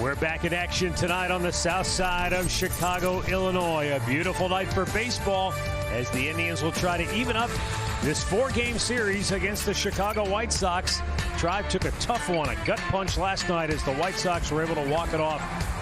We're back in action tonight on the south side of Chicago, Illinois. A beautiful night for baseball as the Indians will try to even up this 4-game series against the Chicago White Sox. Tribe took a tough one, a gut punch last night as the White Sox were able to walk it off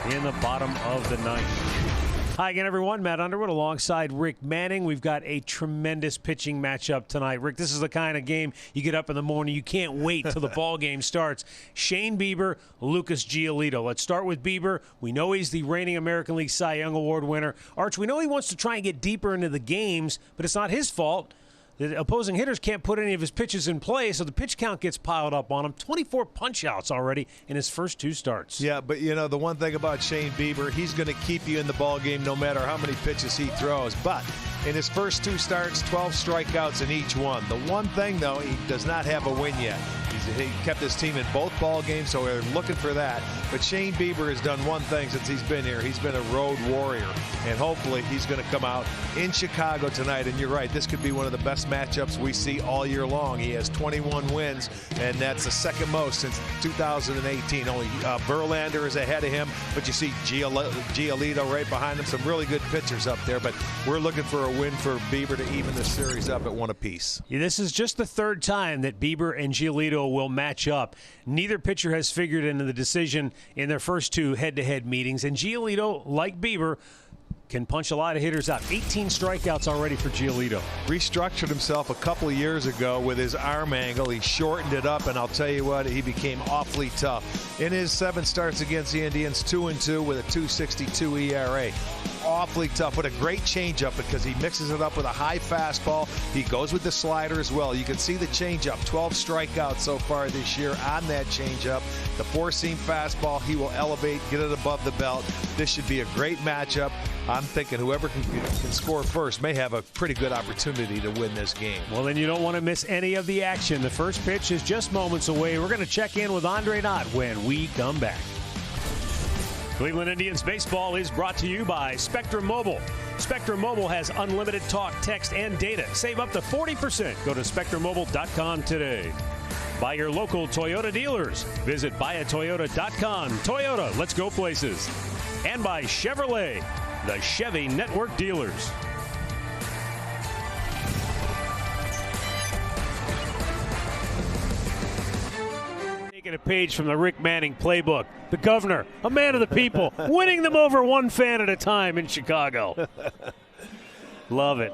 in the bottom of the ninth. Hi again, everyone. Matt Underwood alongside Rick Manning. We've got a tremendous pitching matchup tonight. Rick, this is the kind of game you get up in the morning. You can't wait till the ball game starts. Shane Bieber, Lucas Giolito. Let's start with Bieber. We know he's the reigning American League Cy Young Award winner. Arch, we know he wants to try and get deeper into the games, but it's not his fault. The opposing hitters can't put any of his pitches in play, so the pitch count gets piled up on him. 24 punch-outs already in his first 2 starts. Yeah, but, you know, the one thing about Shane Bieber, he's going to keep you in the ball game no matter how many pitches he throws. But in his first 2 starts, 12 strikeouts in each one. The one thing, though, he does not have a win yet. He kept his team in both ball games, so we're looking for that. But Shane Bieber has done one thing since he's been here. He's been a road warrior, and hopefully he's going to come out in Chicago tonight. And you're right, this could be one of the best matchups we see all year long. He has 21 wins, and that's the second most since 2018. Only Verlander is ahead of him, but you see Giolito right behind him. Some really good pitchers up there, but we're looking for a win for Bieber to even the series up at 1 apiece. Yeah, this is just the 3rd time that Bieber and Giolito will match up. Neither pitcher has figured into the decision in their first 2 head-to-head meetings, and Giolito, like Bieber, can punch a lot of hitters out. 18 strikeouts already for Giolito. Restructured himself a couple of years ago with his arm angle. He shortened it up, and I'll tell you what, he became awfully tough. In his 7 starts against the Indians, 2-2 with a 2.62 ERA. Awfully tough, but a great changeup because he mixes it up with a high fastball. He goes with the slider as well. You can see the changeup. 12 strikeouts so far this year on that changeup. The 4-seam fastball, he will elevate, get it above the belt. This should be a great matchup. I'm thinking whoever can score first may have a pretty good opportunity to win this game. Well, then you don't want to miss any of the action. The first pitch is just moments away. We're going to check in with Andre Knott when we come back. Cleveland Indians baseball is brought to you by Spectrum Mobile. Spectrum Mobile has unlimited talk, text, and data. Save up to 40%. Go to SpectrumMobile.com today. By your local Toyota dealers. Visit buyatoyota.com. Toyota, let's go places. And by Chevrolet, the Chevy Network dealers. Taking a page from the Rick Manning playbook. The governor, a man of the people, winning them over one fan at a time in Chicago. Love it.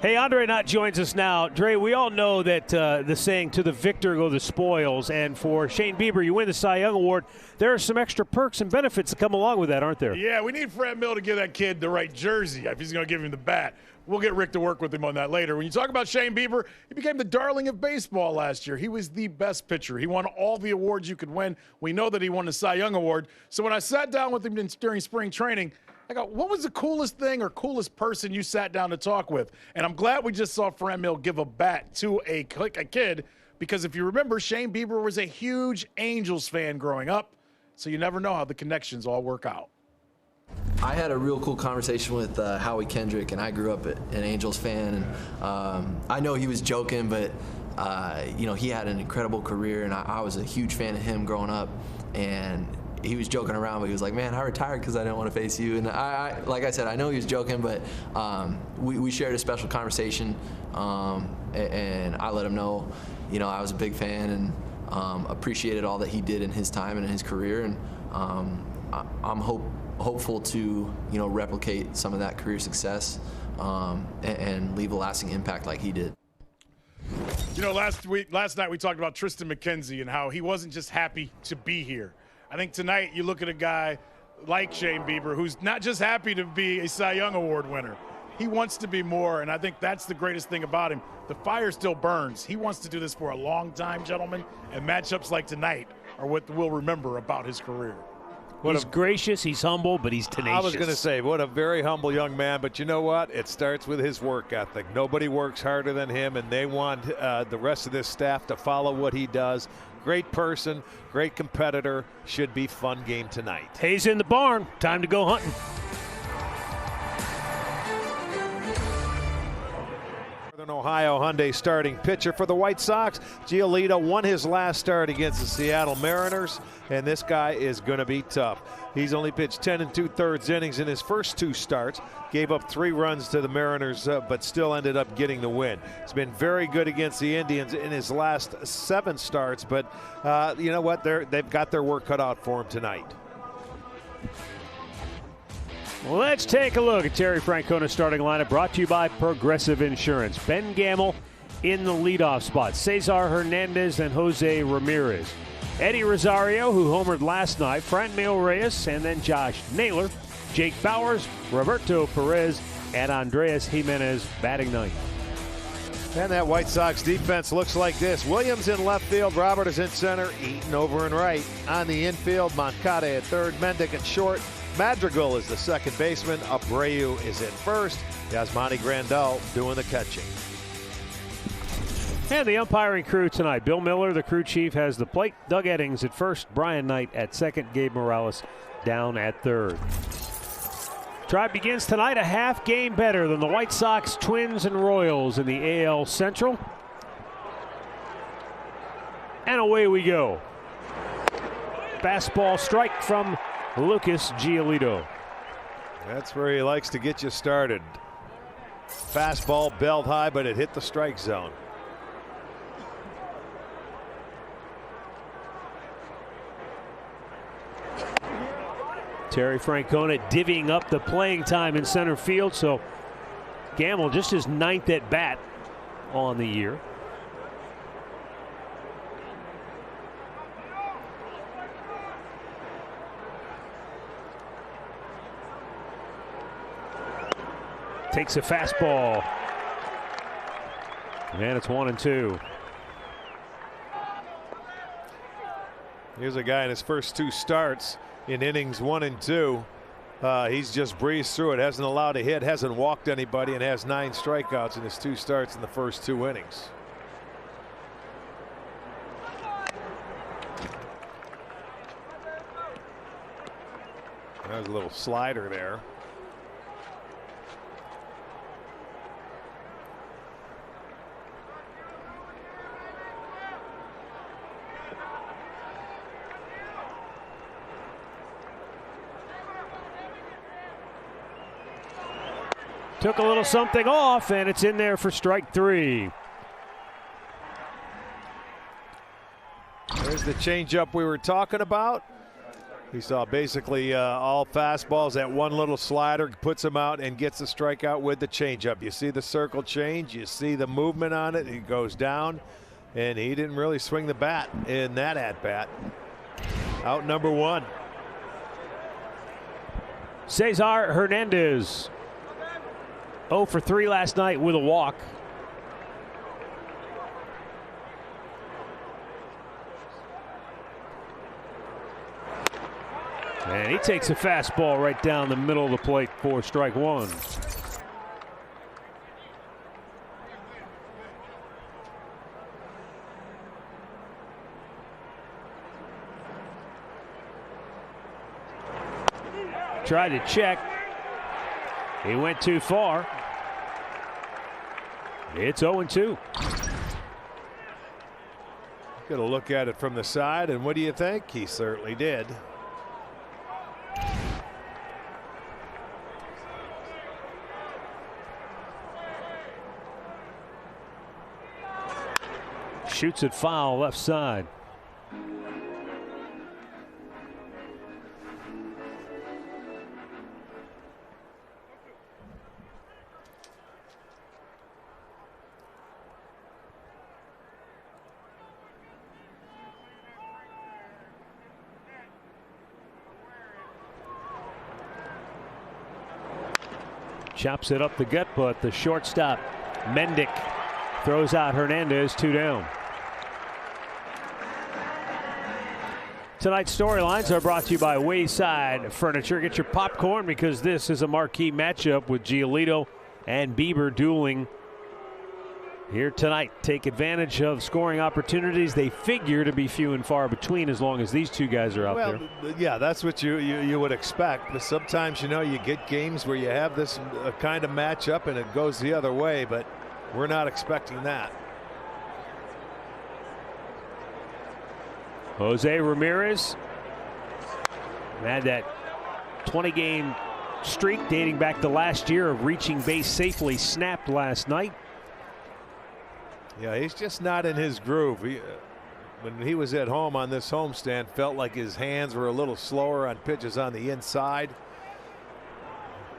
Hey, Andre Knott joins us now. Dre, we all know that the saying, to the victor go the spoils, and for Shane Bieber, you win the Cy Young Award. There are some extra perks and benefits that come along with that, aren't there? Yeah, we need Fred Mill to give that kid the right jersey if he's going to give him the bat. We'll get Rick to work with him on that later. When you talk about Shane Bieber, he became the darling of baseball last year. He was the best pitcher. He won all the awards you could win. We know that he won the Cy Young Award. So when I sat down with him during spring training, I go, what was the coolest thing or coolest person you sat down to talk with? And I'm glad we just saw Fred Mill give a bat to a kid, because if you remember, Shane Bieber was a huge Angels fan growing up. So you never know how the connections all work out. I had a real cool conversation with Howie Kendrick, and I grew up an Angels fan. And I know he was joking, but you know, he had an incredible career, and I was a huge fan of him growing up. And he was joking around, but he was like, "Man, I retired because I didn't want to face you." And I like I said, I know he was joking, but we shared a special conversation, and I let him know, you know, I was a big fan and appreciated all that he did in his time and in his career, and I'm hopeful to, you know, replicate some of that career success and leave a lasting impact like he did. You know, last night we talked about Tristan McKenzie and how he wasn't just happy to be here. I think tonight you look at a guy like Shane Bieber who's not just happy to be a Cy Young Award winner. He wants to be more, and I think that's the greatest thing about him. The fire still burns. He wants to do this for a long time, gentlemen, and matchups like tonight are what we'll remember about his career. He's gracious, he's humble, but he's tenacious. I was going to say, what a very humble young man, but you know what? It starts with his work ethic. Nobody works harder than him, and they want the rest of this staff to follow what he does. Great person, great competitor. Should be fun game tonight. Hayes in the barn. Time to go hunting. Ohio Hyundai starting pitcher for the White Sox. Giolito won his last start against the Seattle Mariners, and this guy is going to be tough. He's only pitched 10 2/3 innings in his first 2 starts, gave up 3 runs to the Mariners, but still ended up getting the win. He's been very good against the Indians in his last 7 starts, but you know what? They've got their work cut out for him tonight. Let's take a look at Terry Francona's starting lineup, brought to you by Progressive Insurance. Ben Gamble in the leadoff spot. Cesar Hernandez and Jose Ramirez. Eddie Rosario, who homered last night. Franmil Reyes, and then Josh Naylor. Jake Bowers, Roberto Perez, and Andreas Jimenez batting ninth. And that White Sox defense looks like this. Williams in left field, Robert is in center, Eaton over and right. On the infield, Moncada at third, Mendick at short. Madrigal is the second baseman. Abreu is in first. Yasmani Grandal doing the catching. And the umpiring crew tonight. Bill Miller, the crew chief, has the plate. Doug Eddings at first. Brian Knight at second. Gabe Morales down at third. Tribe begins tonight a half game better than the White Sox, Twins, and Royals in the AL Central. And away we go. Fastball strike from Lucas Giolito. That's where he likes to get you started. Fastball belt high, but it hit the strike zone. Terry Francona divvying up the playing time in center field, so Gamble just his 9th at bat on the year. Takes a fastball. And it's 1-2. Here's a guy in his first 2 starts in innings 1 and 2. He's just breezed through it, hasn't allowed a hit, hasn't walked anybody, and has 9 strikeouts in his 2 starts in the first 2 innings. There's a little slider there. Took a little something off, and it's in there for strike 3. There's the changeup we were talking about. He saw basically all fastballs. That one little slider puts him out and gets the strikeout with the changeup. You see the circle change. You see the movement on it. He goes down, and he didn't really swing the bat in that at-bat. Out number 1. Cesar Hernandez. 0 for 3 last night with a walk. And he takes a fastball right down the middle of the plate for strike 1. Tried to check. He went too far. It's 0-2. Got to look at it from the side, and what do you think? He certainly did. Shoots it foul left side. Chops it up the gut, but the shortstop Mendick throws out Hernandez, 2 down. Tonight's storylines are brought to you by Wayside Furniture. Get your popcorn because this is a marquee matchup with Giolito and Bieber dueling here tonight. Take advantage of scoring opportunities. They figure to be few and far between as long as these two guys are out there. Yeah, that's what you would expect. But sometimes, you know, you get games where you have this kind of matchup and it goes the other way. But We're not expecting that. Jose Ramirez had that 20-game streak dating back to last year of reaching base safely snapped last night. Yeah, he's just not in his groove. When he was at home on this homestand, felt like his hands were a little slower on pitches on the inside.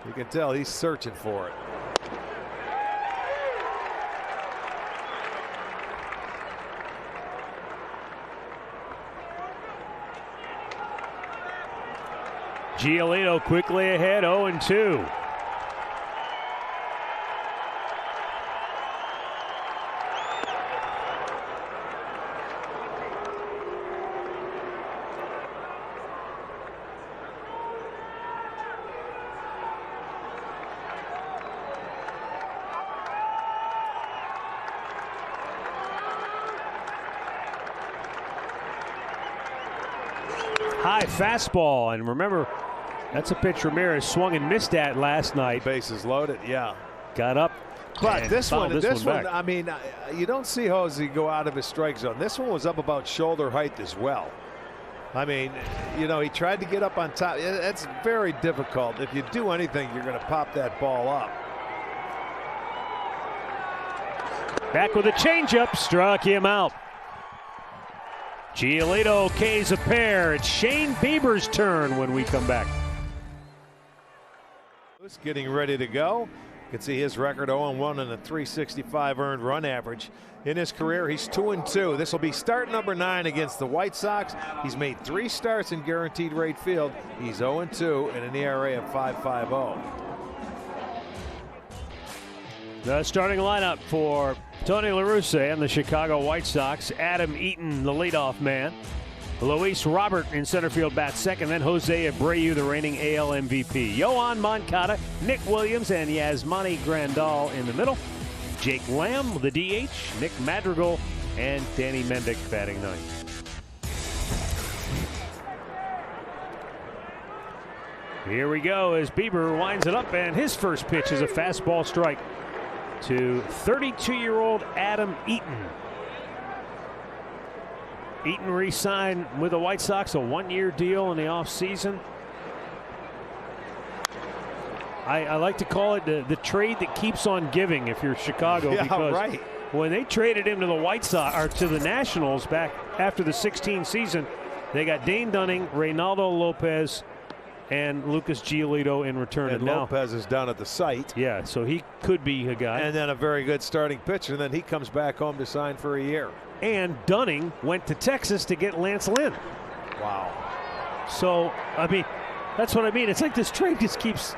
You can tell he's searching for it. Giolito quickly ahead, 0-2. High fastball, and remember, that's a pitch Ramirez swung and missed at last night. Bases loaded, yeah. Got up. But this one, back. I mean, you don't see Jose go out of his strike zone. This one was up about shoulder height as well. I mean, you know, he tried to get up on top. It's very difficult. If you do anything, you're going to pop that ball up. Back with a changeup, struck him out. Giolito K's a pair. It's Shane Bieber's turn when we come back. Getting ready to go. You can see his record 0-1 and a .365 earned run average. In his career, he's 2-2. This will be start number 9 against the White Sox. He's made 3 starts in guaranteed rate field. He's 0-2 and an ERA of 5.50. The starting lineup for Tony La Russa and the Chicago White Sox. Adam Eaton, the leadoff man. Luis Robert in center field bats second. Then Jose Abreu, the reigning AL MVP. Yohan Moncada, Nick Williams, and Yasmani Grandal in the middle. Jake Lamb, the DH. Nick Madrigal and Danny Mendick batting ninth. Here we go as Bieber winds it up, and his first pitch is a fastball strike to 32-year-old Adam Eaton. Eaton re-signed with the White Sox, a 1-year deal in the offseason. I like to call it the trade that keeps on giving if you're Chicago, because right. When they traded him to the White Sox or to the Nationals back after the 16 season, they got Dane Dunning, Reynaldo Lopez, and Lucas Giolito in return. And Lopez is down at the site. Yeah, so he could be a guy. And then a very good starting pitcher. And then he comes back home to sign for a year. And Dunning went to Texas to get Lance Lynn. Wow. So, I mean, that's what I mean. It's like this trade just keeps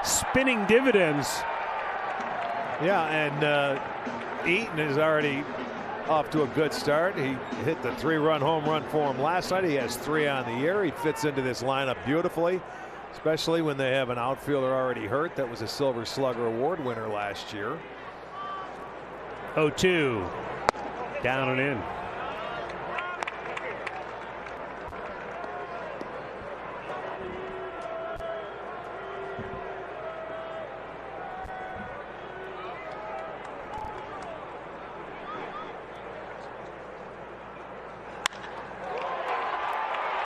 spinning dividends. Yeah, and Eaton is already off to a good start. He hit the 3-run home run for him last night. He has 3 on the year. He fits into this lineup beautifully, especially when they have an outfielder already hurt. That was a Silver Slugger Award winner last year. 0-2. Down and in.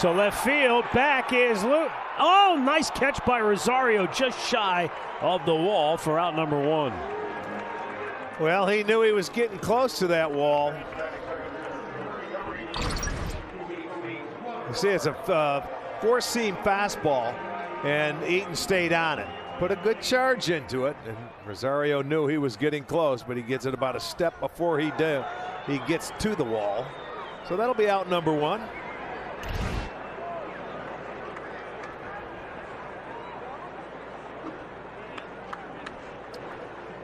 To left field, back is Luke. Oh, nice catch by Rosario, just shy of the wall for out number 1. Well, he knew he was getting close to that wall. You see, it's a 4-seam fastball, and Eaton stayed on it. Put a good charge into it, and Rosario knew he was getting close, but he gets it about a step before he gets to the wall. So that'll be out number 1.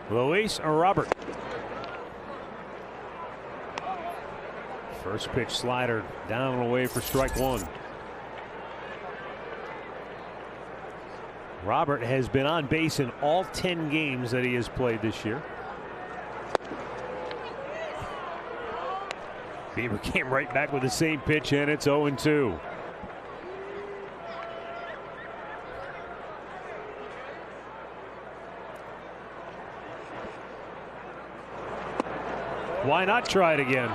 Luis or Robert. First pitch slider down and away for strike 1. Robert has been on base in all 10 games that he has played this year. Bieber came right back with the same pitch, and it's 0-2. Why not try it again?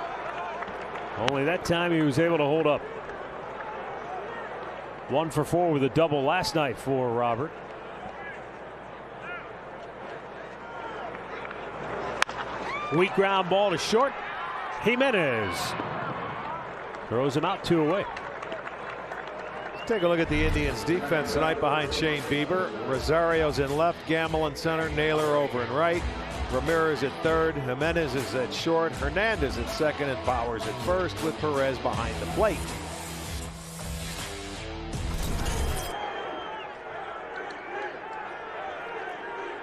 Only that time he was able to hold up. 1 for 4 with a double last night for Robert. Weak ground ball to short. Jimenez throws him out, 2 away. Take a look at the Indians defense tonight behind Shane Bieber. Rosario's in left, Gamble in center, Naylor over in right, Ramirez at third, Jimenez is at short, Hernandez at second, and Bowers at first, with Perez behind the plate.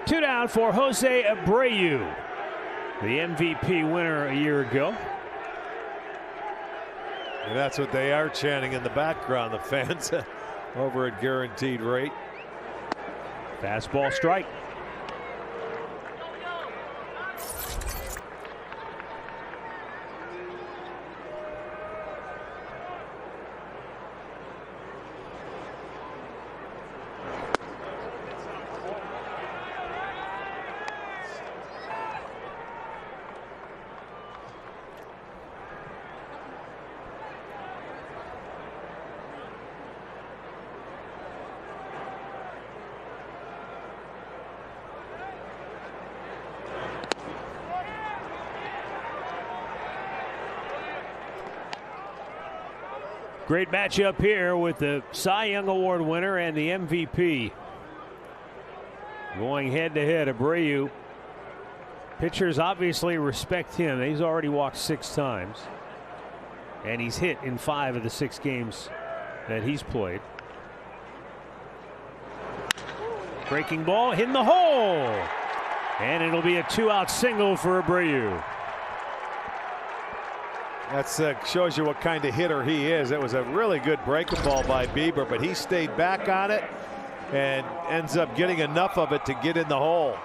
Two down for Jose Abreu, the MVP winner a year ago. And that's what they are chanting in the background, the fans over at Guaranteed Rate. Fastball strike. Great matchup here with the Cy Young Award winner and the MVP. Going head to head, Abreu. Pitchers obviously respect him. He's already walked 6 times. And he's hit in 5 of the 6 games that he's played. Breaking ball in the hole. And it'll be a 2-out single for Abreu. That shows you what kind of hitter he is. It was a really good breaking ball by Bieber, but he stayed back on it and ends up getting enough of it to get in the hole.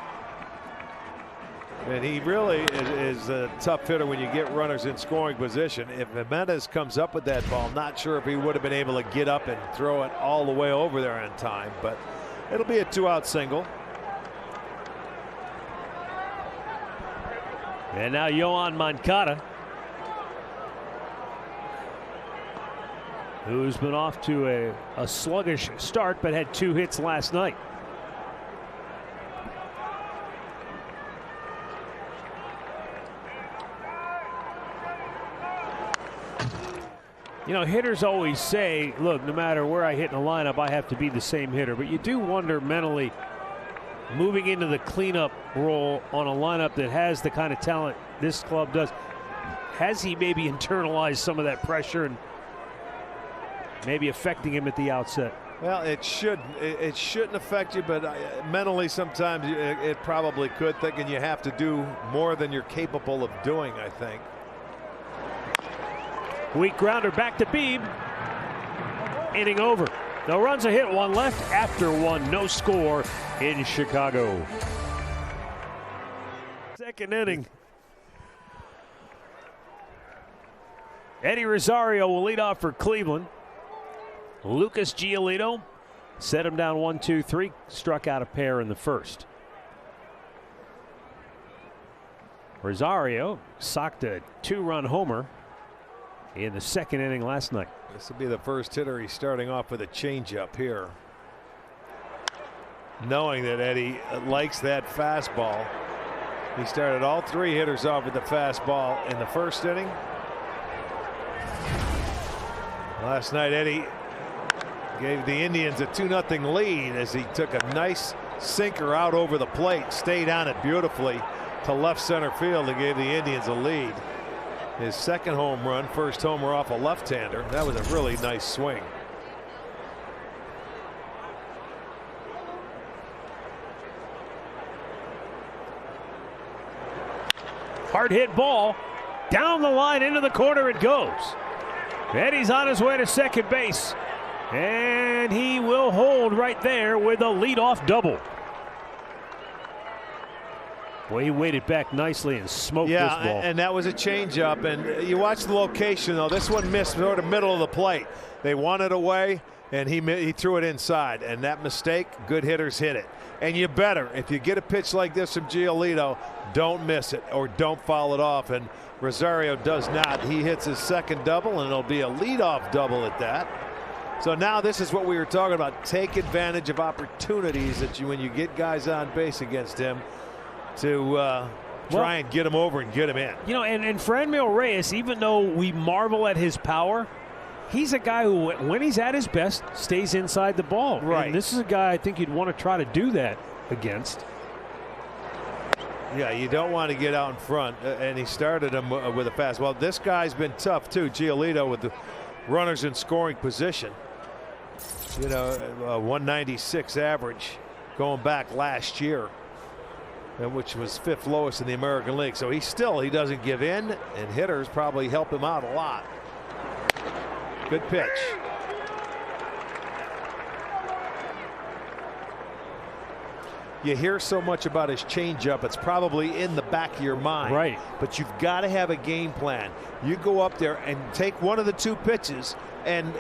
And he really is a tough hitter when you get runners in scoring position. If Jimenez comes up with that ball, not sure if he would have been able to get up and throw it all the way over there in time, but it'll be a 2-out single. And now Yohan Moncada, who's been off to a sluggish start but had 2 hits last night. You know, hitters always say, look, no matter where I hit in the lineup, I have to be the same hitter. But you do wonder mentally, moving into the cleanup role on a lineup that has the kind of talent this club does, has he maybe internalized some of that pressure and maybe affecting him at the outset? Well, it shouldn't affect you, but mentally sometimes it probably could, thinking you have to do more than you're capable of doing, I think. Weak grounder back to Beebe. Inning over. No runs, a hit, 1 left after 1. No score in Chicago. Second inning. Eddie Rosario will lead off for Cleveland. Lucas Giolito set him down 1-2-3. Struck out a pair in the first. Rosario socked a 2-run homer in the second inning last night. This will be the first hitter he's starting off with a changeup here. Knowing that Eddie likes that fastball. He started all 3 hitters off with the fastball in the first inning. Last night, Eddie gave the Indians a 2-0 lead as he took a nice sinker out over the plate, stayed on it beautifully to left center field and gave the Indians a lead. His second home run, first homer off a left-hander. That was a really nice swing. Hard hit ball down the line into the corner it goes. Eddie's on his way to second base, and he will hold right there with a leadoff double. Boy, he waited back nicely and smoked this ball. Yeah, and that was a changeup. And you watch the location, though. This one missed sort of middle of the plate. They wanted away, and he threw it inside. And that mistake, good hitters hit it. And you better, if you get a pitch like this from Giolito, don't miss it or don't foul it off. And Rosario does not. He hits his second double, and it'll be a leadoff double at that. So now this is what we were talking about. Take advantage of opportunities that when you get guys on base against him to try and get him over and get him in. You know, and Franmil Reyes, even though we marvel at his power, he's a guy who, when he's at his best, stays inside the ball. Right. And this is a guy I think you'd want to try to do that against. Yeah, you don't want to get out in front, and he started him with a fastball. This guy's been tough too, Giolito, with the runners in scoring position. You know, 196 average going back last year, which was 5th lowest in the American League. So he doesn't give in, and hitters probably help him out a lot. Good pitch. You hear so much about his changeup, it's probably in the back of your mind. Right. But you've got to have a game plan. You go up there and take one of the 2 pitches and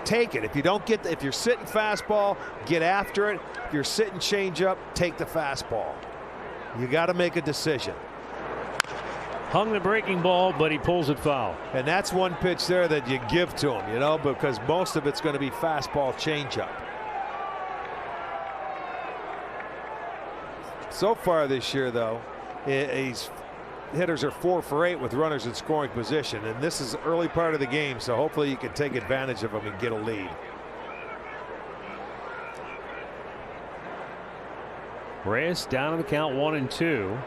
take it. If you don't get, if you're sitting fastball, get after it. If you're sitting changeup, take the fastball. You got to make a decision. Hung the breaking ball, but he pulls it foul. And that's one pitch there that you give to him, you know, because most of it's going to be fastball changeup. So far this year, though, hitters are 4 for 8 with runners in scoring position, and this is early part of the game, so hopefully you can take advantage of them and get a lead. Reyes down on the count, 1-2.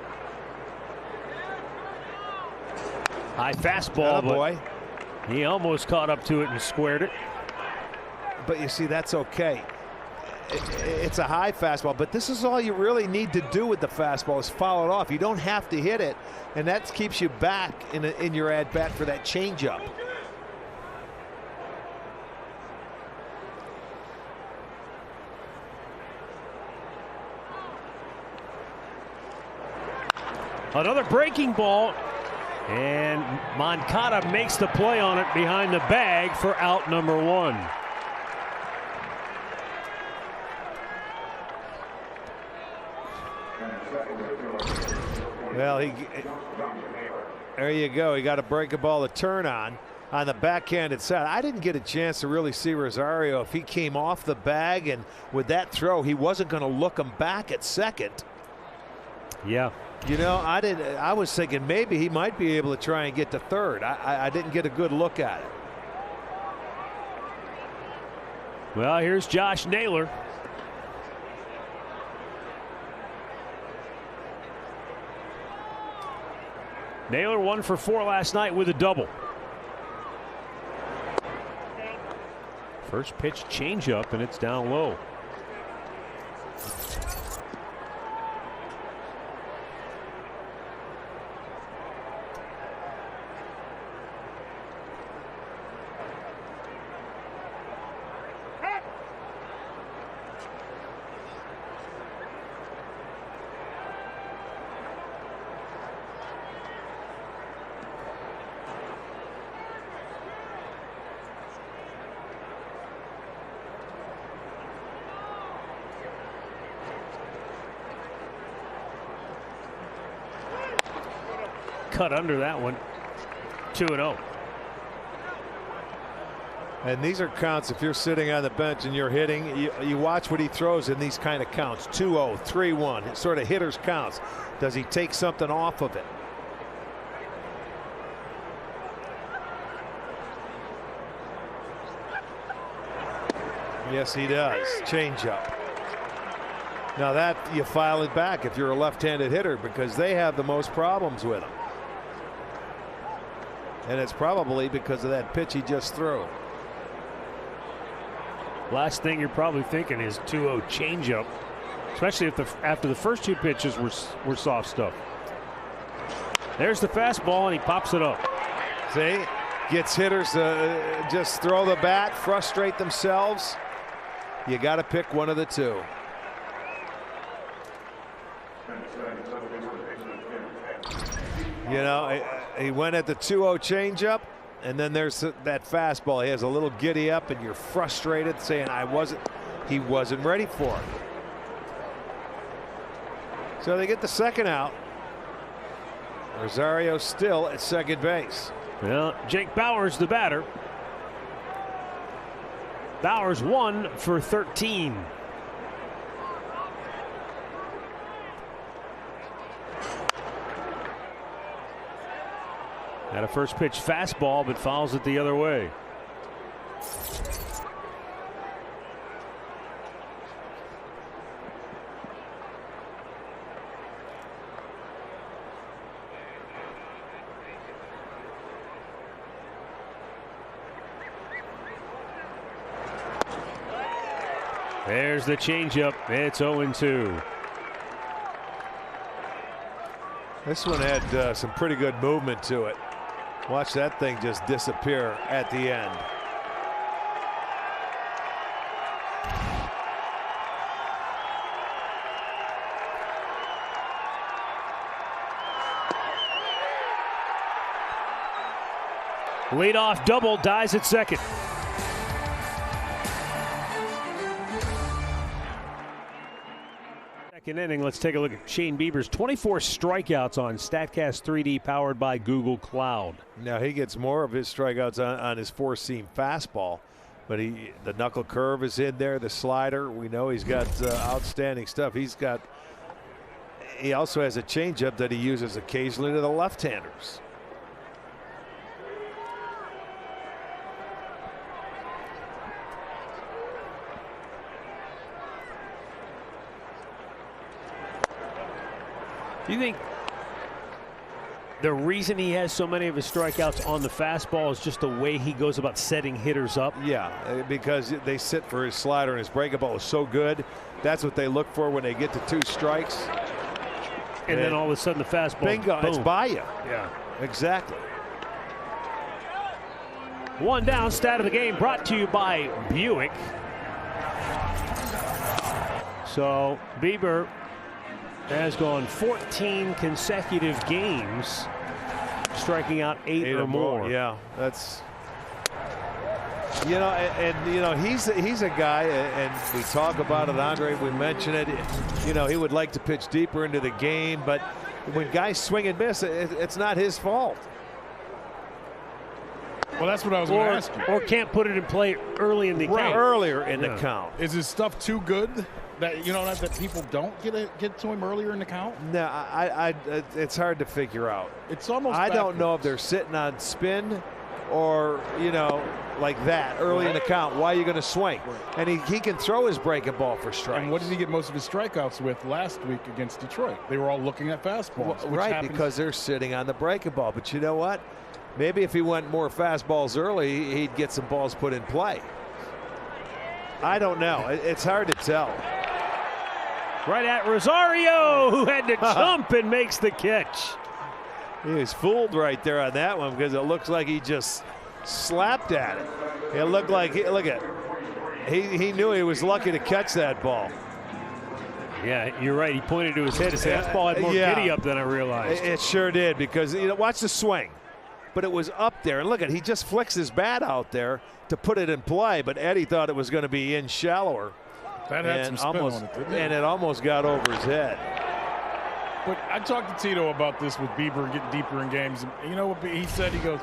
High fastball, boy. He almost caught up to it and squared it. But you see, that's okay. It's a high fastball, but this is all you really need to do with the fastball is follow it off. You don't have to hit it, and that keeps you back in your at bat for that changeup. Another breaking ball, and Moncada makes the play on it behind the bag for out number 1. Well, there you go. He got a breaking ball to turn on the backhanded side. I didn't get a chance to really see Rosario if he came off the bag, and with that throw, he wasn't going to look him back at second. Yeah. You know, I was thinking maybe he might be able to try and get to third. I didn't get a good look at it. Well, here's Josh Naylor. Naylor 1 for 4 last night with a double. First pitch changeup, and it's down low. Cut under that one. 2-0. And these are counts. If you're sitting on the bench and you're hitting, you watch what he throws in these kind of counts. 2-0, 3-1. It's sort of hitter's counts. Does he take something off of it? Yes, he does. Changeup. Now that you file it back if you're a left-handed hitter, because they have the most problems with him. And it's probably because of that pitch he just threw. Last thing you're probably thinking is 2-0 changeup, especially if after the first 2 pitches were soft stuff. There's the fastball, and he pops it up. See, gets hitters just throw the bat, frustrate themselves. You got to pick one of the 2. You know, he went at the 2-0 changeup, and then there's that fastball. He has a little giddy up, and you're frustrated, saying he wasn't ready for it. So they get the second out. Rosario still at second base. Well, Jake Bauers the batter. Bauers 1 for 13. Had a first pitch fastball, but fouls it the other way. There's the changeup. It's 0-2. This one had some pretty good movement to it. Watch that thing just disappear at the end. Leadoff double, dies at second. Second inning, let's take a look at Shane Bieber's 24 strikeouts on StatCast 3D powered by Google Cloud. Now he gets more of his strikeouts on his four-seam fastball, but the knuckle curve is in there, the slider. We know he's got outstanding stuff. He also has a changeup that he uses occasionally to the left-handers. Do you think the reason he has so many of his strikeouts on the fastball is just the way he goes about setting hitters up? Yeah, because they sit for his slider, and his breaking ball is so good. That's what they look for when they get to 2 strikes. And then all of a sudden the fastball, bingo, boom. it's by you. Yeah, exactly. One down, stat of the game brought to you by Buick. So Bieber has gone 14 consecutive games, striking out 8 or more. Yeah, that's, he's a guy, and we talk about it, Andre, we mention it, he would like to pitch deeper into the game, but when guys swing and miss, it's not his fault. Well, that's what I was going to ask you. Or can't put it in play early in the count. Earlier in the count. Is his stuff too good that that people don't get to him earlier in the count? No, it's hard to figure out. It's almost I don't know if they're sitting on spin or like that early in the count. Why are you going to swing? And he can throw his breaking ball for strikes. And what did he get most of his strikeouts with last week against Detroit? They were all looking at fastballs. Right, because they're sitting on the breaking ball. But you know what? Maybe if he went more fastballs early, he'd get some balls put in play. I don't know. It's hard to tell. Right at Rosario, who had to jump and makes the catch. He was fooled right there on that one because it looks like he just slapped at it. It looked like, look at it. He knew he was lucky to catch that ball. Yeah, you're right. He pointed to his head and said, that ball had more giddy up than I realized. It sure did, because watch the swing. But it was up there, and look at, he just flicks his bat out there to put it in play, but Eddie thought it was going to be in shallower. That had some spin on it, didn't it? And it almost got over his head. But I talked to Tito about this with Bieber and getting deeper in games. And you know what he said? He goes,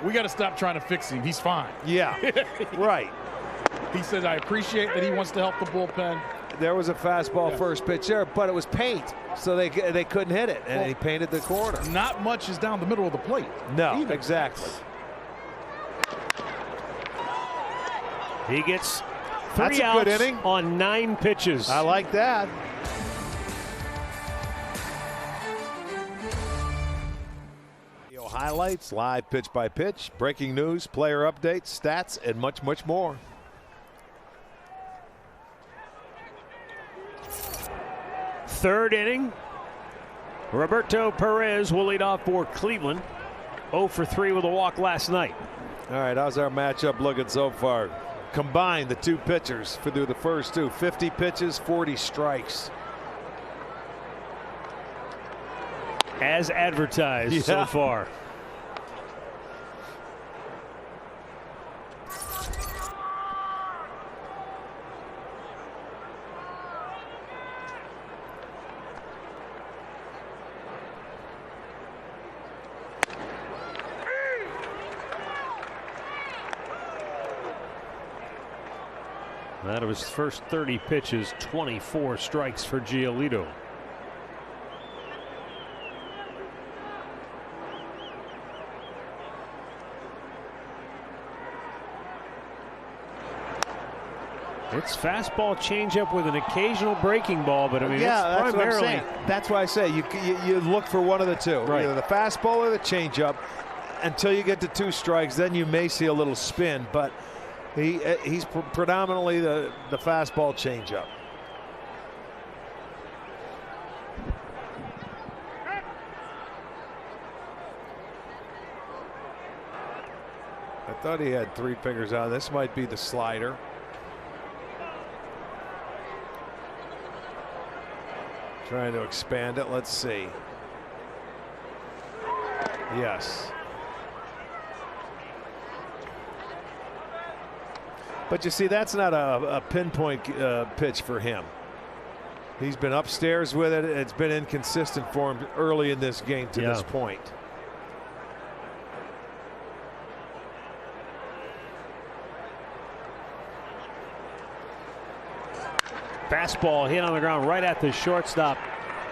we got to stop trying to fix him. He's fine. Yeah, right. He says, I appreciate that he wants to help the bullpen. There was a fastball first pitch there, but it was paint, so they couldn't hit it, and he painted the corner. Not much is down the middle of the plate. No, exactly. He gets 3 That's a outs good inning. On 9 pitches. I like that. Highlights, live pitch by pitch, breaking news, player updates, stats, and much, much more. Third inning. Roberto Perez will lead off for Cleveland. 0 for 3 with a walk last night. All right, how's our matchup looking so far? Combined, the two pitchers for the first two. 50 pitches, 40 strikes. As advertised so far. Out of his first 30 pitches, 24 strikes for Giolito. It's fastball, changeup with an occasional breaking ball, but I mean, yeah, it's that's what I'm primarily. saying. That's why I say you look for one of the two, Right. either the fastball or the changeup. Until you get to 2 strikes, then you may see a little spin, but he's predominantly the fastball changeup. I thought he had 3 fingers on. This might be the slider. Trying to expand it. Let's see. Yes. But you see, that's not a pinpoint pitch for him. He's been upstairs with it. It's been inconsistent for him early in this game to this point. Fastball hit on the ground right at the shortstop,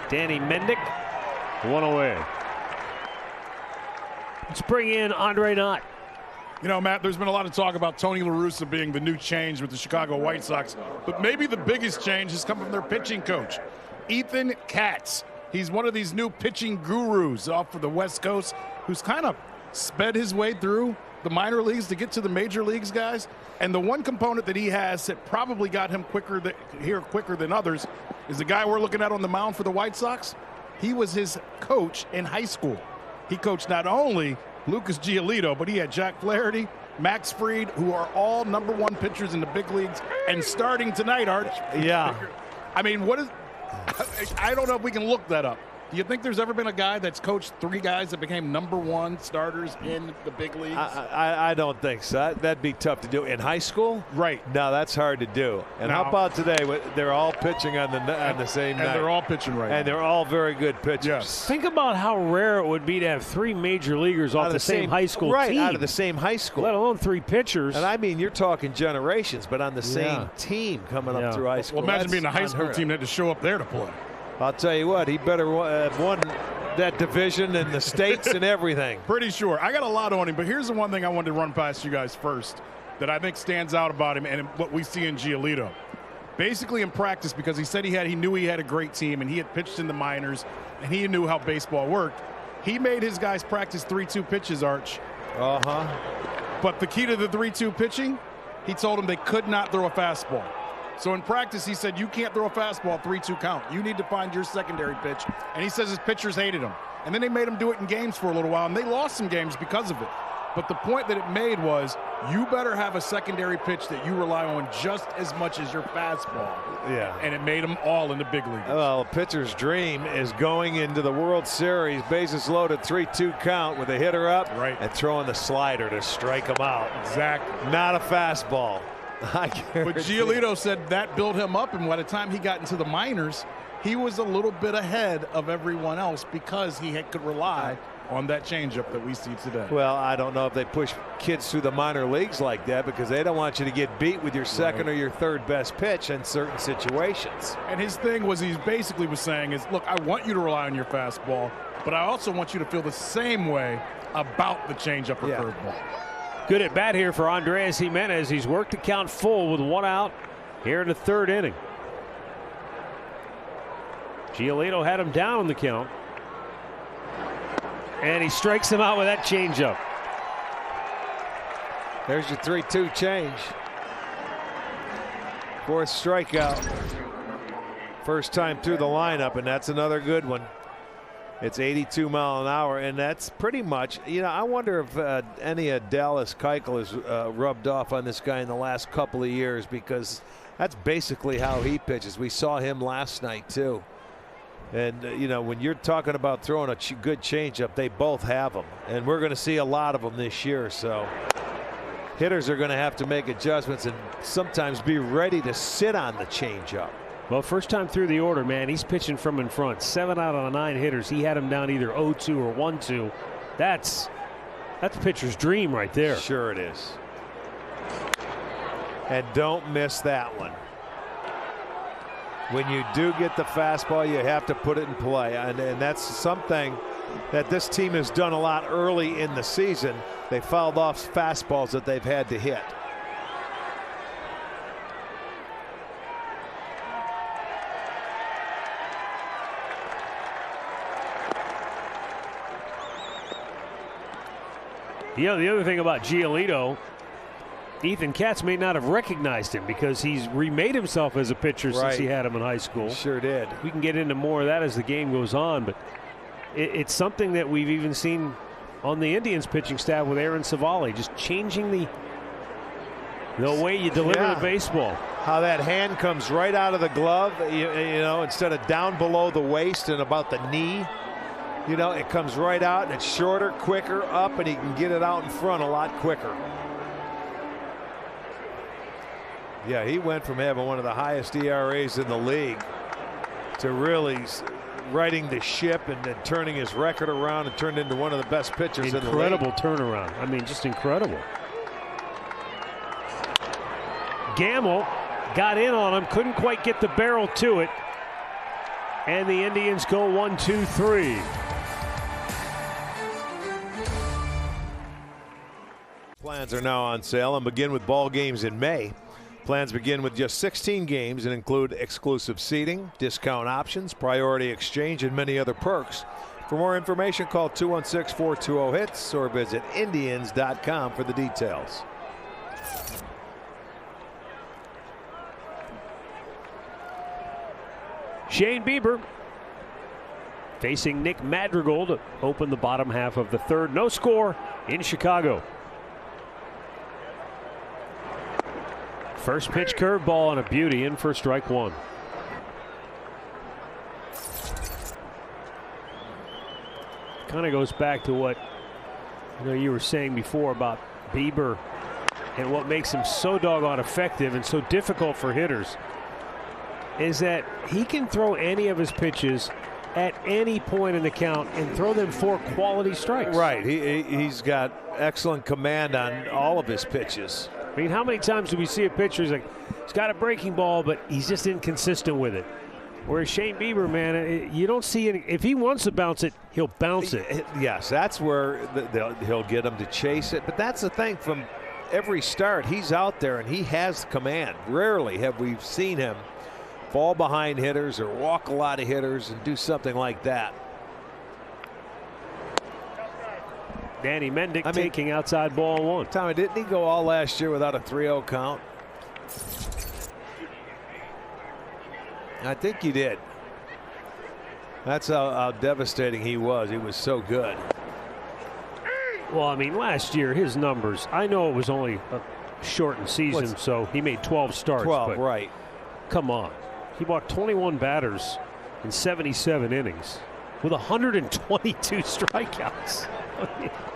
Danny Mendick. 1 away. Let's bring in Andre Knott. You know, Matt, there's been a lot of talk about Tony La Russa being the new change with the Chicago White Sox, but maybe the biggest change has come from their pitching coach, Ethan Katz. He's one of these new pitching gurus off of the West Coast who's kind of sped his way through the minor leagues to get to the major leagues, guys. And the one component that he has that probably got him quicker than others is the guy we're looking at on the mound for the White Sox. He was his coach in high school. He coached not only Lucas Giolito, but he had Jack Flaherty, Max Fried, who are all #1 pitchers in the big leagues and starting tonight, Arch. Yeah. I mean, I don't know if we can look that up. Do you think there's ever been a guy that's coached 3 guys that became #1 starters in the big leagues? I don't think so. That'd be tough to do in high school. Right. No, that's hard to do. And how about today? They're all pitching on the same night. And they're all pitching right now. And they're all very good pitchers. Yes. Think about how rare it would be to have 3 major leaguers off the same high school team. Out of the same high school. Let alone 3 pitchers. And I mean, you're talking generations, but on the same team coming up through high school. Well, imagine being a high school team that had to show up there to play. I'll tell you what, he better have won that division and the states and everything. Pretty sure. I got a lot on him, but here's the one thing I wanted to run past you guys first that I think stands out about him and what we see in Giolito. Basically in practice, because he said he knew he had a great team and he had pitched in the minors and he knew how baseball worked. He made his guys practice 3-2 pitches, Arch. But the key to the 3-2 pitching, he told them they could not throw a fastball. So in practice, he said, you can't throw a fastball 3-2 count. You need to find your secondary pitch. And he says his pitchers hated him. And then they made him do it in games for a little while, and they lost some games because of it. But the point that it made was you better have a secondary pitch that you rely on just as much as your fastball. Yeah. And it made them all in the big leagues. Well, a pitcher's dream is going into the World Series, bases loaded, 3-2 count with a hitter up and throwing the slider to strike him out. Exactly. Not a fastball. But Giolito said that built him up, and by the time he got into the minors, he was a little bit ahead of everyone else because he could rely on that changeup that we see today. Well, I don't know if they push kids through the minor leagues like that because they don't want you to get beat with your second or your third best pitch in certain situations. And his thing was he basically was saying is, look, I want you to rely on your fastball, but I also want you to feel the same way about the changeup or curveball. Good at bat here for Andres Jimenez. He's worked the count full with 1 out here in the 3rd inning. Giolito had him down on the count. And he strikes him out with that changeup. There's your 3-2 change. 4th strikeout. First time through the lineup, and that's another good one. It's 82 mile an hour, and that's pretty much, I wonder if any of Dallas Keuchel has rubbed off on this guy in the last couple of years, because that's basically how he pitches. We saw him last night, too. And, when you're talking about throwing a good changeup, they both have them. And we're going to see a lot of them this year. So hitters are going to have to make adjustments and sometimes be ready to sit on the changeup. Well, first time through the order, man, he's pitching from in front. 7 out of the 9 hitters. He had him down either 0-2 or 1-2. That's pitcher's dream right there. Sure it is. And don't miss that one. When you do get the fastball, you have to put it in play. And that's something that this team has done a lot early in the season. They fouled off fastballs that they've had to hit. Yeah, the other thing about Giolito, Ethan Katz may not have recognized him because he's remade himself as a pitcher since he had him in high school. Sure did. We can get into more of that as the game goes on, but it's something that we've even seen on the Indians pitching staff with Aaron Savali, just changing the way you deliver the baseball. How that hand comes right out of the glove, you know, instead of down below the waist and about the knee. You know, it comes right out and it's shorter, quicker, up, and he can get it out in front a lot quicker. Yeah, he went from having one of the highest ERAs in the league to really righting the ship and then turning his record around and turned into one of the best pitchers in the league. Incredible turnaround. I mean, just incredible. Gamble got in on him, couldn't quite get the barrel to it. And the Indians go 1-2-3. Plans are now on sale and begin with ball games in May. Plans begin with just 16 games and include exclusive seating, discount options, priority exchange, and many other perks. For more information, call 216-420-HITS or visit Indians.com for the details. Shane Bieber facing Nick Madrigal to open the bottom half of the third. No score in Chicago. First pitch curveball and a beauty, in for strike one. Kind of goes back to what you were saying before about Bieber and what makes him so doggone effective and so difficult for hitters is that he can throw any of his pitches at any point in the count and throw them for quality strikes. Right. He's got excellent command on all of his pitches. I mean, how many times do we see a pitcher he's got a breaking ball, but he's just inconsistent with it? Whereas Shane Bieber, man, you don't see any. If he wants to bounce it, he'll bounce it. Yes, that's where he'll get him to chase it. But that's the thing, from every start, he's out there and he has command. Rarely have we seen him fall behind hitters or walk a lot of hitters and do something like that. Danny Mendick taking outside ball one. Tommy, didn't he go all last year without a 3-0 count? I think he did. That's how devastating he was. He was so good. Well, I mean, last year, his numbers, I know it was only a shortened season, so he made 12 starts. 12, but right. Come on. He walked 21 batters in 77 innings with 122 strikeouts.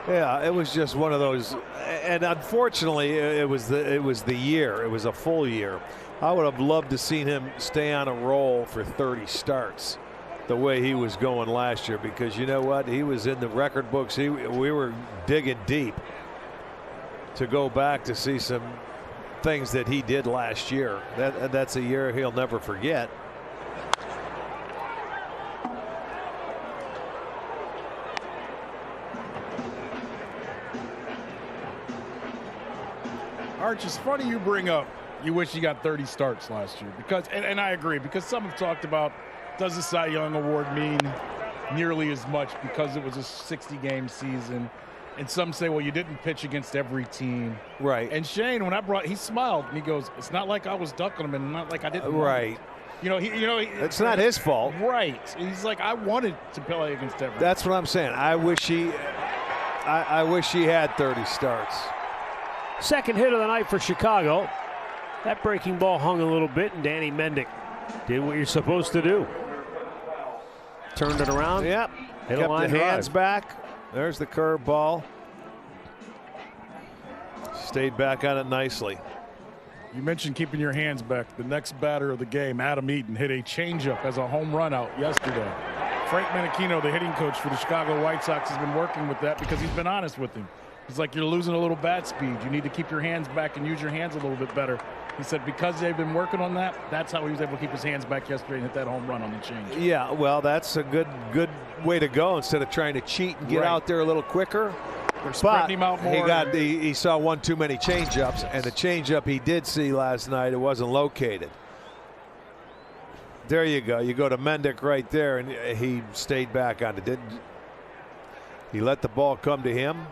Yeah, it was just one of those, and unfortunately, it was the year. It was a full year. I would have loved to seen him stay on a roll for 30 starts, the way he was going last year. Because you know what, he was in the record books. We were digging deep to go back to see some things that he did last year. That's a year he'll never forget. Arch, it's funny you bring up you wish you got 30 starts last year, because and I agree, because some have talked about, does the Cy Young Award mean nearly as much because it was a 60-game season, and some say, well, you didn't pitch against every team. Right. And Shane, when he smiled and he goes, it's not like I was ducking him and not like I didn't. Right. It's not his fault. Right. He's like, I wanted to play against everyone. That's what I'm saying. I wish he had 30 starts. Second hit of the night for Chicago. That breaking ball hung a little bit, and Danny Mendick did what you're supposed to do. Turned it around. Yep. Hit Kept a line the hands drive. back. There's the curveball. Stayed back on it nicely. You mentioned keeping your hands back. The next batter of the game, Adam Eaton, hit a changeup as a home run out yesterday. Frank Menachino, the hitting coach for the Chicago White Sox, has been working with that because he's been honest with him. He's like, you're losing a little bat speed. You need to keep your hands back and use your hands a little bit better. He said because they've been working on that, that's how he was able to keep his hands back yesterday and hit that home run on the change. Yeah, well, that's a good way to go instead of trying to cheat and get out there a little quicker. They're spreading him out more. He saw one too many changeups, and the changeup he did see last night, it wasn't located. There you go. You go to Mendick right there, and he stayed back on it. He let the ball come to him.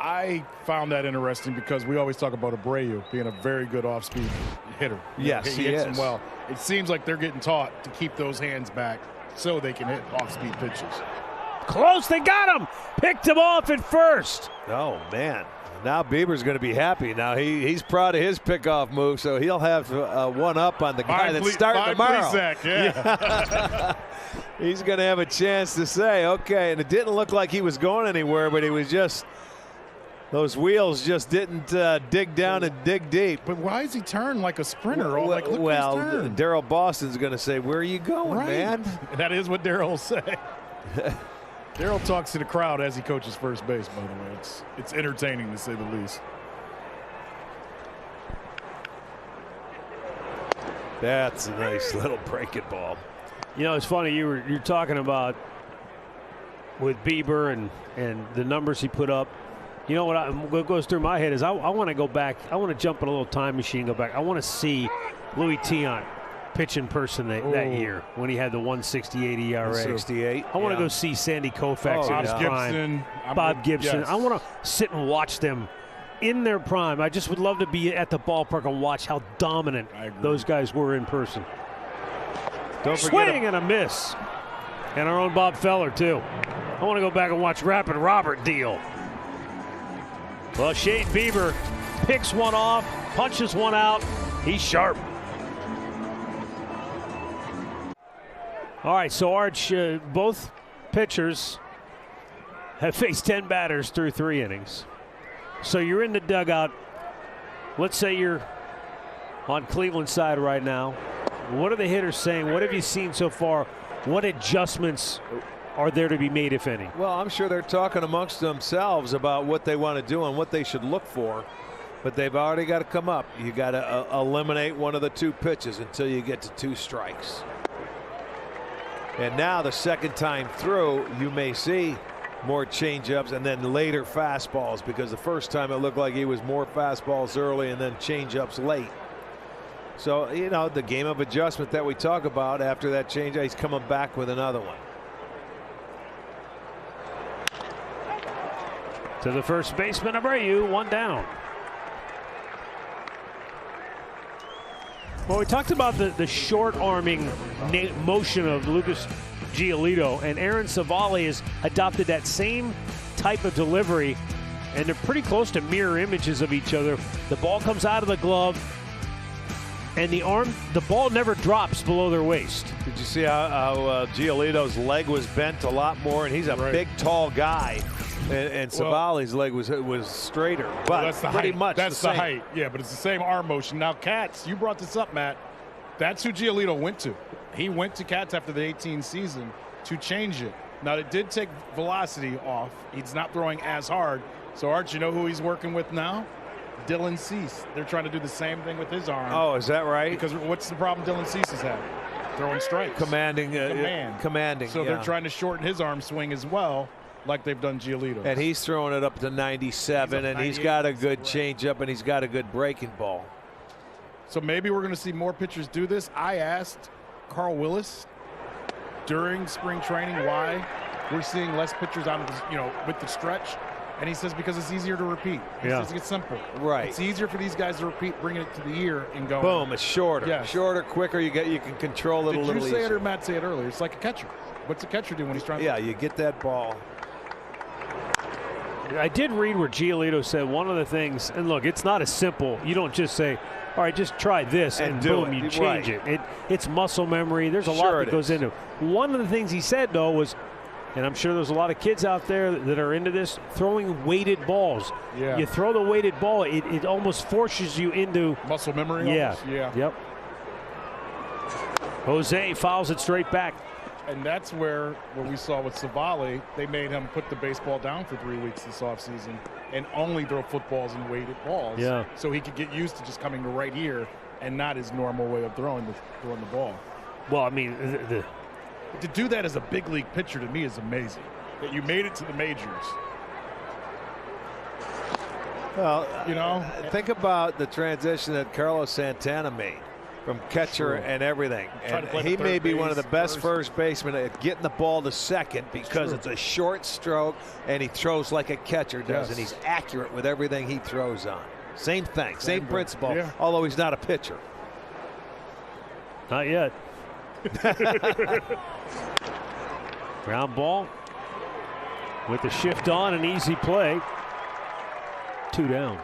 I found that interesting because we always talk about Abreu being a very good off-speed hitter. Yes, he hits them well. It seems like they're getting taught to keep those hands back so they can hit off-speed pitches. Close, they got him. Picked him off at first. Oh, man. Now Bieber's going to be happy. Now he's proud of his pickoff move, so he'll have one up on the guy that's starting tomorrow. Yeah. He's going to have a chance to say, okay, and it didn't look like he was going anywhere, but he was just – those wheels just didn't dig down and dig deep. But why is he turn like a sprinter? Well, Daryl Boston's going to say, where are you going, man? That is what Daryl will say. Daryl talks to the crowd as he coaches first base, by the way. It's entertaining, to say the least. That's a nice little breaking ball. You know, it's funny, you're talking about with Bieber and the numbers he put up. You know what goes through my head is I want to go back. I want to jump in a little time machine, go back. I want to see Louis Tiant pitch in person that year when he had the 168 ERA. 68. I want to go see Sandy Koufax in his prime. Bob Gibson. Yes. I want to sit and watch them in their prime. I just would love to be at the ballpark and watch how dominant those guys were in person. Don't forget swing and a miss. And our own Bob Feller, too. I want to go back and watch Rapid Robert deal. Well, Shane Bieber picks one off, punches one out. He's sharp. All right, so Arch, both pitchers have faced 10 batters through 3 innings. So you're in the dugout. Let's say you're on Cleveland's side right now. What are the hitters saying? What have you seen so far? What adjustments are there to be made, if any? Well, I'm sure they're talking amongst themselves about what they want to do and what they should look for. But they've already got to come up. You got to eliminate one of the 2 pitches until you get to 2 strikes. And now the second time through, you may see more changeups and then later fastballs, because the first time it looked like he was more fastballs early and then changeups late. So, you know, the game of adjustment that we talk about after that change, he's coming back with another one. To the first baseman, Abreu, 1 down. Well, we talked about the short-arming motion of Lucas Giolito, and Aaron Savali has adopted that same type of delivery, and they're pretty close to mirror images of each other. The ball comes out of the glove, and the ball never drops below their waist. Did you see how Giolito's leg was bent a lot more, and he's a big, tall guy. And Savali's leg was straighter, but that's the pretty height. much that's the height. Yeah, but it's the same arm motion. Now, Katz, you brought this up, Matt. That's who Giolito went to. He went to Katz after the 18 season to change it. Now, it did take velocity off. He's not throwing as hard. So, Arch, you know who he's working with now? Dylan Cease. They're trying to do the same thing with his arm. Oh, is that right? Because what's the problem Dylan Cease has had? Throwing strikes. Commanding. So they're trying to shorten his arm swing as well, like they've done Giolito. And he's throwing it up to 97, and he's got a good changeup, and he's got a good breaking ball. So maybe we're going to see more pitchers do this. I asked Carl Willis during spring training why we're seeing less pitchers out of with the stretch, and he says because it's easier to repeat. He says it's simple. Right. It's easier for these guys to repeat, bringing it to the ear and going. Boom! It's shorter. Yes. Shorter, quicker. You can control it a little easier. Did you say it or Matt say it earlier? It's like a catcher. What's a catcher do when he's trying to? Yeah, you get that ball. I did read where Giolito said one of the things, and look, it's not as simple. You don't just say, all right, just try this, and boom, you change it. It's muscle memory. There's a lot that goes into it. One of the things he said, though, was, and I'm sure there's a lot of kids out there that are into this, throwing weighted balls. Yeah. You throw the weighted ball, it almost forces you into muscle memory. Yeah. Almost? Yeah. Yep. Jose fouls it straight back. And that's where we saw with Savali, they made him put the baseball down for 3 weeks this offseason and only throw footballs and weighted balls. Yeah. So he could get used to just coming to right here and not his normal way of throwing the ball. Well, I mean, To do that as a big league pitcher to me is amazing. That you made it to the majors. Well, You know? think about the transition that Carlos Santana made from catcher and everything. Trying And to play he the may third be one of the base, best first. first basemen at getting the ball to second because it's a short stroke and he throws like a catcher does, Yes. and he's accurate with everything he throws on. Same thing, same principle, Yeah. although he's not a pitcher. not yet. Ground ball with the shift on, an easy play. 2 down.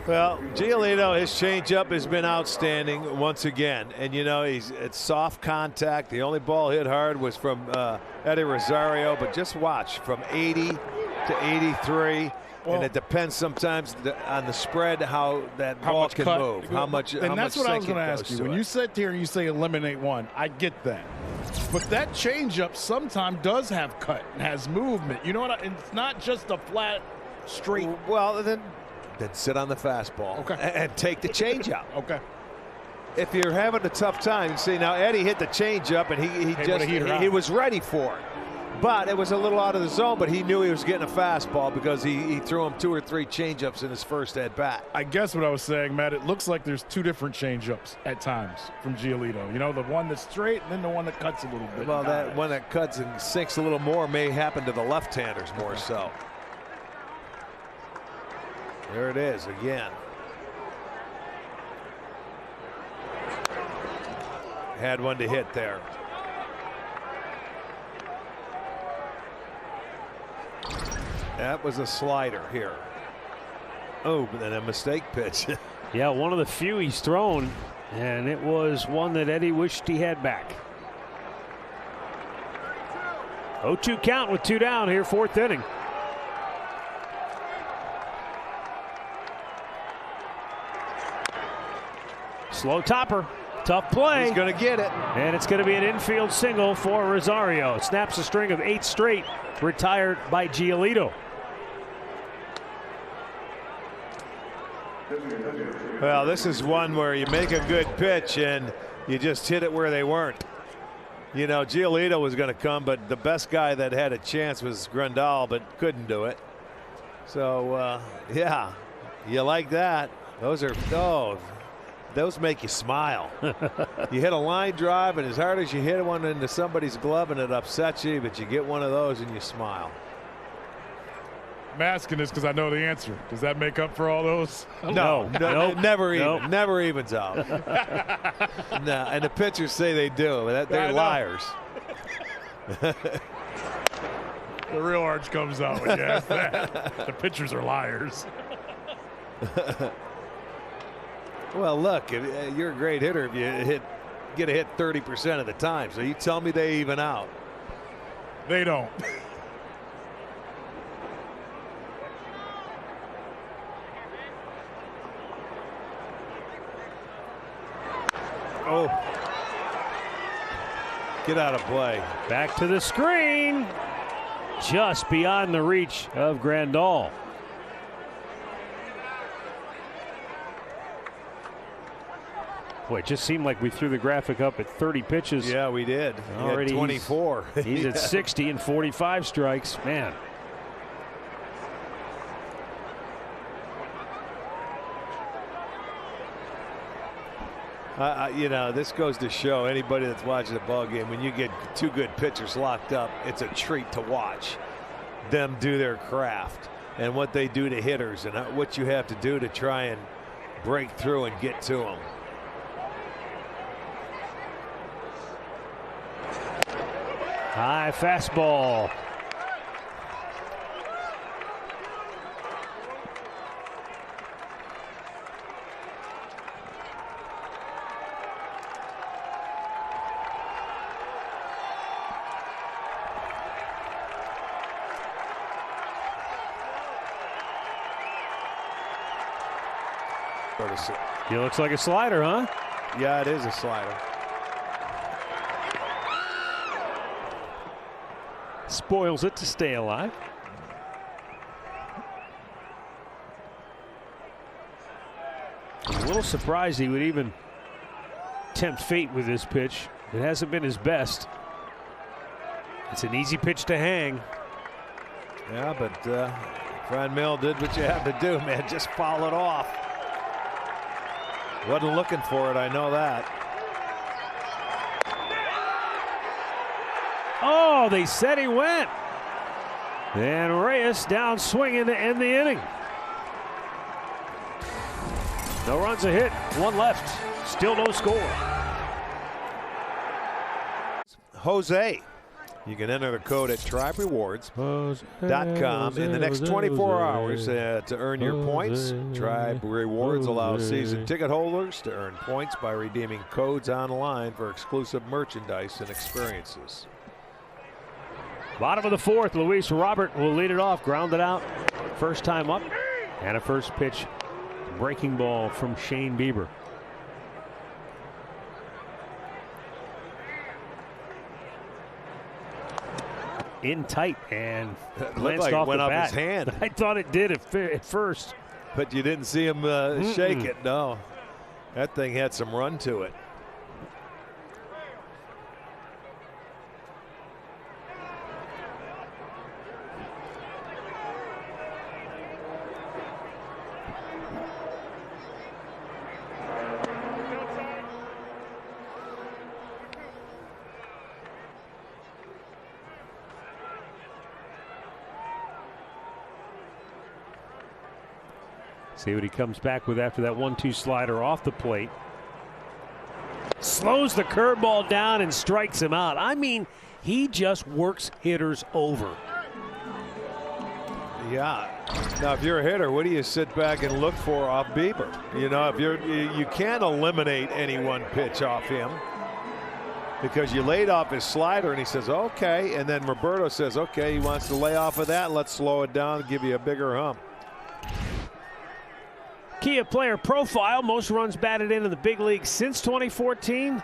Well, Giolito, his changeup has been outstanding once again. And, you know, it's soft contact. The only ball hit hard was from Eddie Rosario. But just watch, from 80 to 83. Well, and it depends sometimes on the spread how that ball much can cut. move. How much And that's what I was going to ask you. When it. you sit here and you say eliminate one, I get that. But that changeup sometimes does have cut and has movement. You know what? It's not just a flat, straight. Well, then sit on the fastball. Okay. And take the changeup. Okay. If you're having a tough time, you see, now Eddie hit the changeup and he was ready for it. But it was a little out of the zone, but he knew he was getting a fastball because he threw him 2 or 3 changeups in his first at bat. I guess what I was saying, Matt, it looks like there's 2 different changeups at times from Giolito. You know, the one that's straight and then the one that cuts a little bit. Well, that one that cuts and sinks a little more may happen to the left-handers more so. There it is again. Had one to hit there. That was a slider here. Oh, but then a mistake pitch. Yeah, one of the few he's thrown, and it was one that Eddie wished he had back. 0-2 count with 2 down here, 4th inning. Slow topper. Tough play. He's going to get it. And it's going to be an infield single for Rosario. Snaps a string of 8 straight retired by Giolito. Well, this is one where you make a good pitch and you just hit it where they weren't. You know, Giolito was going to come, but the best guy that had a chance was Grandal, but couldn't do it. So, yeah, you like that. Those make you smile. You hit a line drive, and as hard as you hit one into somebody's glove and it upsets you, but you get one of those and you smile. I'm asking this because I know the answer. Does that make up for all those? No, Nope. never even. Nope. Never evens out. No, and the pitchers say they do. They're liars. The real arch comes out when you ask that. The pitchers are liars. Well, look, you're a great hitter if you get a hit 30% of the time. So you tell me they even out. They don't. Oh. Get out of play. Back to the screen. Just beyond the reach of Grandal. Boy, it just seemed like we threw the graphic up at 30 pitches. Yeah, we did. Already 24. He's at 60 and 45 strikes. Man. You know, this goes to show anybody that's watching the ball game, when you get 2 good pitchers locked up, it's a treat to watch them do their craft and what they do to hitters and what you have to do to try and break through and get to them. High fastball. He looks like a slider, huh? Yeah, it is a slider. Spoils it to stay alive. I'm a little surprised he would even tempt fate with this pitch. It hasn't been his best. It's an easy pitch to hang. Yeah, but Fran Mill did what you had to do, man. Just foul it off. Wasn't looking for it, I know that. Oh, they said he went. And Reyes down swinging to end the inning. No runs, a hit, one left. Still no score. Jose. You can enter the code at triberewards.com in the next 24 hours to earn your points. Tribe Rewards allows season ticket holders to earn points by redeeming codes online for exclusive merchandise and experiences. Bottom of the fourth, Luis Robert will lead it off, grounded out. First time up, and a first pitch breaking ball from Shane Bieber. In tight and glanced like off went the off bat. his hand. I thought it did at first. But you didn't see him shake it, no. That thing had some run to it. See what he comes back with after that 1-2 slider off the plate. Slows the curveball down and strikes him out. I mean, he just works hitters over. Yeah. Now, if you're a hitter, what do you sit back and look for off Bieber? You know, if you can't eliminate any one pitch off him because you laid off his slider and he says, okay. And then Roberto says, okay, he wants to lay off of that. Let's slow it down and give you a bigger hump. Kia player profile, most runs batted in the big league since 2014.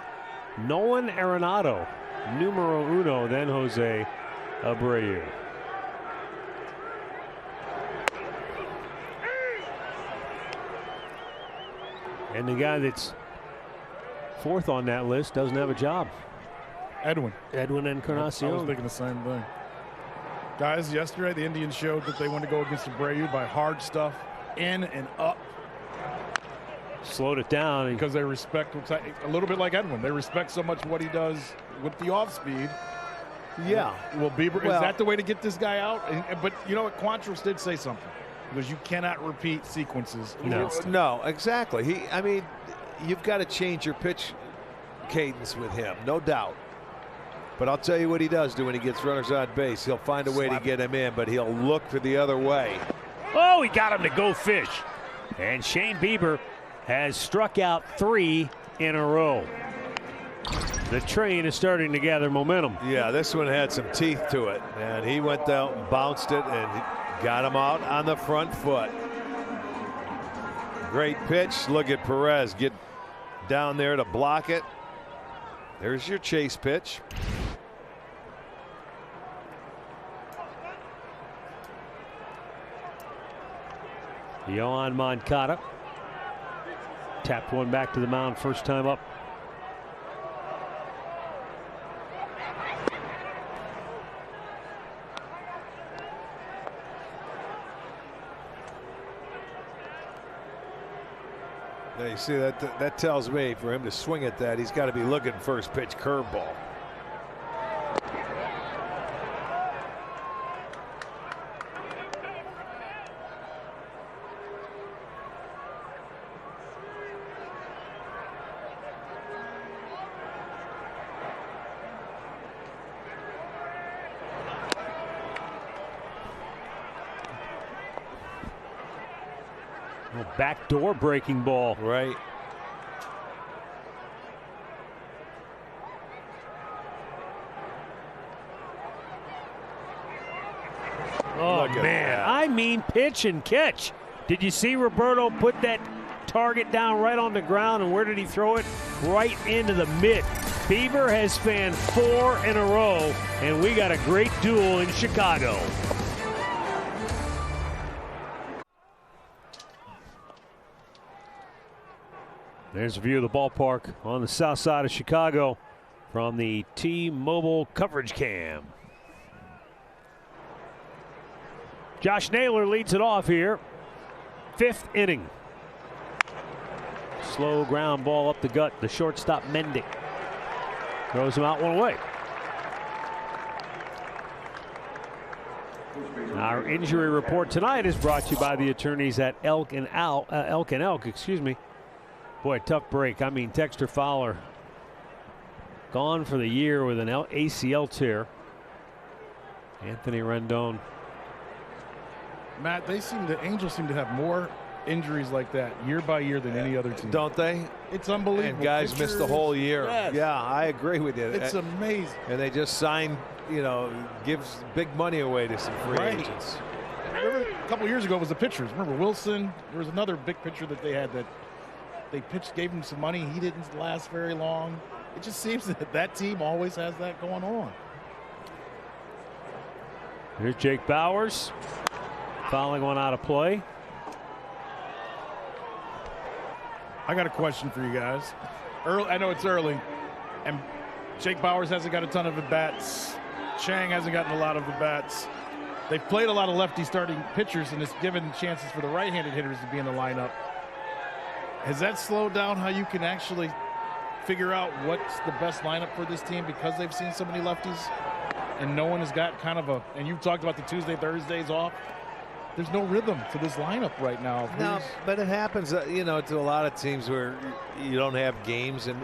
Nolan Arenado, numero uno, then Jose Abreu. And the guy that's fourth on that list doesn't have a job. Edwin Encarnacion. I was thinking the same thing. Guys, yesterday the Indians showed that they want to go against Abreu by hard stuff, in and up. Slowed it down because they respect a little bit like Edwin. They respect so much what he does with the off speed. Yeah. Well, Bieber, is that the way to get this guy out? But you know what? Quantros did say something because you cannot repeat sequences. No, exactly. I mean, you've got to change your pitch cadence with him, no doubt. But I'll tell you what he does do when he gets runners on base. He'll find a way to get him in, but he'll look for the other way. Oh, he got him to go fish. And Shane Bieber has struck out 3 in a row. The train is starting to gather momentum. Yeah, this one had some teeth to it. And he went down, bounced it, and got him out on the front foot. Great pitch. Look at Perez get down there to block it. There's your chase pitch. Yohan Moncada tapped one back to the mound first time up. Now you see that tells me for him to swing at that, he's got to be looking first pitch curveball. Backdoor breaking ball. Right. Oh, man. I mean, pitch and catch. Did you see Roberto put that target down right on the ground, and where did he throw it? Right into the mitt. Bieber has fanned 4 in a row, and we got a great duel in Chicago. There's a view of the ballpark on the south side of Chicago from the T-Mobile coverage cam. Josh Naylor leads it off here. 5th inning. Slow ground ball up the gut. The shortstop Mendick throws him out one away. Our injury report tonight is brought to you by the attorneys at Elk and Elk, excuse me. Boy, tough break. I mean, Texter Fowler gone for the year with an ACL tear. Anthony Rendon. Matt, the Angels seem to have more injuries like that year by year than any other team. Don't they? It's unbelievable. And guys missed the whole year. Yes. Yeah, I agree with you. It's amazing. And they just signed, gives big money away to some free agents. Remember a couple years ago it was the pitchers. Remember Wilson? There was another big pitcher that they had that they gave him some money. He didn't last very long. It just seems that team always has that going on. Here's Jake Bauers. Fouling one out of play. I got a question for you guys. I know it's early, and Jake Bauers hasn't got a ton of at-bats. Chang hasn't gotten a lot of at-bats. They've played a lot of lefty starting pitchers, and it's given chances for the right-handed hitters to be in the lineup. Has that slowed down how you can actually figure out what's the best lineup for this team because they've seen so many lefties and no one has got and you've talked about the Tuesday, Thursdays off. There's no rhythm to this lineup right now. No, but it happens, to a lot of teams where you don't have games, and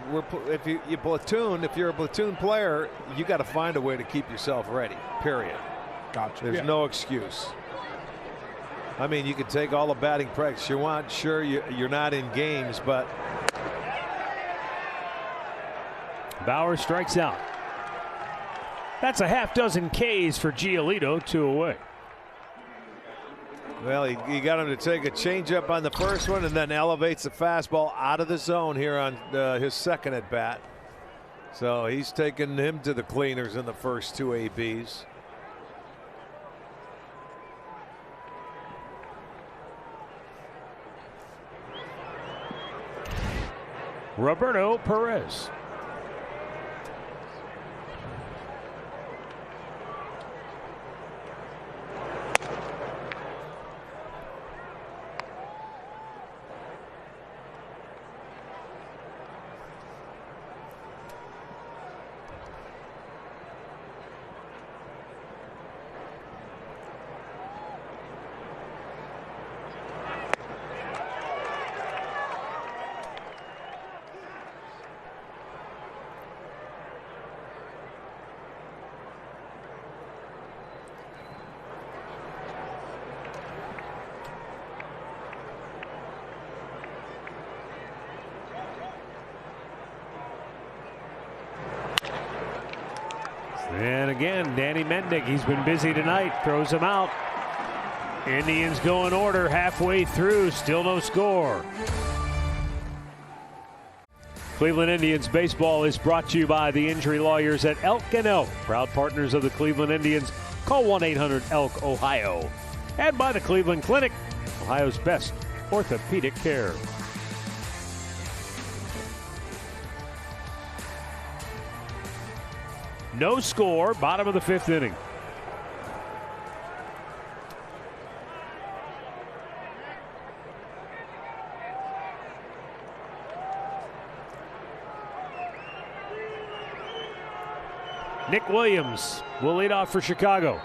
if you're a platoon player, you got to find a way to keep yourself ready. Period. Gotcha. There's no excuse. I mean, you can take all the batting practice you want. Sure, you're not in games, but Bauer strikes out. That's a half dozen Ks for Giolito, 2 away. Well, he got him to take a changeup on the first one and then elevates the fastball out of the zone here on his second at bat. So he's taken him to the cleaners in the first 2 ABs. Roberto Perez. And again, Danny Mendick, he's been busy tonight, throws him out. Indians go in order halfway through, still no score. Cleveland Indians baseball is brought to you by the injury lawyers at Elk and Elk, proud partners of the Cleveland Indians. Call 1-800-ELK, Ohio. And by the Cleveland Clinic, Ohio's best orthopedic care. No score, bottom of the 5th inning. Nick Williams will lead off for Chicago.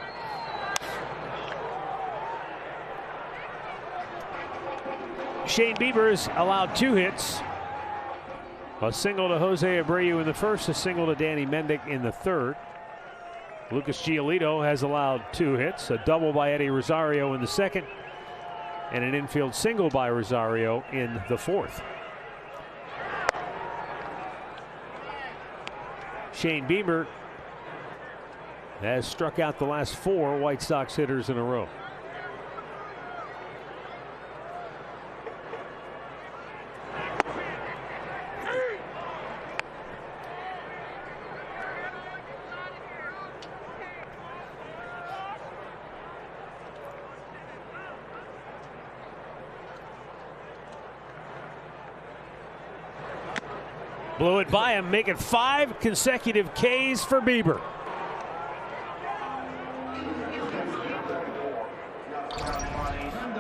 Shane Bieber has allowed 2 hits. A single to Jose Abreu in the first, a single to Danny Mendick in the third. Lucas Giolito has allowed 2 hits, a double by Eddie Rosario in the second, and an infield single by Rosario in the fourth. Shane Bieber has struck out the last 4 White Sox hitters in a row. Blew it by him, making 5 consecutive Ks for Bieber.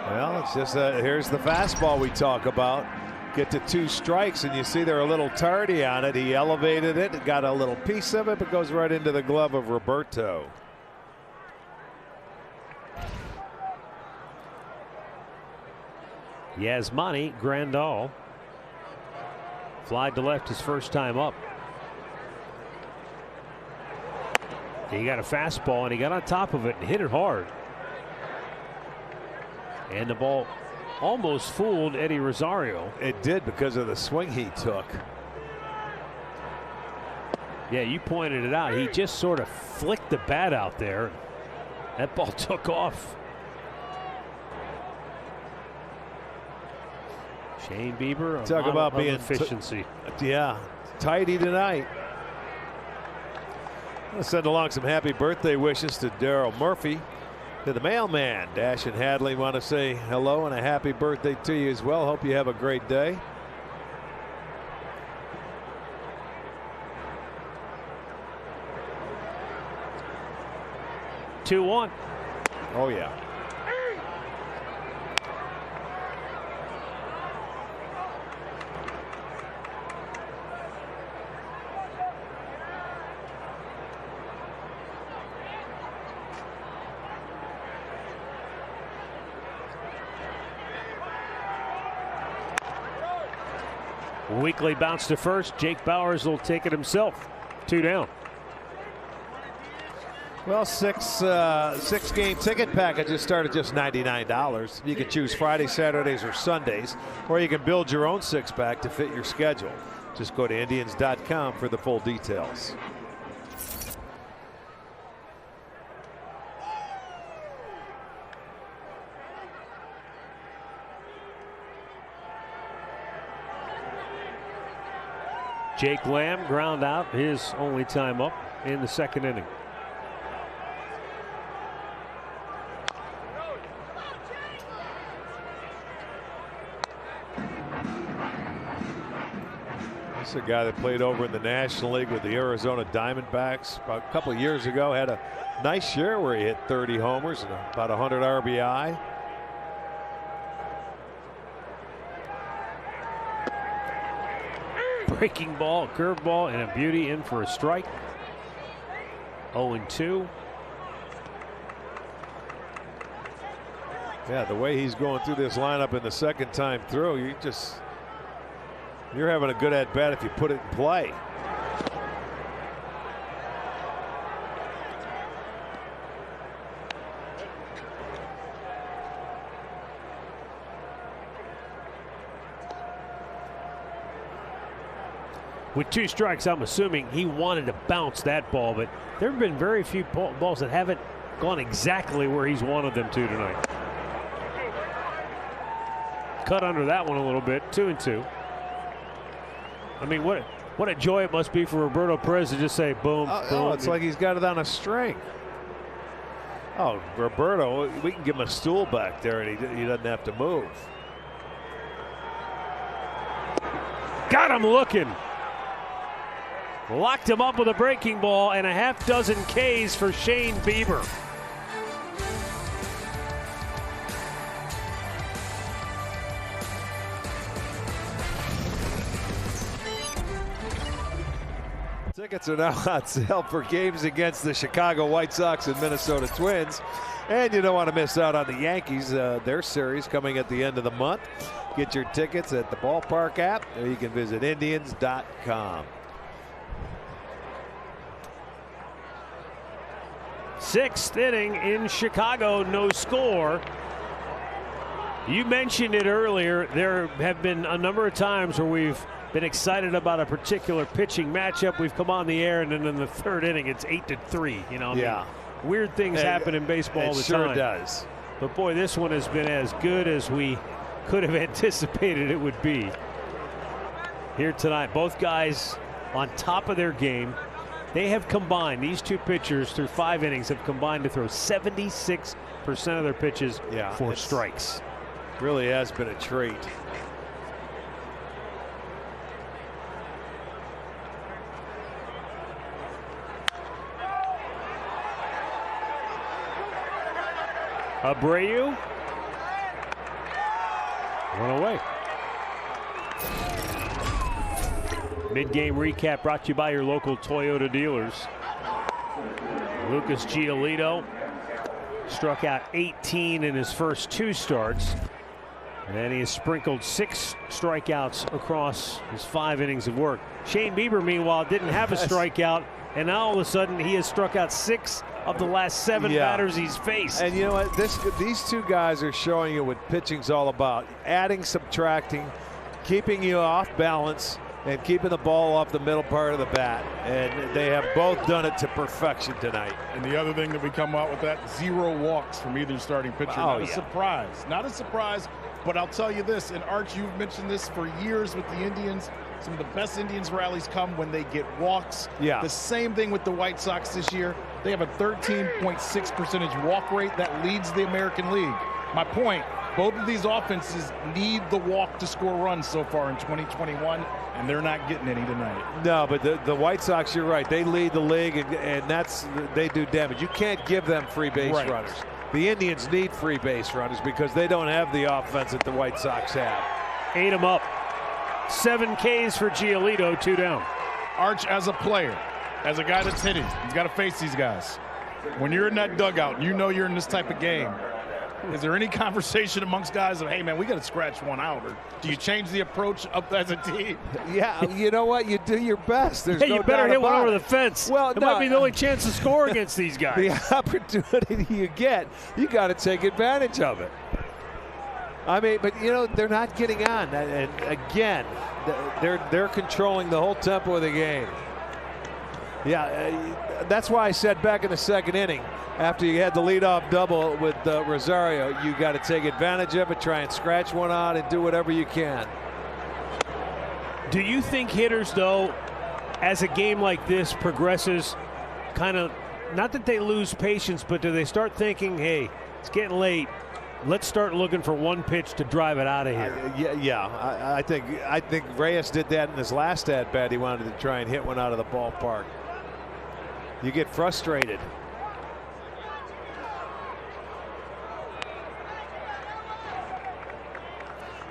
Well, it's just here's the fastball we talk about. Get to 2 strikes, and you see they're a little tardy on it. He elevated it, got a little piece of it, but goes right into the glove of Roberto. Yasmani Grandal flied to left his first time up. He got a fastball, and he got on top of it and hit it hard. And the ball almost fooled Eddie Rosario. It did because of the swing he took. Yeah, you pointed it out. He just sort of flicked the bat out there. That ball took off. Shane Bieber, talk about being efficiency. Yeah, tidy tonight. I'll send along some happy birthday wishes to Daryl Murphy. To the mailman, Dash and Hadley want to say hello and a happy birthday to you as well. Hope you have a great day. Two one. Oh yeah. Weekly bounce to first. Jake Bowers will take it himself. 2 down. Well, six game ticket packages start at just $99. You can choose Fridays, Saturdays, or Sundays, or you can build your own 6-pack to fit your schedule. Just go to Indians.com for the full details. Jake Lamb ground out his only time up in the second inning. This is a guy that played over in the National League with the Arizona Diamondbacks about a couple of years ago. Had a nice year where he hit 30 homers and about 100 RBI. Breaking ball, curveball, and a beauty in for a strike. 0-2. Yeah, the way he's going through this lineup in the second time through, you're having a good at bat if you put it in play. With 2 strikes, I'm assuming he wanted to bounce that ball, but there have been very few balls that haven't gone exactly where he's wanted them to tonight. Cut under that one a little bit. 2-2. I mean, what a joy it must be for Roberto Perez to just say boom, boom. Oh, it's like he's got it on a string. Oh, Roberto, we can give him a stool back there and he doesn't have to move. Got him looking. Locked him up with a breaking ball and a half dozen Ks for Shane Bieber. Tickets are now on sale for games against the Chicago White Sox and Minnesota Twins. And you don't want to miss out on the Yankees, their series coming at the end of the month. Get your tickets at the ballpark app, or you can visit Indians.com. 6th inning in Chicago, no score. You mentioned it earlier. There have been a number of times where we've been excited about a particular pitching matchup. We've come on the air, and then in the 3rd inning, it's 8-3. You know, yeah. I mean, weird things happen in baseball all the time. It sure does. But boy, this one has been as good as we could have anticipated it would be here tonight. Both guys on top of their game. They have combined, these 2 pitchers through 5 innings have combined to throw 76% of their pitches for strikes. Really has been a treat. Abreu. One away. Mid-game recap brought to you by your local Toyota dealers. Lucas Giolito struck out 18 in his first 2 starts. And he has sprinkled 6 strikeouts across his 5 innings of work. Shane Bieber, meanwhile, didn't have a strikeout. And now all of a sudden he has struck out 6 of the last 7 batters he's faced. And you know what? These 2 guys are showing you what pitching's all about. Adding, subtracting, keeping you off balance, and keeping the ball off the middle part of the bat. And they have both done it to perfection tonight. And the other thing that we come out with that, 0 walks from either starting pitcher. Not a surprise. Not a surprise. But I'll tell you this, and Arch, you've mentioned this for years with the Indians. Some of the best Indians rallies come when they get walks. Yeah. The same thing with the White Sox this year. They have a 13.6% walk rate that leads the American League. My point, both of these offenses need the walk to score runs so far in 2021, and they're not getting any tonight. No, but the White Sox, you're right. They lead the league, and they do damage. You can't give them free base runners. The Indians need free base runners because they don't have the offense that the White Sox have. Ate him up. 7 Ks for Giolito, 2 down. Arch, as a player, as a guy that's hitting, he's got to face these guys. When you're in that dugout and you know you're in this type of game, is there any conversation amongst guys of, hey, man, we got to scratch one out? Or do you change the approach up as a team? Yeah, you know what? You do your best. There's no you better doubt hit one about over it. the fence. Well, it might be the only chance to score against these guys. The opportunity you get, you got to take advantage of it. I mean, but you know, they're not getting on, and again, they're controlling the whole tempo of the game. Yeah, that's why I said back in the 2nd inning, after you had the leadoff double with Rosario, you got to take advantage of it, try and scratch one out, and do whatever you can. Do you think hitters, though, as a game like this progresses, kind of, not that they lose patience, but do they start thinking, hey, it's getting late, let's start looking for one pitch to drive it out of here? I think Reyes did that in his last at bat. He wanted to try and hit one out of the ballpark. You get frustrated.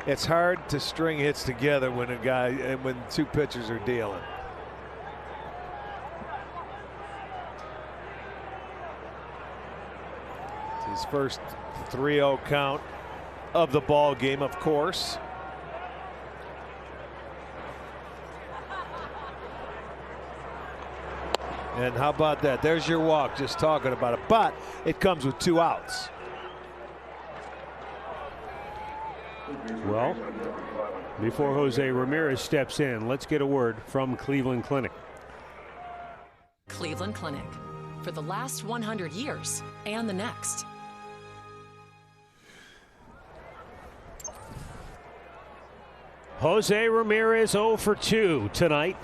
It's hard to string hits together when when 2 pitchers are dealing. It's his first 3-0 count of the ball game, of course. And how about that? There's your walk, just talking about it. But it comes with 2 outs. Well, before Jose Ramirez steps in, let's get a word from Cleveland Clinic. Cleveland Clinic. For the last 100 years and the next. Jose Ramirez 0 for 2 tonight.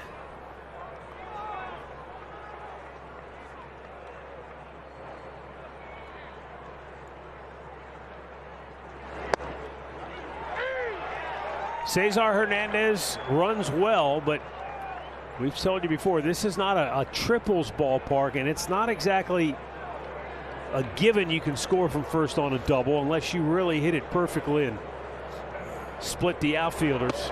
Cesar Hernandez runs well, but we've told you before, this is not a triples ballpark, and it's not exactly a given you can score from first on a double unless you really hit it perfectly and split the outfielders.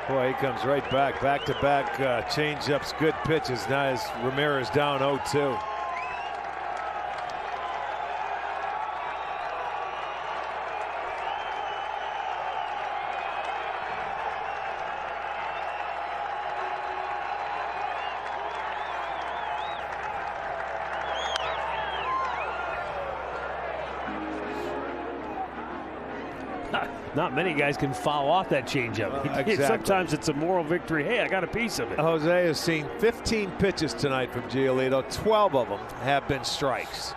Boy, he comes right back. Back-to-back change-ups, good pitches. Now as Ramirez down 0-2. Not many guys can foul off that changeup. Exactly. Sometimes it's a moral victory. Hey, I got a piece of it. Jose has seen 15 pitches tonight from Giolito. 12 of them have been strikes.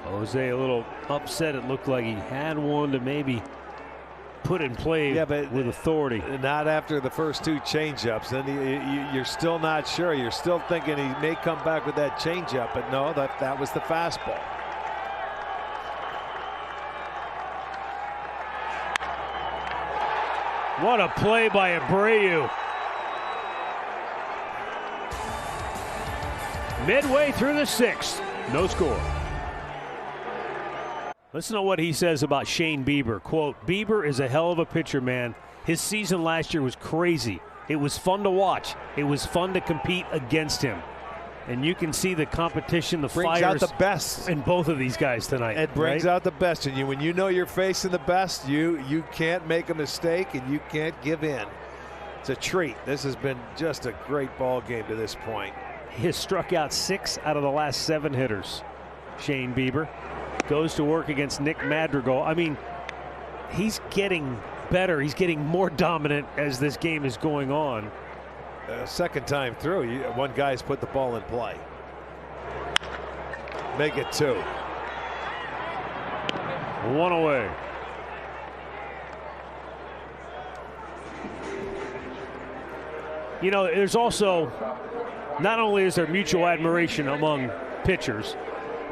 Jose a little upset. It looked like he had one to maybe put in play with authority. Not after the first 2 changeups. Then you're still not sure. You're still thinking he may come back with that changeup, but no, that was the fastball. What a play by Abreu. Midway through the 6th, no score. Listen to what he says about Shane Bieber. Quote, Bieber is a hell of a pitcher, man. His season last year was crazy. It was fun to watch. It was fun to compete against him. And you can see the competition, the brings fires out the best in both of these guys tonight. It brings out the best in you. When you know you're facing the best, you can't make a mistake and you can't give in. It's a treat. This has been just a great ball game to this point. He has struck out 6 out of the last 7 hitters. Shane Bieber goes to work against Nick Madrigal. I mean, he's getting better. He's getting more dominant as this game is going on. Second time through, one guy's put the ball in play. Make it 2. 1 away. You know, there's also, not only is there mutual admiration among pitchers,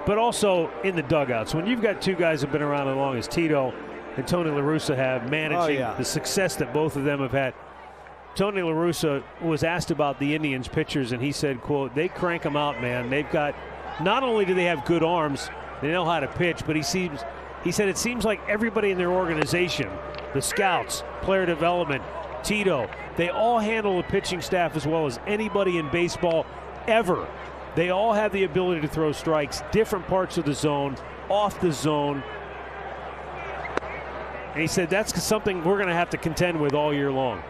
but also in the dugouts. When you've got 2 guys who have been around as long as Tito and Tony La Russa have, managing the success that both of them have had. Tony La Russa was asked about the Indians pitchers, and he said, quote, they crank them out, man. They've got, not only do they have good arms, they know how to pitch, but he said it seems like everybody in their organization, the scouts, player development, Tito, they all handle the pitching staff as well as anybody in baseball ever. They all have the ability to throw strikes, different parts of the zone, off the zone. And he said that's something we're going to have to contend with all year long.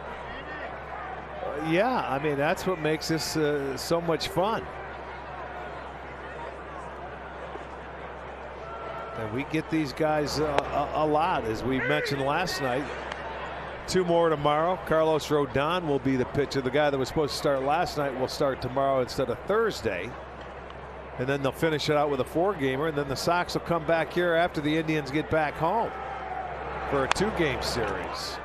Yeah, I mean, that's what makes this so much fun. And we get these guys a lot, as we mentioned last night. 2 more tomorrow. Carlos Rodon will be the pitcher. The guy that was supposed to start last night will start tomorrow instead of Thursday. And then they'll finish it out with a 4-gamer. And then the Sox will come back here after the Indians get back home for a 2-game series.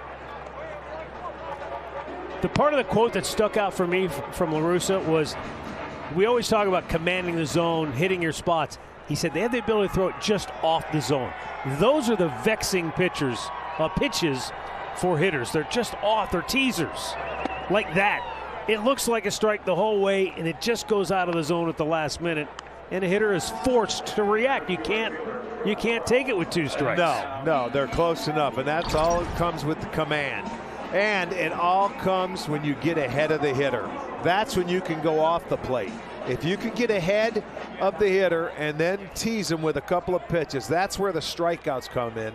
The part of the quote that stuck out for me from La Russa was, we always talk about commanding the zone, hitting your spots. He said they have the ability to throw it just off the zone. Those are the vexing pitches for hitters. They're just off. They're teasers like that. It looks like a strike the whole way, and it just goes out of the zone at the last minute, and a hitter is forced to react. You can't take it with 2 strikes. No, they're close enough, and that's all it comes with the command. And it all comes when you get ahead of the hitter. That's when you can go off the plate. If you can get ahead of the hitter and then tease him with a couple of pitches, that's where the strikeouts come in.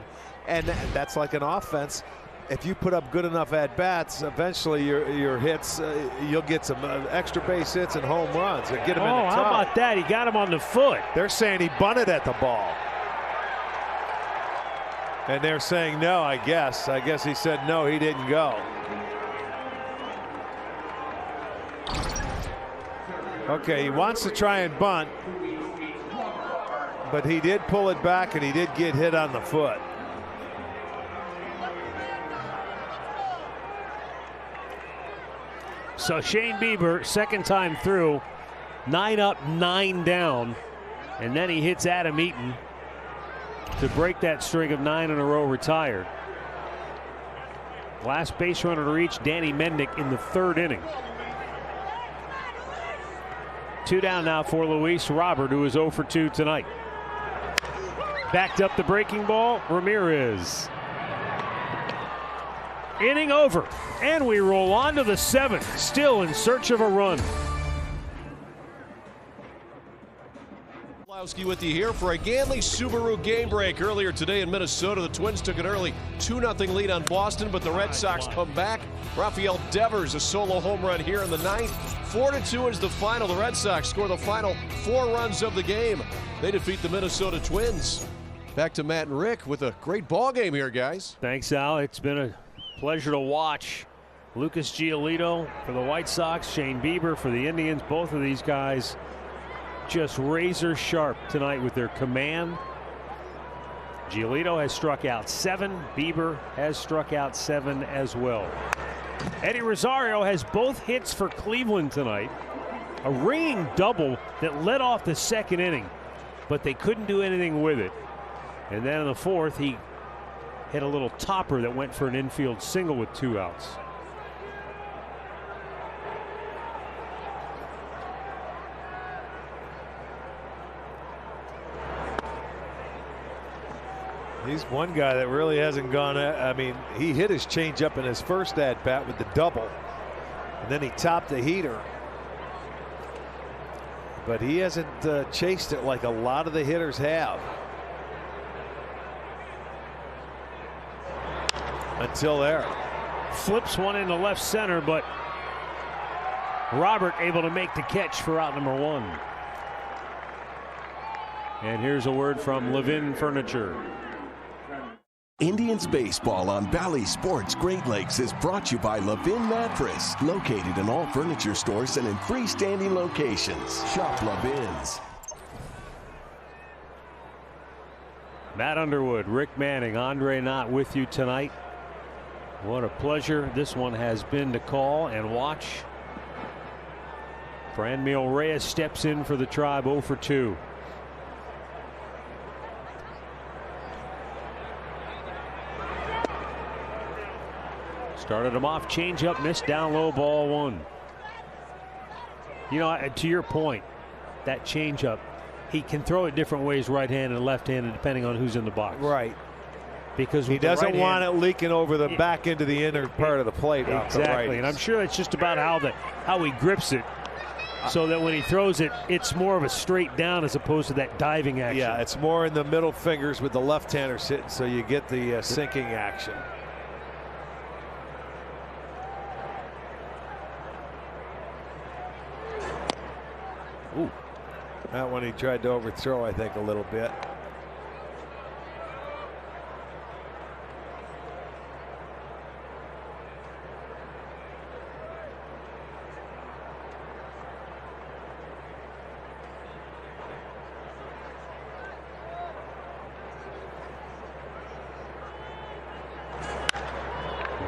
And that's like an offense. If you put up good enough at-bats, eventually your hits, you'll get some extra base hits and home runs. And get him in the top. How about that? He got him on the foot. They're saying he bunted at the ball. And they're saying no, I guess. I guess he said no, he didn't go. Okay, he wants to try and bunt, but he did pull it back and he did get hit on the foot. So Shane Bieber, second time through, 9 up, 9 down, and then he hits Adam Eaton to break that string of 9 in a row retired. Last base runner to reach, Danny Mendick in the 3rd inning. 2 down now for Luis Robert, who is 0 for 2 tonight. Backed up the breaking ball, Ramirez. Inning over, and we roll on to the 7th, still in search of a run. With you here for a Ganley Subaru game break. Earlier today in Minnesota, the Twins took an early 2-0 lead on Boston, but the Red Sox come back. Rafael Devers, a solo home run here in the 9th. 4-2 is the final. The Red Sox score the final 4 runs of the game. They defeat the Minnesota Twins. Back to Matt and Rick with a great ball game here, guys. Thanks, Al. It's been a pleasure to watch. Lucas Giolito for the White Sox, Shane Bieber for the Indians. Both of these guys just razor sharp tonight with their command. Giolito has struck out 7. Bieber has struck out 7 as well. Eddie Rosario has both hits for Cleveland tonight. A ringing double that led off the second inning, but they couldn't do anything with it. And then in the fourth, he hit a little topper that went for an infield single with 2 outs. He's one guy that really hasn't gone. I mean, he hit his changeup in his first at bat with the double, and then he topped the heater. But he hasn't chased it like a lot of the hitters have until there. Flips one into left center, but Robert able to make the catch for out number 1. And here's a word from Levin Furniture. Indians baseball on Bally Sports Great Lakes is brought to you by Levin Mattress, located in all furniture stores and in freestanding locations. Shop Levin's. Matt Underwood, Rick Manning, Andre Knott with you tonight. What a pleasure this one has been to call and watch. Franmil Reyes steps in for the Tribe, 0 for 2. Started him off, changeup, missed down low, ball 1. You know, to your point, that changeup, he can throw it different ways, right-handed and left-handed, depending on who's in the box. Right. Because he doesn't want it leaking over the back into the inner part of the plate. Exactly, and I'm sure it's just about how he grips it, so that when he throws it, it's more of a straight down as opposed to that diving action. Yeah, it's more in the middle fingers with the left-hander sitting, so you get the sinking action. Ooh. That one he tried to overthrow, I think, a little bit.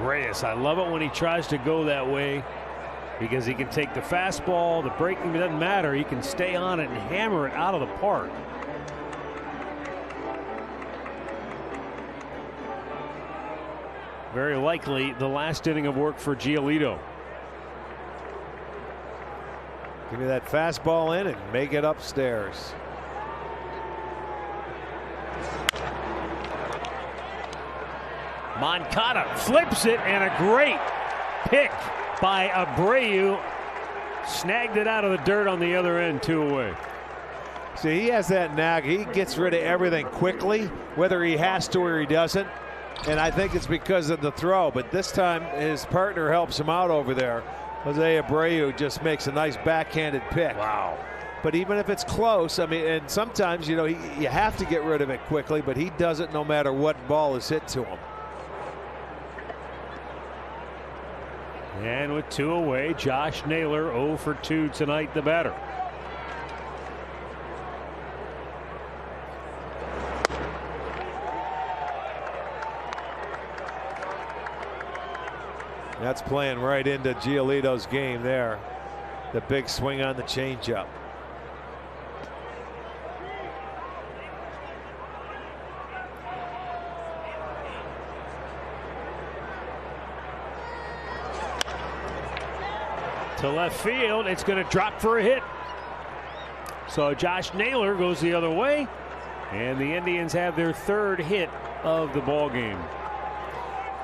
Reyes, I love it when he tries to go that way, because he can take the fastball, the breaking, it doesn't matter. He can stay on it and hammer it out of the park. Very likely the last inning of work for Giolito. Give me that fastball in and make it upstairs. Moncada flips it, and a great pick by Abreu. Snagged it out of the dirt on the other end, 2 away. See, he has that knack. He gets rid of everything quickly, whether he has to or he doesn't. And I think it's because of the throw. But this time, his partner helps him out over there. Jose Abreu just makes a nice backhanded pick. Wow. But even if it's close, I mean, and sometimes, you know, you have to get rid of it quickly, but he does it no matter what ball is hit to him. And with 2 away, Josh Naylor 0 for 2 tonight, the batter. That's playing right into Giolito's game there. The big swing on the changeup. To left field, it's going to drop for a hit. So Josh Naylor goes the other way, and the Indians have their 3rd hit of the ball game.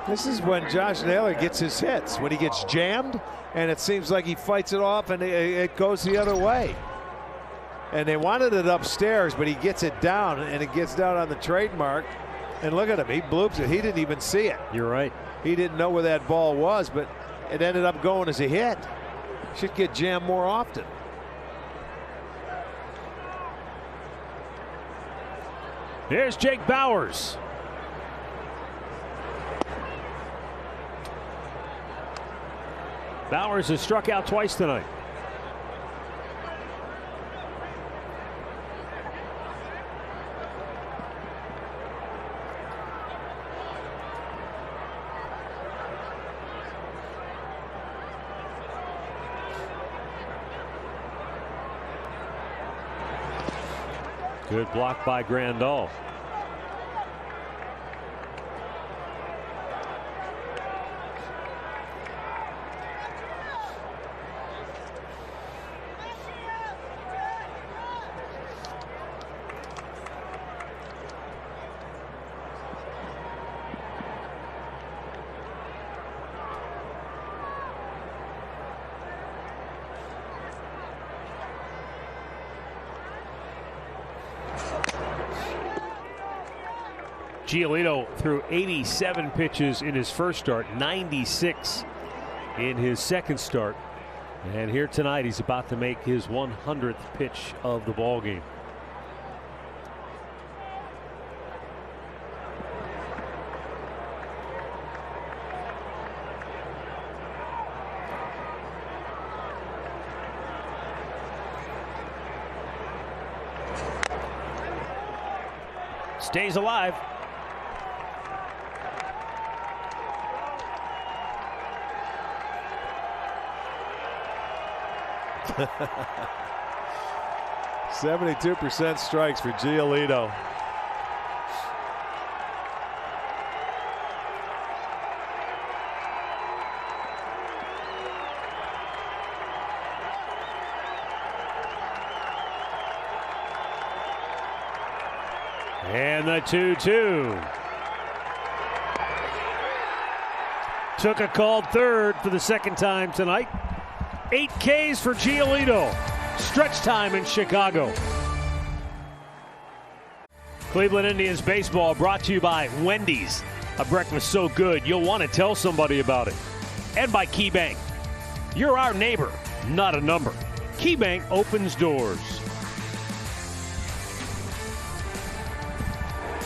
This is when Josh Naylor gets his hits, when he gets jammed and it seems like he fights it off and it goes the other way. And they wanted it upstairs, but he gets it down, and it gets down on the trademark. And look at him, he bloops it. He didn't even see it. You're right. He didn't know where that ball was, but it ended up going as a hit. Should get jammed more often. Here's Jake Bauers. Bauers has struck out twice tonight. Good block by Grandal. Giolito threw 87 pitches in his first start, 96 in his second start. And here tonight he's about to make his 100th pitch of the ball game. Stays alive. – 72% strikes for Giolito. And the 2-2. Took a called third for the second time tonight. 8 Ks for Giolito. Stretch time in Chicago. Cleveland Indians baseball brought to you by Wendy's. A breakfast so good you'll want to tell somebody about it. And by KeyBank. You're our neighbor, not a number. KeyBank opens doors.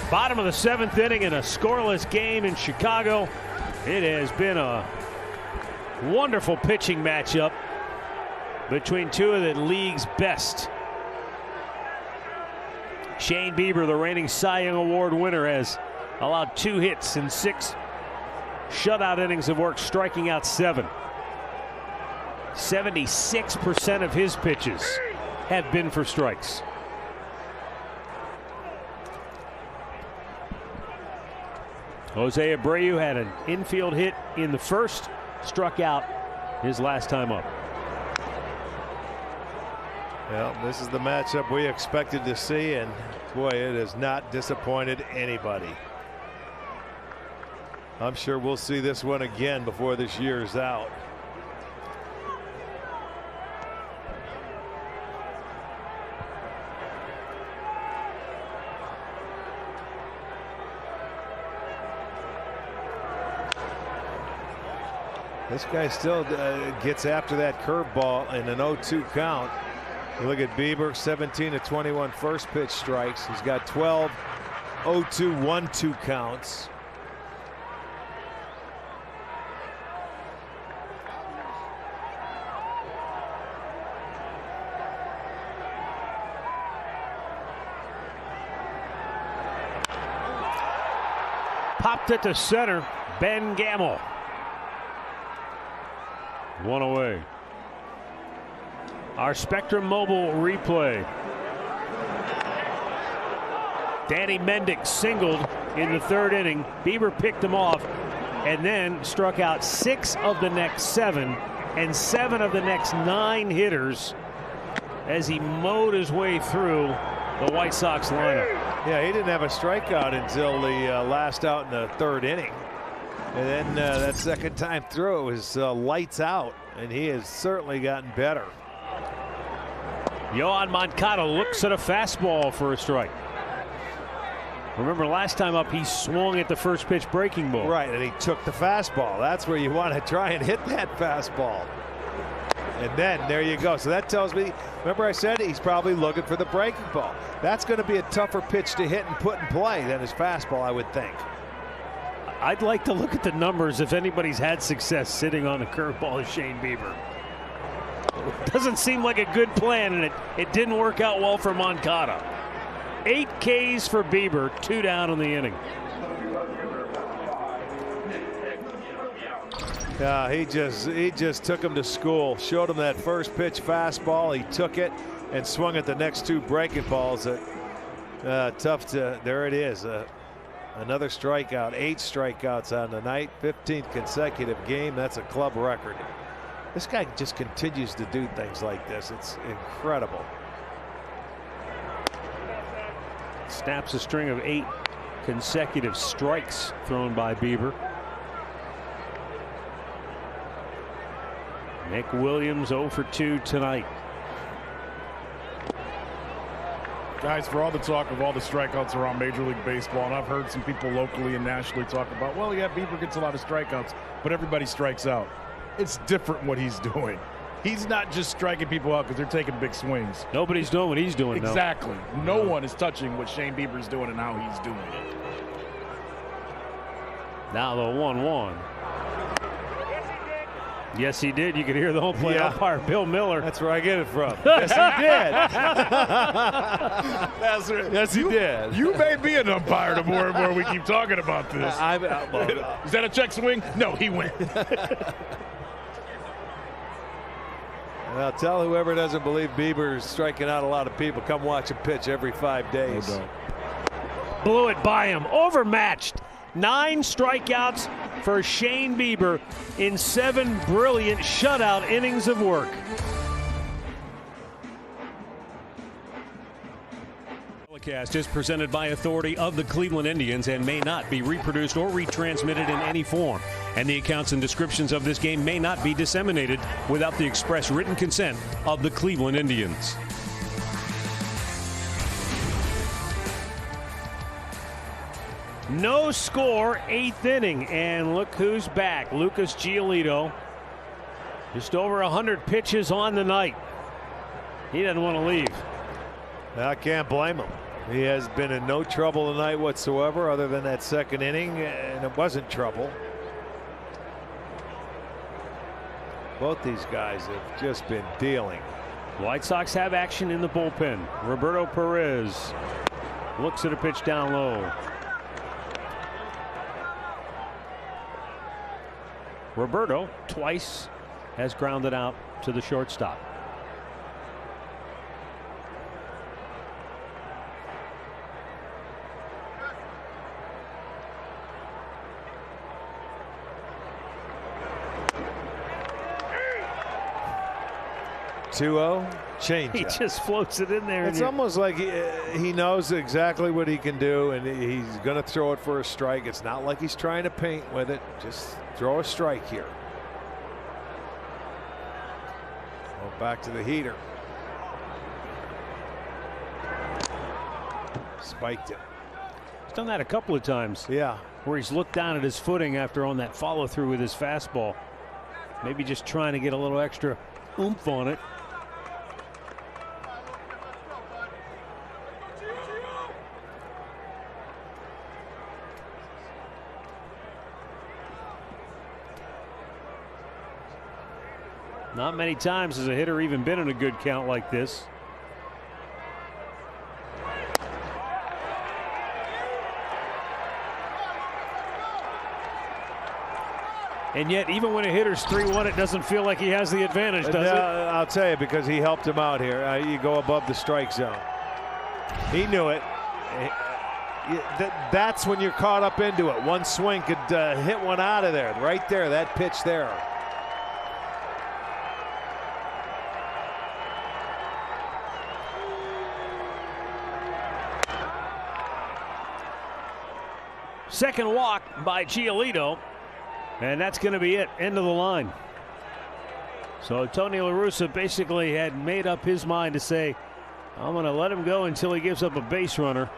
Bottom of the 7th inning in a scoreless game in Chicago. It has been a wonderful pitching matchup between two of the league's best. Shane Bieber, the reigning Cy Young Award winner, has allowed 2 hits in 6 shutout innings of work, striking out 7. 76% of his pitches have been for strikes. Jose Abreu had an infield hit in the first, struck out his last time up. Well, this is the matchup we expected to see, and boy, it has not disappointed anybody. I'm sure we'll see this one again before this year's out. This guy still gets after that curveball in an 0-2 count. You look at Bieber, 17 of 21 first pitch strikes. He's got 12 0-2 1-2 counts. Popped it to center. Ben Gamble. 1 away. Our Spectrum Mobile replay. Danny Mendick singled in the 3rd inning. Bieber picked him off and then struck out 6 of the next 7 and 7 of the next 9 hitters as he mowed his way through the White Sox lineup. Yeah, he didn't have a strikeout until the last out in the 3rd inning. And then that second time through, it was lights out, and he has certainly gotten better. Yohan Moncada looks at a fastball for a strike. Remember last time up, he swung at the first pitch breaking ball. Right, and he took the fastball. That's where you want to try and hit that fastball. And then there you go. So that tells me, remember I said he's probably looking for the breaking ball. That's going to be a tougher pitch to hit and put in play than his fastball, I would think. I'd like to look at the numbers if anybody's had success sitting on the curveball as Shane Bieber. Doesn't seem like a good plan, and it didn't work out well for Moncada. 8 Ks for Bieber, 2 down in the inning. Yeah, he just took him to school. Showed him that first pitch fastball. He took it and swung at the next 2 breaking balls that Tough to, there it is. Another strikeout, 8 strikeouts on the night, 15th consecutive game. That's a club record. This guy just continues to do things like this. It's incredible. Snaps a string of 8 consecutive strikes thrown by Bieber. Nick Williams 0 for 2 tonight. Guys, for all the talk of all the strikeouts around Major League Baseball, and I've heard some people locally and nationally talk about, well, yeah, Bieber gets a lot of strikeouts, but everybody strikes out. It's different what he's doing. He's not just striking people out because they're taking big swings. Nobody's doing what he's doing. Exactly. No one is touching what Shane Bieber's doing and how he's doing it. Now the 1-1. Yes, he did. You could hear the home plate umpire, Bill Miller. That's where I get it from. Yes, he did. Yes, he did. You may be an umpire the more and more we keep talking about this. Is that a check swing? No, he went. And I'll tell whoever doesn't believe Bieber is striking out a lot of people, come watch him pitch every 5 days. No doubt. Blew it by him. Overmatched. 9 strikeouts for Shane Bieber in 7 brilliant shutout innings of work. Telecast is presented by authority of the Cleveland Indians and may not be reproduced or retransmitted in any form. And the accounts and descriptions of this game may not be disseminated without the express written consent of the Cleveland Indians. No score, 8th inning, and look who's back. Lucas Giolito. Just over 100 pitches on the night. He doesn't want to leave. I can't blame him. He has been in no trouble tonight whatsoever other than that 2nd inning, and it wasn't trouble. Both these guys have just been dealing. White Sox have action in the bullpen. Roberto Perez looks at a pitch down low. Roberto twice has grounded out to the shortstop. Change. He just floats it in there. It's almost like he knows exactly what he can do, and he's going to throw it for a strike. It's not like he's trying to paint with it. Just throw a strike here. Well, back to the heater. Spiked it. He's done that a couple of times. Yeah. Where he's looked down at his footing after on that follow through with his fastball. Maybe just trying to get a little extra oomph on it. Not many times has a hitter even been in a good count like this. And yet, even when a hitter's 3-1, it doesn't feel like he has the advantage, does it? I'll tell you, because he helped him out here. You go above the strike zone. He knew it. That's when you're caught up into it. One swing could hit one out of there. Right there, that pitch there. Second walk by Giolito, and that's going to be it. End of the line. So Tony La Russa basically had made up his mind to say, I'm going to let him go until he gives up a base runner.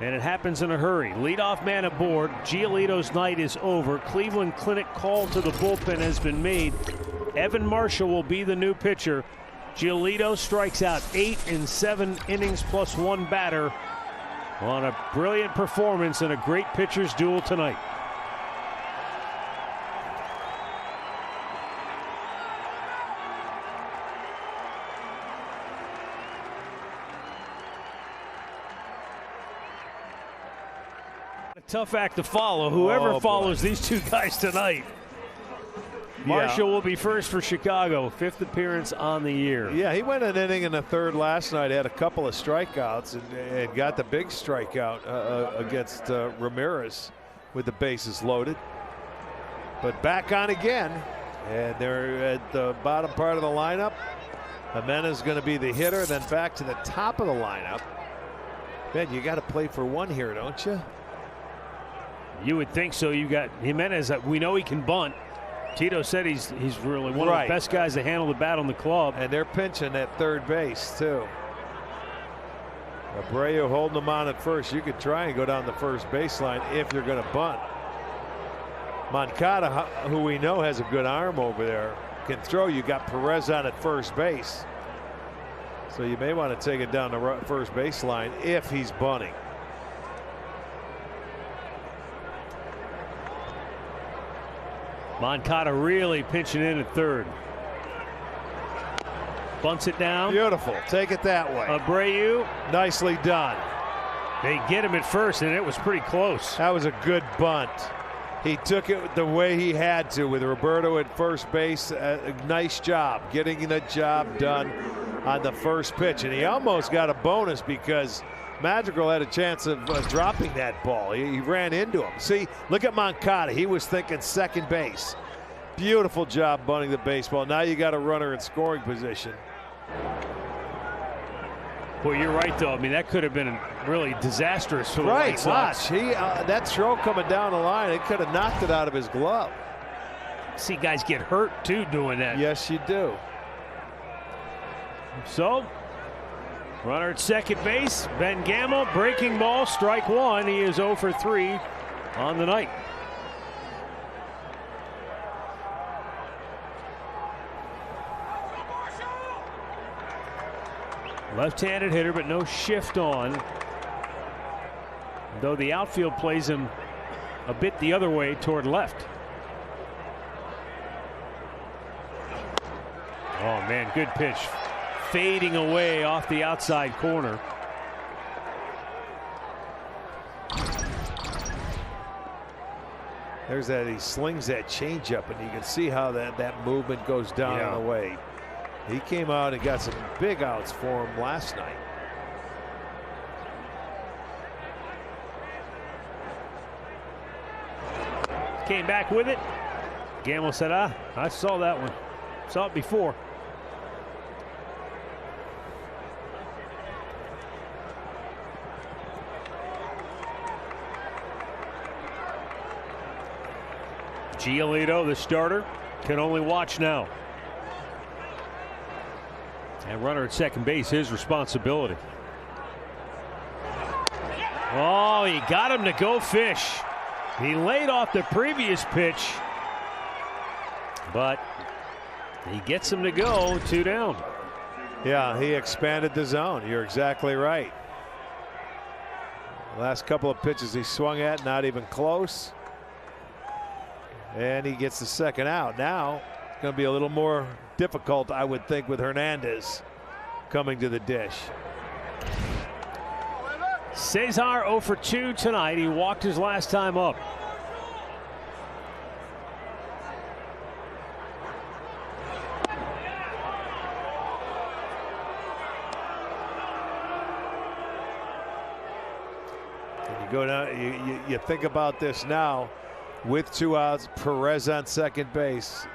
And it happens in a hurry. Leadoff man aboard. Giolito's night is over. Cleveland Clinic call to the bullpen has been made. Evan Marshall will be the new pitcher. Giolito strikes out 8 in 7 innings plus 1 batter on a brilliant performance in a great pitcher's duel tonight. A tough act to follow. Whoever follows these two guys tonight. Marshall will be first for Chicago, 5th appearance on the year. Yeah, he went an inning in the third last night, had a couple of strikeouts, and got the big strikeout against Ramirez with the bases loaded. But back on again, and they're at the bottom part of the lineup. Jimenez going to be the hitter, then back to the top of the lineup. Ben, you got to play for one here, don't you? You would think so. You got Jimenez. We know he can bunt. Tito said he's really one of the best guys to handle the bat on the club. And they're pinching at third base, too. Abreu holding them on at first. You could try and go down the first baseline if you're going to bunt. Moncada, who we know has a good arm over there, can throw. You got Perez on at first base. So you may want to take it down the first baseline if he's bunting. Moncada really pinching in at third. Bunts it down. Beautiful. Take it that way. Abreu. Nicely done. They get him at first, and it was pretty close. That was a good bunt. He took it the way he had to with Roberto at first base. Nice job getting the job done on the first pitch. And he almost got a bonus because Madrigal had a chance of dropping that ball. He ran into him. See, look at Moncada. He was thinking second base. Beautiful job bunting the baseball. Now you got a runner in scoring position. Well, you're right, though. I mean, that could have been really disastrous for the White Sox. That throw coming down the line, it could have knocked it out of his glove. See guys get hurt, too, doing that. Yes, you do. So, runner at second base, Ben Gamel, breaking ball, strike one. He is 0 for 3 on the night. Left-handed hitter, but no shift on. Though the outfield plays him a bit the other way toward left. Oh, man, good pitch. Fading away off the outside corner. There's that, he slings that changeup, and you can see how that movement goes down and away. He came out and got some big outs for him last night. Came back with it. Gamble said, I saw that one. Saw it before. Giolito, the starter, can only watch now. And runner at second base, his responsibility. Oh, he got him to go fish. He laid off the previous pitch, but he gets him to go 2 down. Yeah, he expanded the zone. You're exactly right. The last couple of pitches he swung at, not even close. And he gets the second out. Now it's going to be a little more difficult, I would think, with Hernandez coming to the dish. Cesar 0 for 2 tonight. He walked his last time up. And you go down, you think about this now. With 2 outs, Perez on second base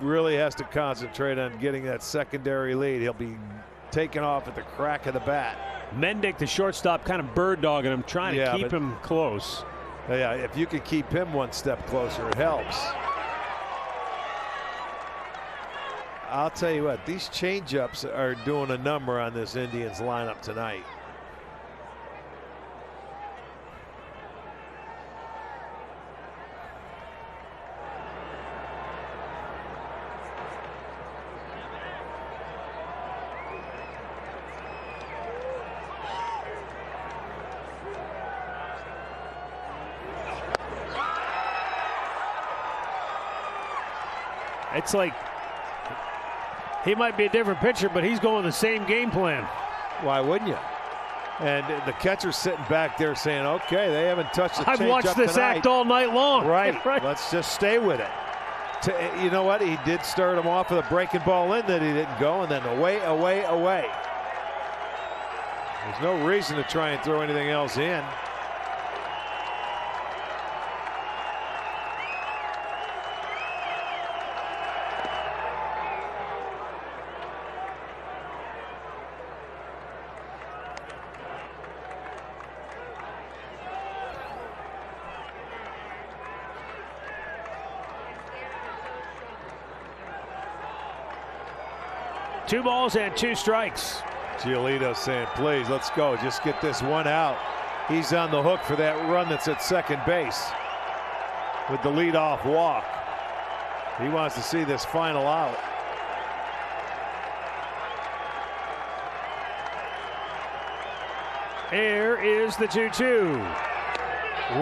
really has to concentrate on getting that secondary lead. He'll be taken off at the crack of the bat. Mendick, the shortstop, kind of bird dogging him, trying to keep him close. Yeah, if you could keep him one step closer, it helps. I'll tell you what, these changeups are doing a number on this Indians lineup tonight. It's like he might be a different pitcher, but he's going the same game plan. Why wouldn't you? And the catcher's sitting back there saying, okay, they haven't touched the changeup I've watched this tonight. act all night long. Right. Let's just stay with it. You know what? He did start him off with a breaking ball in that he didn't go, and then away. There's no reason to try and throw anything else in. Two balls and two strikes. Giolito saying, please, let's go. Just get this one out. He's on the hook for that run that's at second base with the leadoff walk. He wants to see this final out. Here is the 2-2.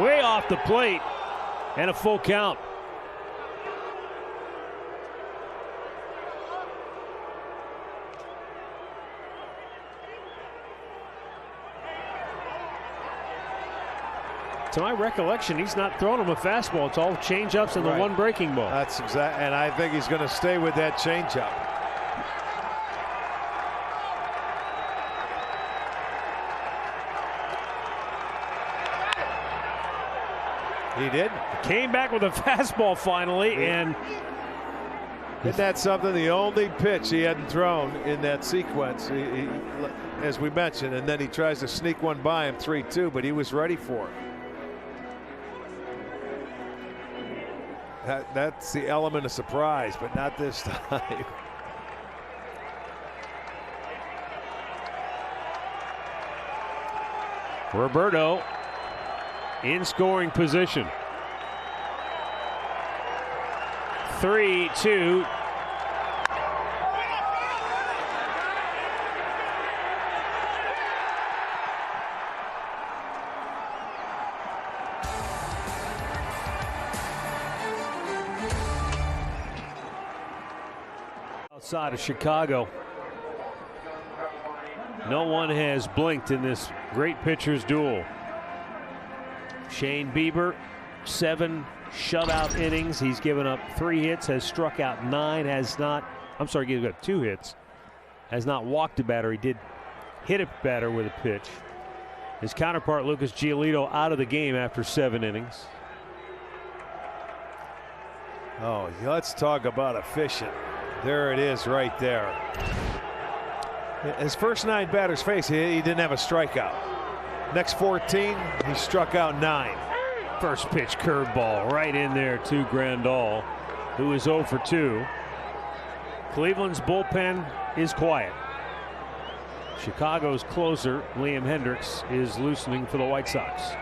Way off the plate and a full count. To my recollection, he's not throwing him a fastball. It's all change-ups and the one breaking ball. That's exact, and I think he's going to stay with that change-up. He did. Came back with a fastball finally, and isn't that something? The only pitch he hadn't thrown in that sequence, as we mentioned, and then he tries to sneak one by him, 3-2, but he was ready for it. That's the element of surprise, but not this time. Roberto in scoring position. 3-2. Outside of Chicago, no one has blinked in this great pitchers duel. Shane Bieber, 7 shutout innings. He's given up 3 hits, has struck out 9, he's got 2 hits, has not walked a batter. He did hit a batter with a pitch. His counterpart, Lucas Giolito, out of the game after 7 innings. Oh, let's talk about efficient. There it is right there. His first 9 batters faced, he didn't have a strikeout. Next 14, he struck out 9. First pitch curveball right in there to Grandal, who is 0 for 2. Cleveland's bullpen is quiet. Chicago's closer, Liam Hendricks, is loosening for the White Sox.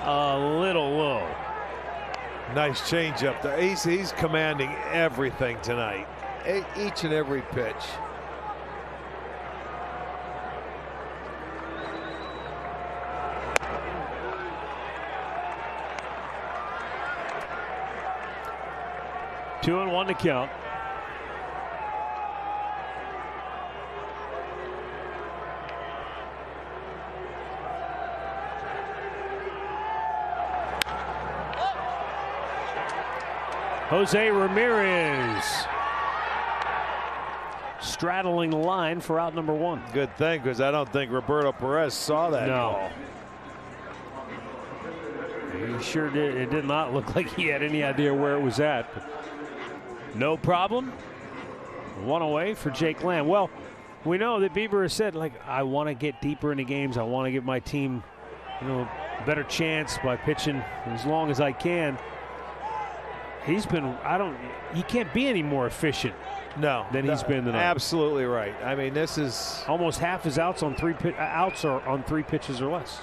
A little low. Nice changeup. He's commanding everything tonight. Each and every pitch. Two and one to count. Jose Ramirez straddling the line for out number 1. Good thing, because I don't think Roberto Perez saw that ball. He sure did. It did not look like he had any idea where it was at. But no problem. 1 away for Jake Lamb. Well, we know that Bieber has said, I want to get deeper into games. I want to give my team, a better chance by pitching as long as I can. He's been, he can't be any more efficient than he's been tonight. Absolutely right. I mean, this is almost half his outs on 3 pitches or less.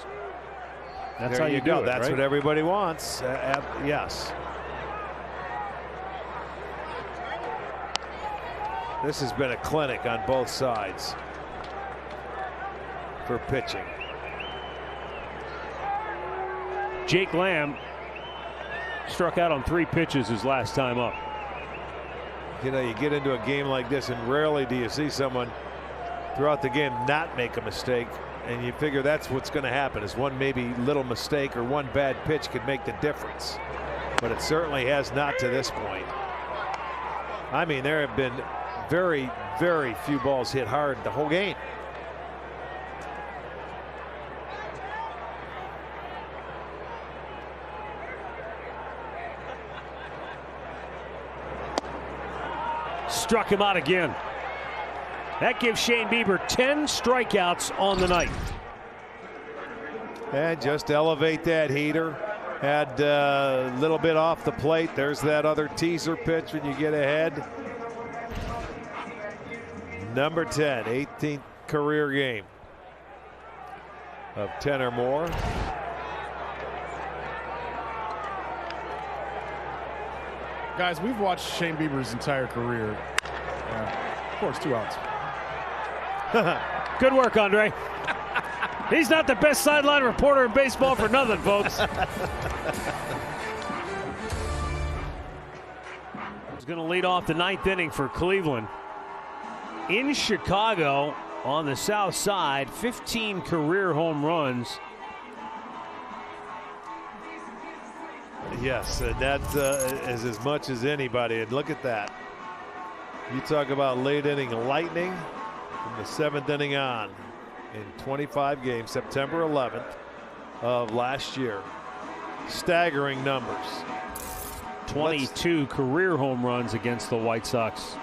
That's how you go. Do it, That's right? what everybody wants. Yes. This has been a clinic on both sides for pitching. Jake Lamb struck out on 3 pitches his last time up. You get into a game like this, and rarely do you see someone throughout the game not make a mistake. And you figure that's what's going to happen, is one maybe little mistake or one bad pitch could make the difference. But it certainly has not to this point. I mean, there have been very, very few balls hit hard the whole game. Struck him out again. That gives Shane Bieber 10 strikeouts on the night. And just elevate that heater. Had a little bit off the plate. There's that other teaser pitch when you get ahead. Number 10, 18th career game of 10 or more. Guys, we've watched Shane Bieber's entire career. Of course, 2 outs. Good work, Andre. He's not the best sideline reporter in baseball for nothing, folks. He's going to lead off the 9th inning for Cleveland. In Chicago, on the south side, 15 career home runs. Yes, and that is as much as anybody. And look at that. You talk about late inning lightning from the 7th inning on in 25 games, September 11th of last year. Staggering numbers. 22 career home runs against the White Sox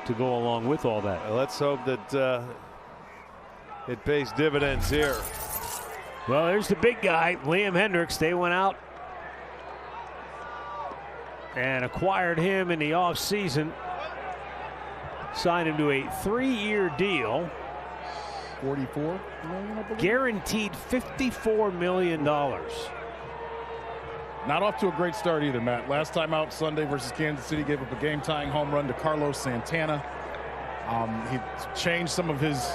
to go along with all that. Let's hope that it pays dividends here. Well, there's the big guy, Liam Hendricks. They went out and acquired him in the offseason. Signed him to a 3-year deal. 44 million, I believe. Guaranteed $54 million. Not off to a great start either, Matt. Last time out Sunday versus Kansas City, gave up a game-tying home run to Carlos Santana. He changed some of his,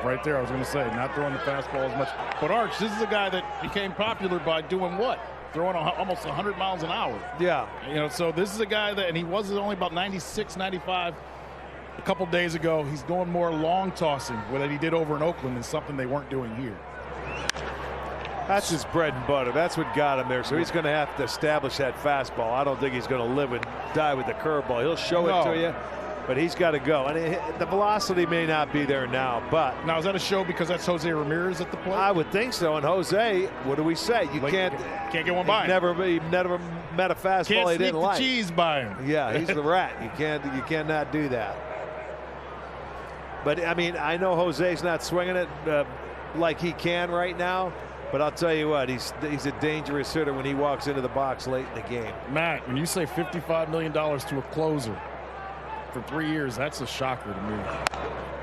right there, I was going to say, not throwing the fastball as much. But Arch, this is a guy that became popular by doing what? Throwing almost 100 miles an hour. Yeah. You know, so this is a guy that, and he was only about 96, 95 a couple days ago. He's going more long tossing, what he did over in Oakland is something they weren't doing here. That's his bread and butter. That's what got him there. So he's going to have to establish that fastball. I don't think he's going to live and die with the curveball. He'll show it to you, but he's got to go. And the velocity may not be there now, but. Now, is that a show because that's Jose Ramirez at the plate? I would think so. And Jose, what do we say? You can't get one by him. He never met a fastball he didn't like. Can't sneak the cheese by him. Yeah, he's the rat. You cannot do that. But, I mean, I know Jose's not swinging it like he can right now, but I'll tell you what, he's a dangerous hitter when he walks into the box late in the game. Matt, when you say $55 million to a closer for 3 years, that's a shocker to me.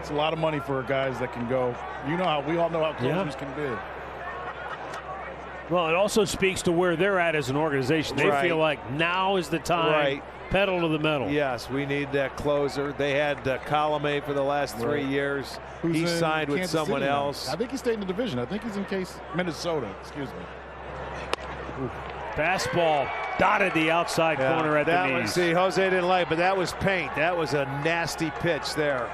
It's a lot of money for guys that can go. You know how we all know how closers can be. Well, it also speaks to where they're at as an organization. They feel like now is the time. Right. Pedal to the metal. Yes, we need that closer. They had Colomé for the last 3 years. He signed with someone else. I think he stayed in the division. I think he's in Minnesota. Excuse me. Fastball dotted the outside corner at the knees. See, Jose didn't like it, but that was paint. That was a nasty pitch there.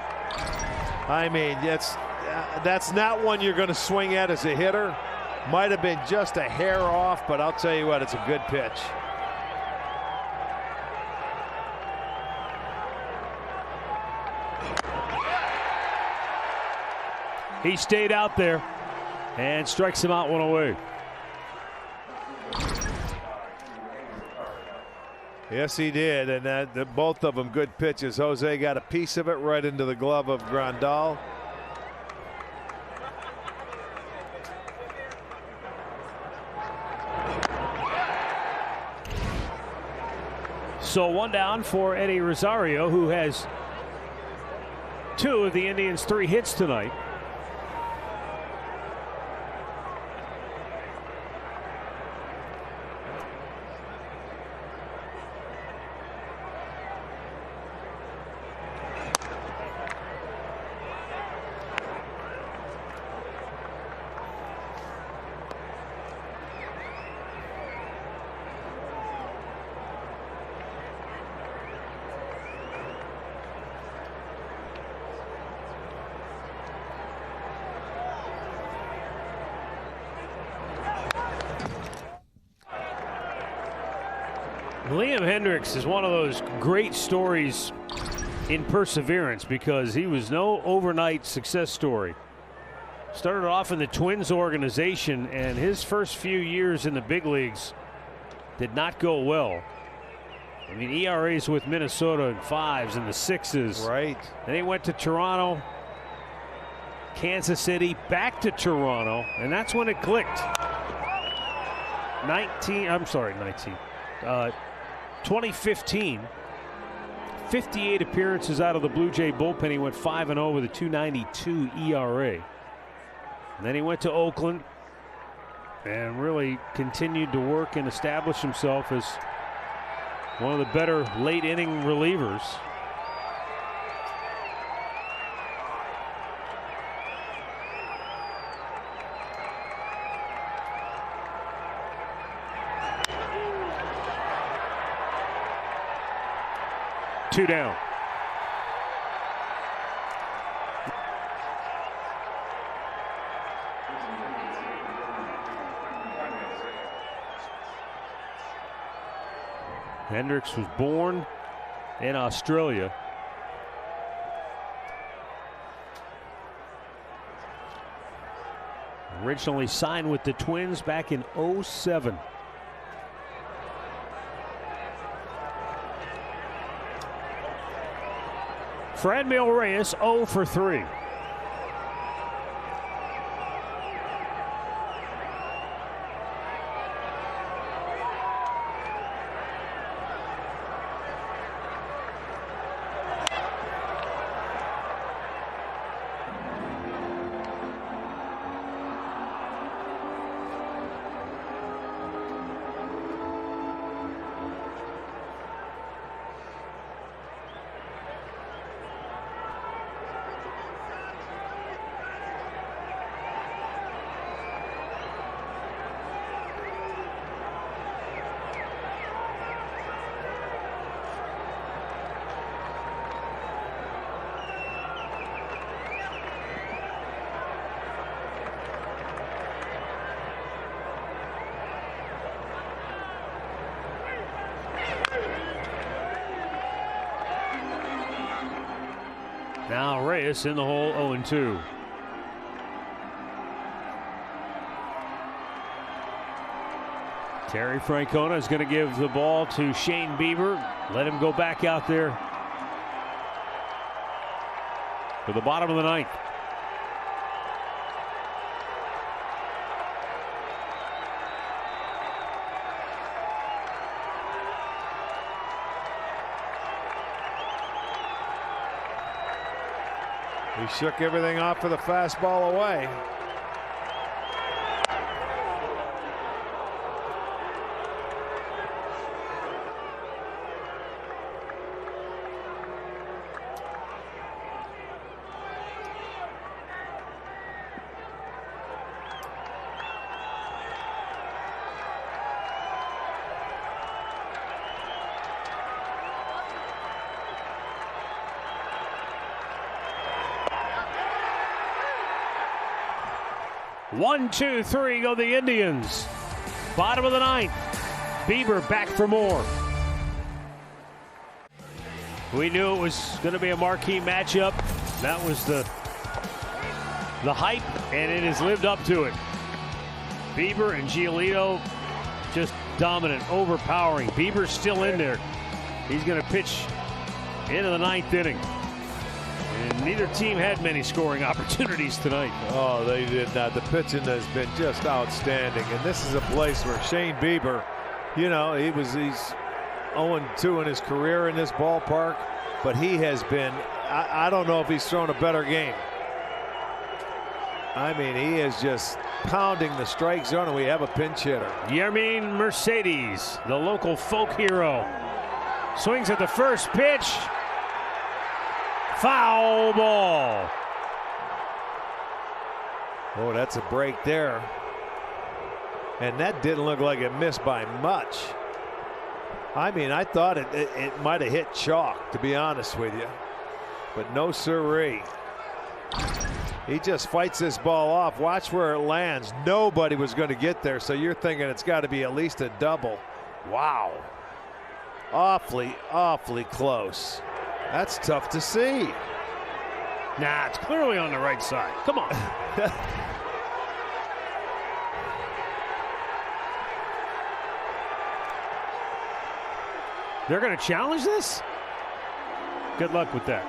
I mean, that's not one you're going to swing at as a hitter. Might have been just a hair off, but I'll tell you what, it's a good pitch. He stayed out there and strikes him out one away. Yes, he did, and both of them good pitches. Jose got a piece of it right into the glove of Grandal. So one down for Eddie Rosario, who has 2 of the Indians' 3 hits tonight. Liam Hendriks is one of those great stories in perseverance because he was no overnight success story. Started off in the Twins organization, and his first few years in the big leagues did not go well. I mean, ERAs with Minnesota in 5s and the 6s. Right. Then he went to Toronto, Kansas City, back to Toronto, and that's when it clicked. 2015, 58 appearances out of the Blue Jay bullpen. He went 5-0 with a 2.92 ERA. And then he went to Oakland and really continued to work and establish himself as one of the better late inning relievers. Two down. Hendriks was born in Australia. Originally signed with the Twins back in '07. Franmil Reyes 0 for 3. Now Reyes in the hole, 0-2. Terry Francona is going to give the ball to Shane Bieber. Let him go back out there for the bottom of the ninth. He shook everything off for the fastball away. One, two, three go the Indians. Bottom of the ninth. Bieber back for more. We knew it was going to be a marquee matchup. That was the hype, and it has lived up to it. Bieber and Giolito just dominant, overpowering. Bieber's still in there. He's going to pitch into the ninth inning. And neither team had many scoring opportunities tonight. Oh, they did not. The pitching has been just outstanding. And this is a place where Shane Bieber, you know, he's 0-2 in his career in this ballpark, but he has been, I don't know if he's thrown a better game. I mean, he is just pounding the strike zone, and we have a pinch hitter. Yermin Mercedes, the local folk hero, swings at the first pitch. Foul ball. Oh, that's a break there. And that didn't look like it missed by much. I mean, I thought it might have hit chalk, to be honest with you. But no siree. He just fights this ball off. Watch where it lands. Nobody was going to get there, so you're thinking it's got to be at least a double. Wow. awfully close. That's tough to see. Nah, it's clearly on the right side. Come on. They're going to challenge this? Good luck with that.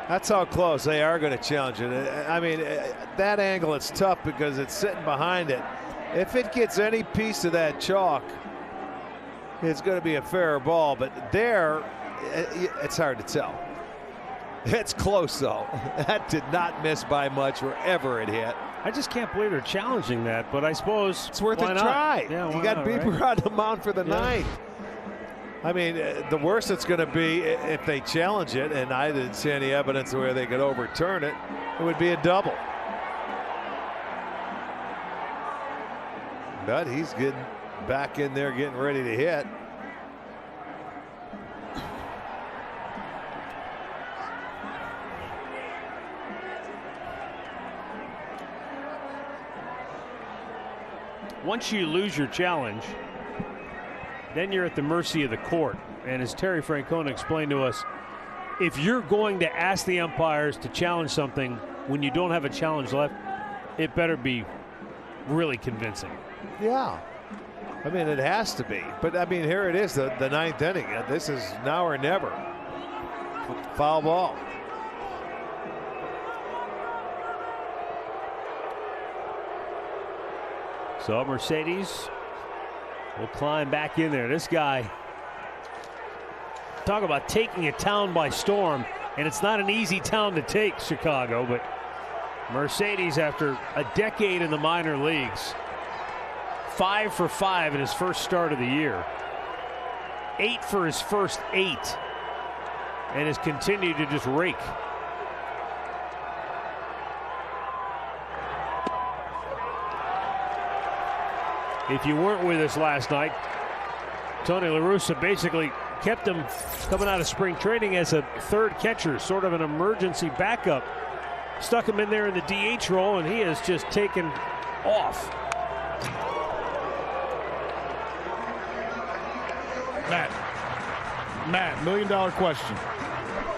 That's how close they are going to challenge it. I mean, that angle, it's tough because it's sitting behind it. If it gets any piece of that chalk, it's going to be a fair ball. But there, it's hard to tell. It's close, though. That did not miss by much wherever it hit. I just can't believe they're challenging that, but I suppose it's worth a not? try. Yeah, you got Bieber on the mound for the ninth. I mean, the worst it's going to be if they challenge it, and I didn't see any evidence where they could overturn it, it would be a double. But he's getting back in there, getting ready to hit. Once you lose your challenge, then you're at the mercy of the court. And as Terry Francona explained to us, if you're going to ask the umpires to challenge something when you don't have a challenge left, it better be really convincing. Yeah. I mean, it has to be. But, I mean, here it is, the ninth inning. This is now or never. Foul ball. So Mercedes will climb back in there. This guy, talk about taking a town by storm, and it's not an easy town to take, Chicago, but Mercedes, after a decade in the minor leagues, 5 for 5 in his first start of the year, 8 for his first 8, and has continued to just rake. If you weren't with us last night, Tony La Russa basically kept him coming out of spring training as a third catcher, sort of an emergency backup. Stuck him in there in the DH role, and he has just taken off. Matt, $1 million question.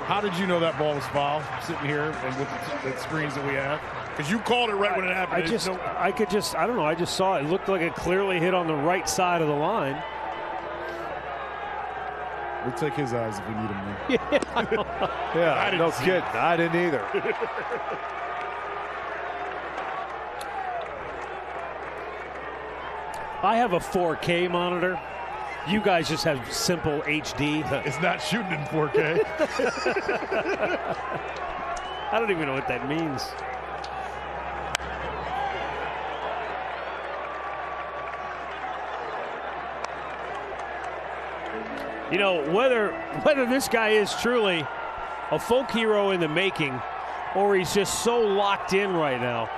How did you know that ball was foul sitting here and with the screens that we have? Because you called it right when it happened. I don't know. I just saw it. It looked like it clearly hit on the right side of the line. We'll take his eyes if we need him. Yeah, no kidding. I didn't either. I have a 4K monitor. You guys just have simple HD. It's not shooting in 4K. I don't even know what that means. You know, whether this guy is truly a folk hero in the making or he's just so locked in right now.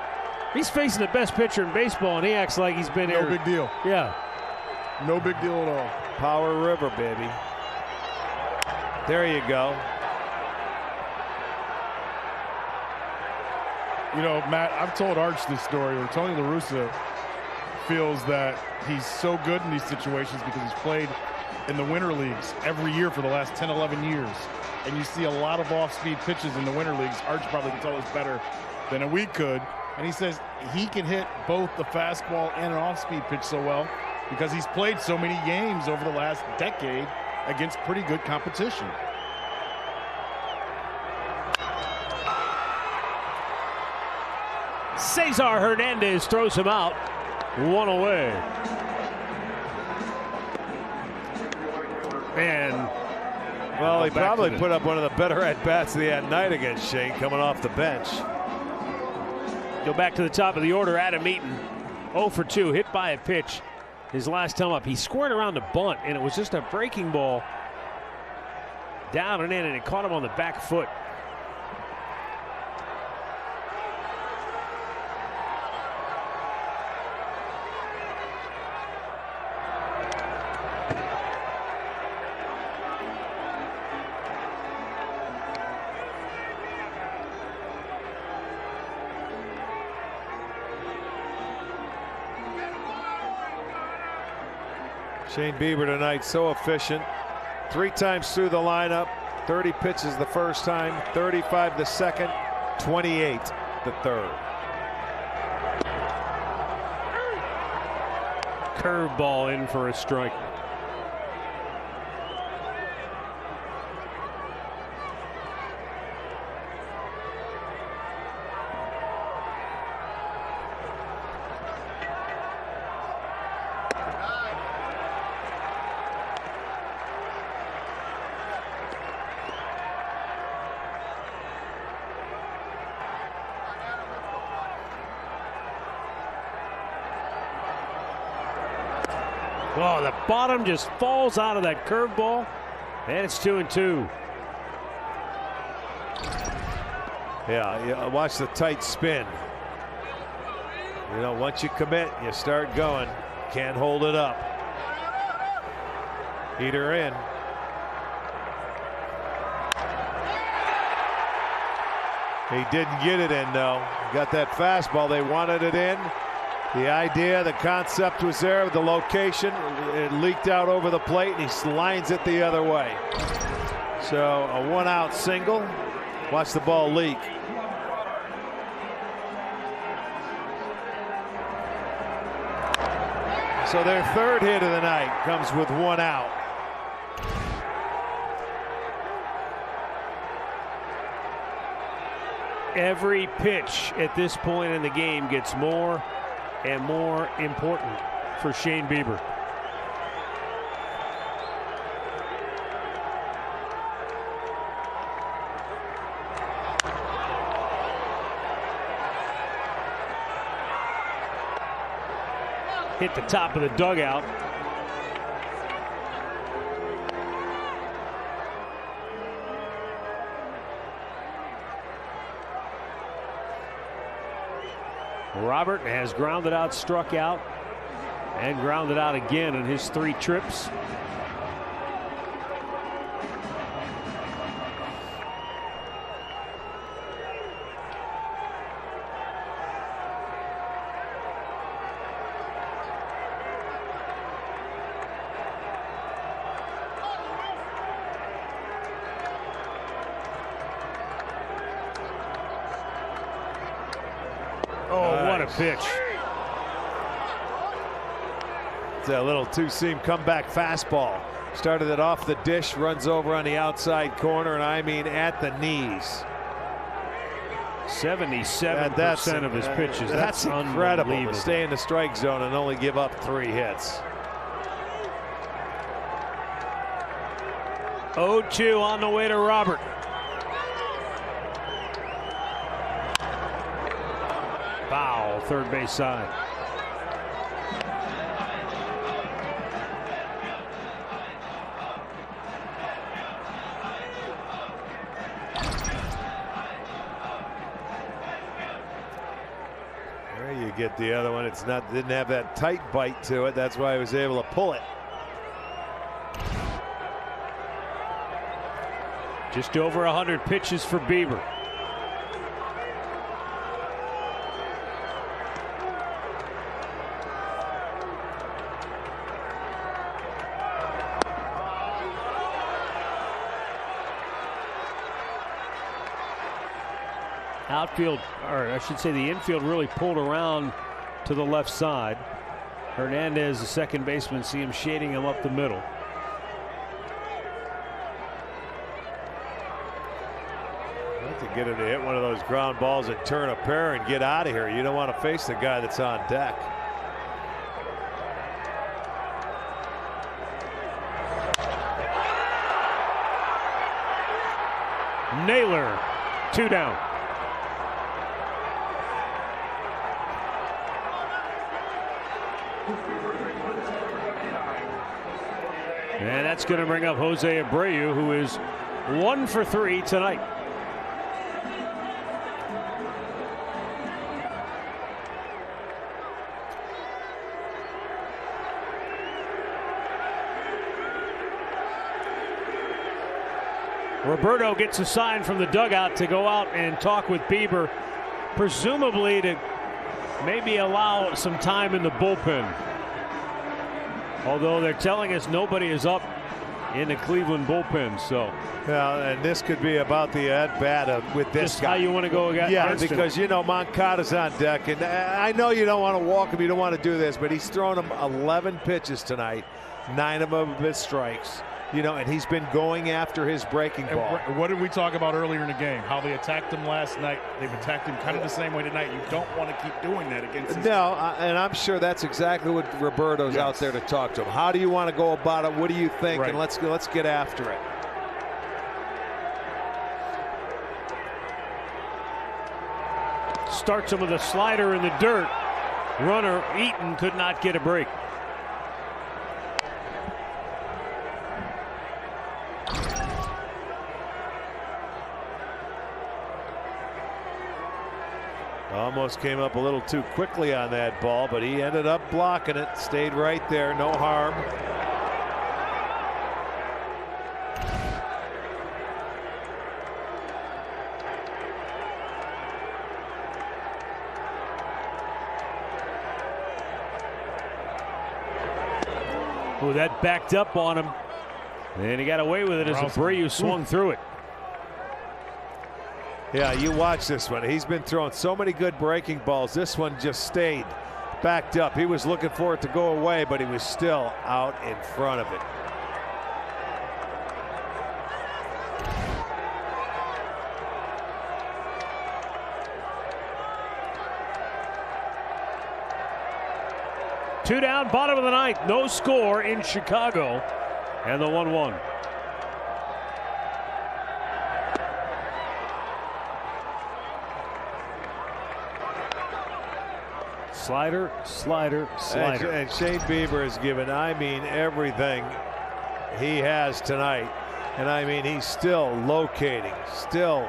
He's facing the best pitcher in baseball, and he acts like he's been here. No big deal. Yeah. No big deal at all. Power River, baby. There you go. You know, Matt, I've told Arch this story where Tony La Russa feels that he's so good in these situations because he's played in the winter leagues every year for the last 10, 11 years. And you see a lot of off-speed pitches in the winter leagues. Arch probably can tell us better than we could. And he says he can hit both the fastball and an off-speed pitch so well because he's played so many games over the last decade against pretty good competition. Cesar Hernandez throws him out. One away. And well, he probably put up one of the better at-bats of the night against Shane coming off the bench. Go back to the top of the order. Adam Eaton, 0 for 2, hit by a pitch. His last time up, he squared around the bunt, and it was just a breaking ball down and in, and it caught him on the back foot. Shane Bieber tonight so efficient. 3 times through the lineup. 30 pitches the first time, 35 the second, 28 the third. Curveball in for a strike. Oh, the bottom just falls out of that curveball, and it's 2-2. Yeah, watch the tight spin. You know, once you commit, you start going. Can't hold it up. Heater in. He didn't get it in, though. Got that fastball. They wanted it in. The idea, the concept was there, the location, it leaked out over the plate, and he lines it the other way. So a 1-out single. Watch the ball leak. So their third hit of the night comes with 1 out. Every pitch at this point in the game gets more and more important for Shane Bieber. Hit the top of the dugout. Robert has grounded out, struck out, and grounded out again in his 3 trips. Oh, what a pitch. It's a little two-seam comeback fastball. Started it off the dish, runs over on the outside corner, and I mean at the knees. 77% of his pitches. That's incredible to stay in the strike zone and only give up 3 hits. 0-2 on the way to Robert. Foul, third base side. There you get the other one. It's not, didn't have that tight bite to it. That's why he was able to pull it. Just over 100 pitches for Bieber. Outfield, or I should say the infield, really pulled around to the left side. Hernandez, the second baseman, see him shading him up the middle. To get him to hit one of those ground balls and turn a pair and get out of here. You don't want to face the guy that's on deck. Naylor, 2 down. And that's going to bring up Jose Abreu, who is 1 for 3 tonight. Roberto gets a sign from the dugout to go out and talk with Bieber, presumably to maybe allow some time in the bullpen. Although they're telling us nobody is up in the Cleveland bullpen, so. Well, and this could be about the at-bat with this Just guy. how you want to go against Yeah, him. because, you know, Moncada's on deck, and I know you don't want to walk him, you don't want to do this, but he's thrown him 11 pitches tonight. 9 of them have been strikes. You know, and he's been going after his breaking ball. What did we talk about earlier in the game? How they attacked him last night. They've attacked him kind of the same way tonight. You don't want to keep doing that against his No, and I'm sure that's exactly what Roberto's out there to talk to him. How do you want to go about it? What do you think? Right. And let's get after it. Starts him with a slider in the dirt. Runner Eaton could not get a break. Almost came up a little too quickly on that ball, but he ended up blocking it. Stayed right there, no harm. Oh, that backed up on him. And he got away with it as Abreu swung through it. Yeah, you watch this one. He's been throwing so many good breaking balls. This one just stayed backed up. He was looking for it to go away, but he was still out in front of it. Two down, bottom of the ninth. No score in Chicago. And the 1-1. Slider, slider, slider. And Shane Bieber has given, I mean, everything he has tonight. And I mean, he's still locating, still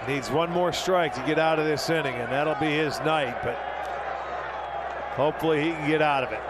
needs one more strike to get out of this inning, and that'll be his night, but hopefully he can get out of it.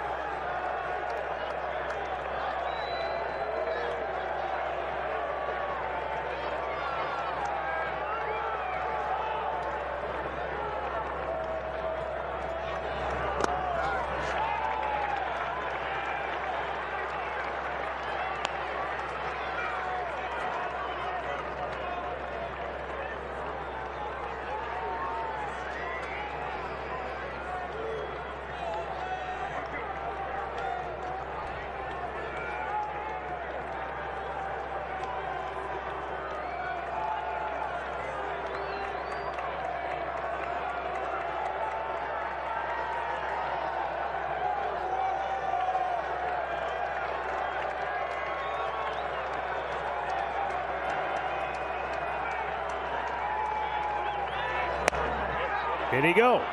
Did he go?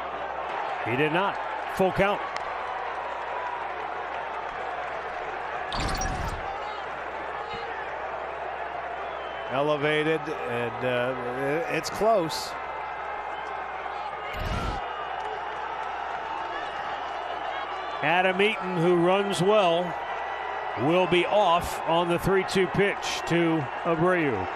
He did not. Full count. Elevated, and it's close. Adam Eaton, who runs well, will be off on the 3-2 pitch to Abreu.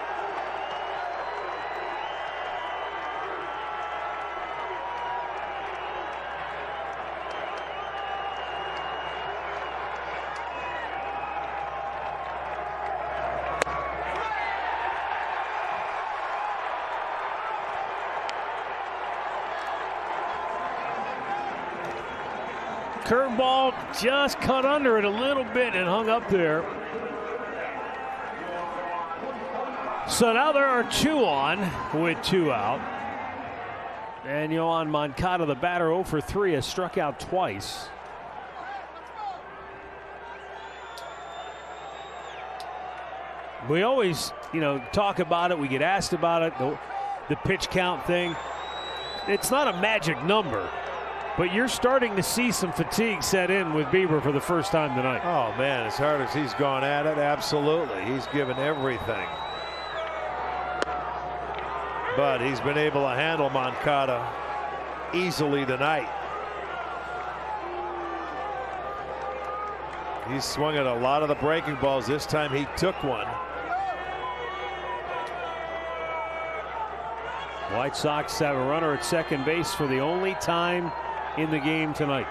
Curveball just cut under it a little bit and hung up there. So now there are 2 on with 2 out. And Yohan Moncada, the batter, 0 for 3, has struck out twice. We always, talk about it. We get asked about it, the pitch count thing. It's not a magic number. But you're starting to see some fatigue set in with Bieber for the first time tonight. Oh, man, as hard as he's gone at it, absolutely. He's given everything. But he's been able to handle Moncada easily tonight. He's swung at a lot of the breaking balls. This time he took one. White Sox have a runner at second base for the only time in the game tonight.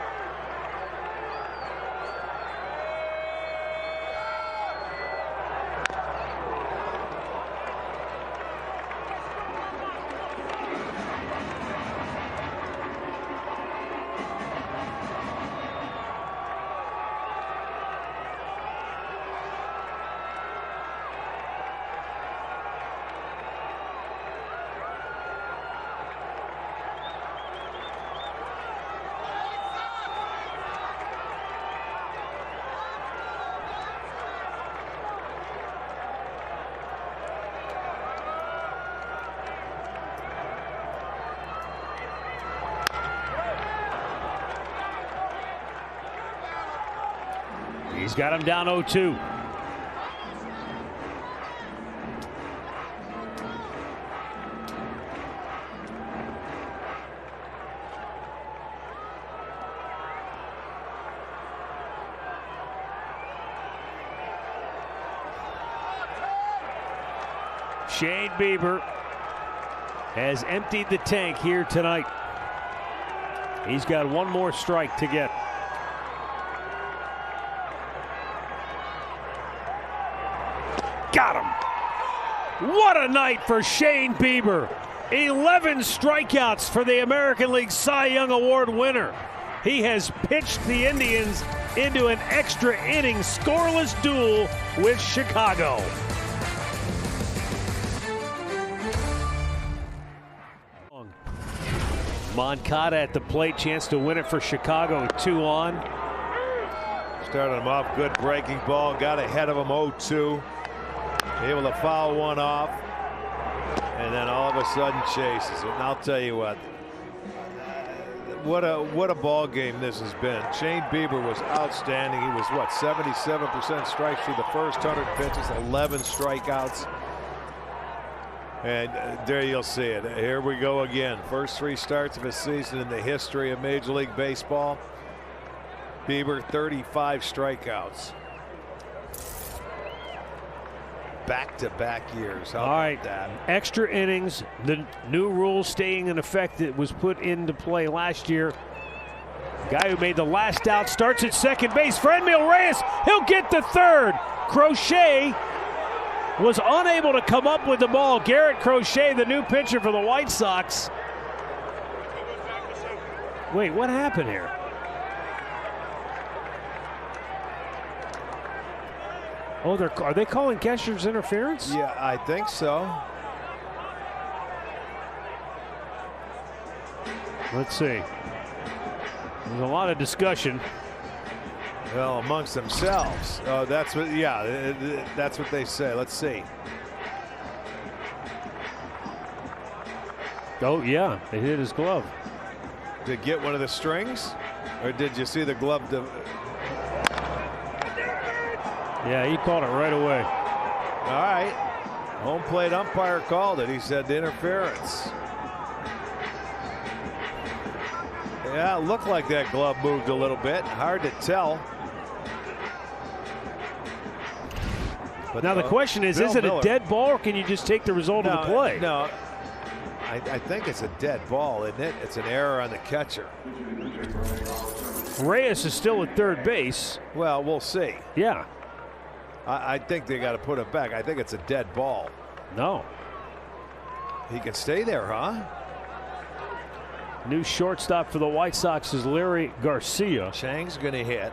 He's got him down 0-2. Shane Bieber has emptied the tank here tonight. He's got one more strike to get. Got him. What a night for Shane Bieber. 11 strikeouts for the American League Cy Young Award winner. He has pitched the Indians into an extra inning scoreless duel with Chicago. Moncada at the plate, chance to win it for Chicago, 2 on. Started him off, good breaking ball, got ahead of him 0-2. Able to foul one off, and then all of a sudden chases it. And I'll tell you what a ball game this has been. Shane Bieber was outstanding. He was, what, 77% strikes through the first 100 pitches, 11 strikeouts. And there you'll see it. Here we go again. First 3 starts of his season in the history of Major League Baseball. Bieber, 35 strikeouts. Back-to-back years. How about that? Extra innings. The new rule staying in effect that was put into play last year. Guy who made the last out starts at second base. Franmil Reyes, he'll get the third. Crochet was unable to come up with the ball. Garrett Crochet, the new pitcher for the White Sox. Wait, what happened here? Oh, are they calling catcher's interference? Yeah, I think so. Let's see. There's a lot of discussion. Well, amongst themselves. Oh, that's what. Yeah, that's what they say. Let's see. Oh yeah, it hit his glove. Did get one of the strings, or did you see the glove? Yeah, he called it right away. All right. Home plate umpire called it. He said the interference. Yeah, it looked like that glove moved a little bit. Hard to tell. But now the question is it a dead ball, or can you just take the result of the play? No, I think it's a dead ball, isn't it? It's an error on the catcher. Reyes is still at third base. Well, we'll see. Yeah. I think they got to put it back. I think it's a dead ball. No. He can stay there, huh? New shortstop for the White Sox is Larry Garcia. Chang's going to hit.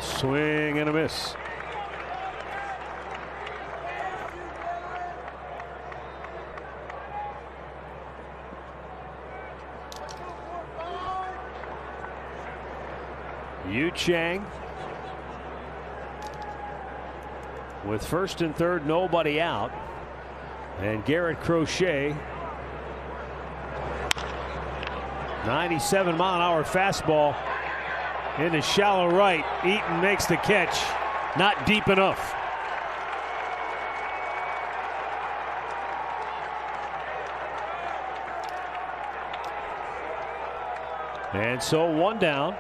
Swing and a miss. Yu Chang with first and third, nobody out, and Garrett Crochet, 97-mile-an-hour fastball into shallow right. Eaton makes the catch, not deep enough. And so 1 down.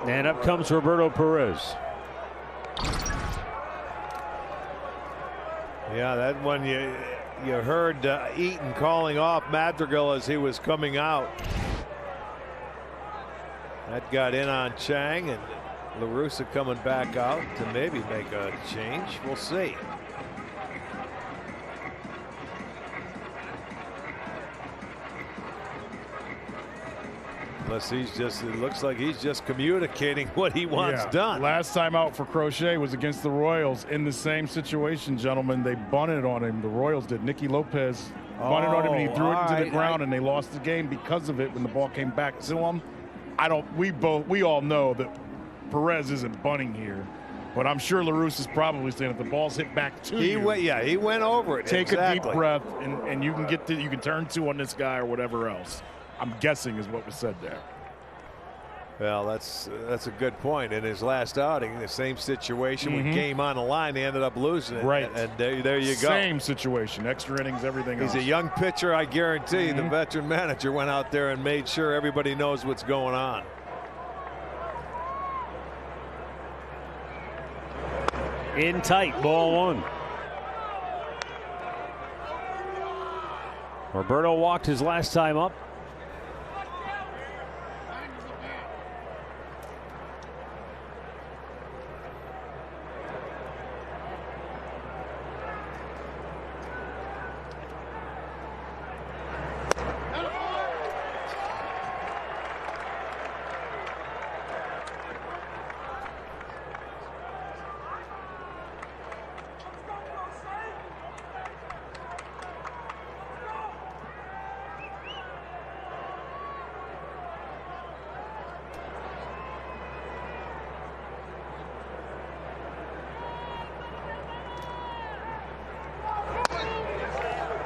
And up comes Roberto Perez. Yeah, that one you heard Eaton calling off Madrigal as he was coming out. That got in on Chang, and La Russa coming back out to maybe make a change. We'll see. Unless he's just, it looks like he's just communicating what he wants done. Last time out for Crochet was against the Royals in the same situation, gentlemen. They bunted on him. The Royals did. Nicky Lopez bunted on him, and he threw it into the ground, and they lost the game because of it when the ball came back to him. We all know that Perez isn't bunting here, but I'm sure LaRusse is probably saying if the ball's hit back to you. He went over it. Take a deep breath, and you can turn 2 on this guy or whatever else. I'm guessing is what was said there. Well, that's a good point. In his last outing, the same situation with game on the line, they ended up losing it. Right. And there you go. Same situation, extra innings, everything else. He's a young pitcher, I guarantee. The veteran manager went out there and made sure everybody knows what's going on. In tight, ball 1. Roberto walked his last time up.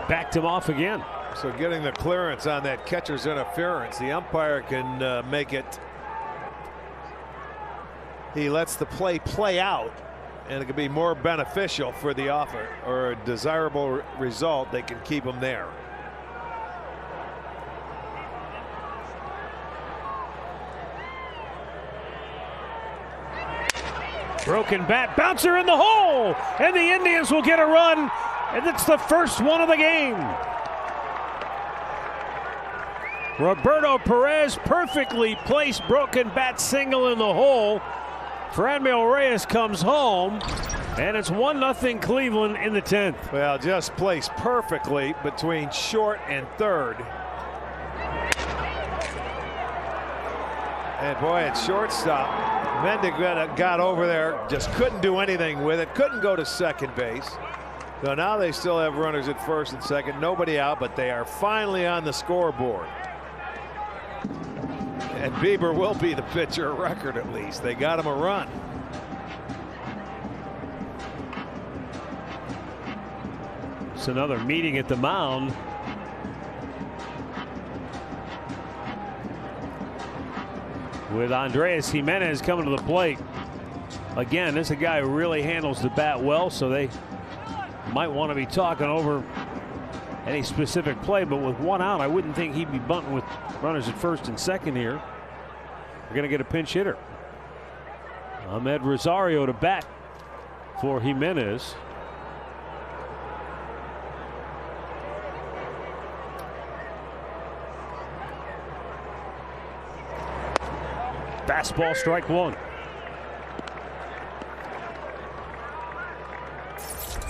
Backed him off again. So getting the clearance on that catcher's interference, the umpire can make it. He lets the play out, and it can be more beneficial for the offer or a desirable result. They can keep him there. Broken bat, bouncer in the hole, and the Indians will get a run, and it's the first one of the game. Roberto Perez perfectly placed broken bat single in the hole. Franmil Reyes comes home, and it's 1-0 Cleveland in the 10th. Well, just placed perfectly between short and third. And boy, at shortstop, Mendiga got over there, just couldn't do anything with it, couldn't go to second base. So now they still have runners at first and second, nobody out, but they are finally on the scoreboard. And Bieber will be the pitcher of record at least. They got him a run. It's another meeting at the mound. With Andres Jimenez coming to the plate. Again, this is a guy who really handles the bat well, so they might want to be talking over any specific play, but with 1 out, I wouldn't think he'd be bunting with runners at first and second here. We're going to get a pinch hitter. Ahmed Rosario to bat for Jimenez. Fastball, strike 1.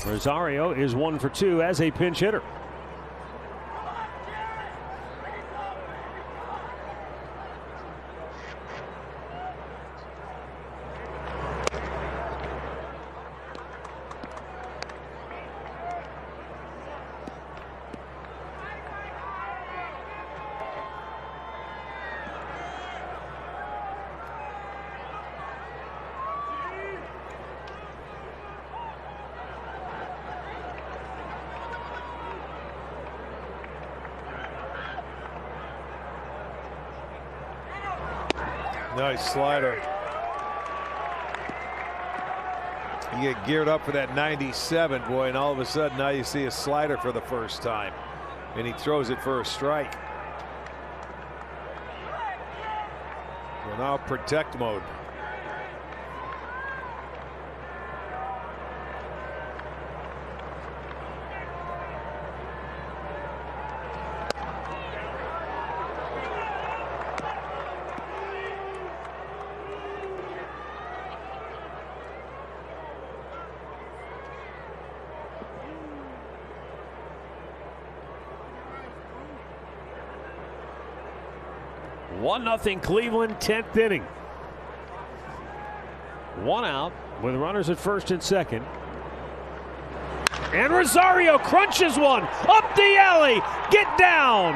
Rosario is 1 for 2 as a pinch hitter. Nice slider. You get geared up for that 97, boy, and all of a sudden now you see a slider for the first time, and he throws it for a strike. So now protect mode. Nothing Cleveland, 10th inning. 1 out with runners at first and second. And Rosario crunches one up the alley. Get down.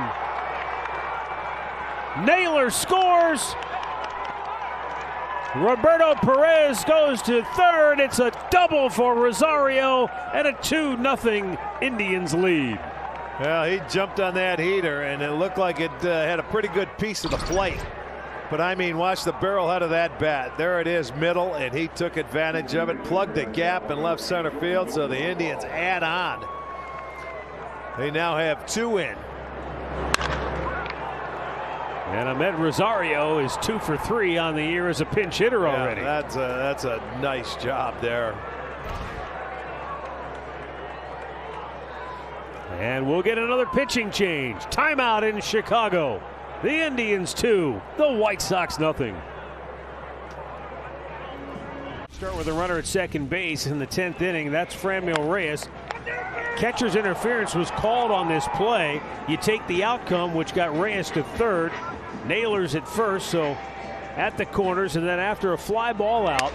Naylor scores, Roberto Perez goes to third. It's a double for Rosario and a 2-0 Indians lead. Well, he jumped on that heater, and it looked like it had a pretty good piece of the plate. But, I mean, watch the barrel head of that bat. There it is, middle, and he took advantage of it, plugged the gap in left center field, so the Indians add on. They now have 2 in. And Ahmed Rosario is 2 for 3 on the year as a pinch hitter already. That's a nice job there. And we'll get another pitching change. Timeout in Chicago. The Indians 2, the White Sox nothing. Start with a runner at second base in the 10th inning. That's Franmil Reyes. Catcher's interference was called on this play. You take the outcome, which got Reyes to third. Naylor's at first, so at the corners, and then after a fly ball out,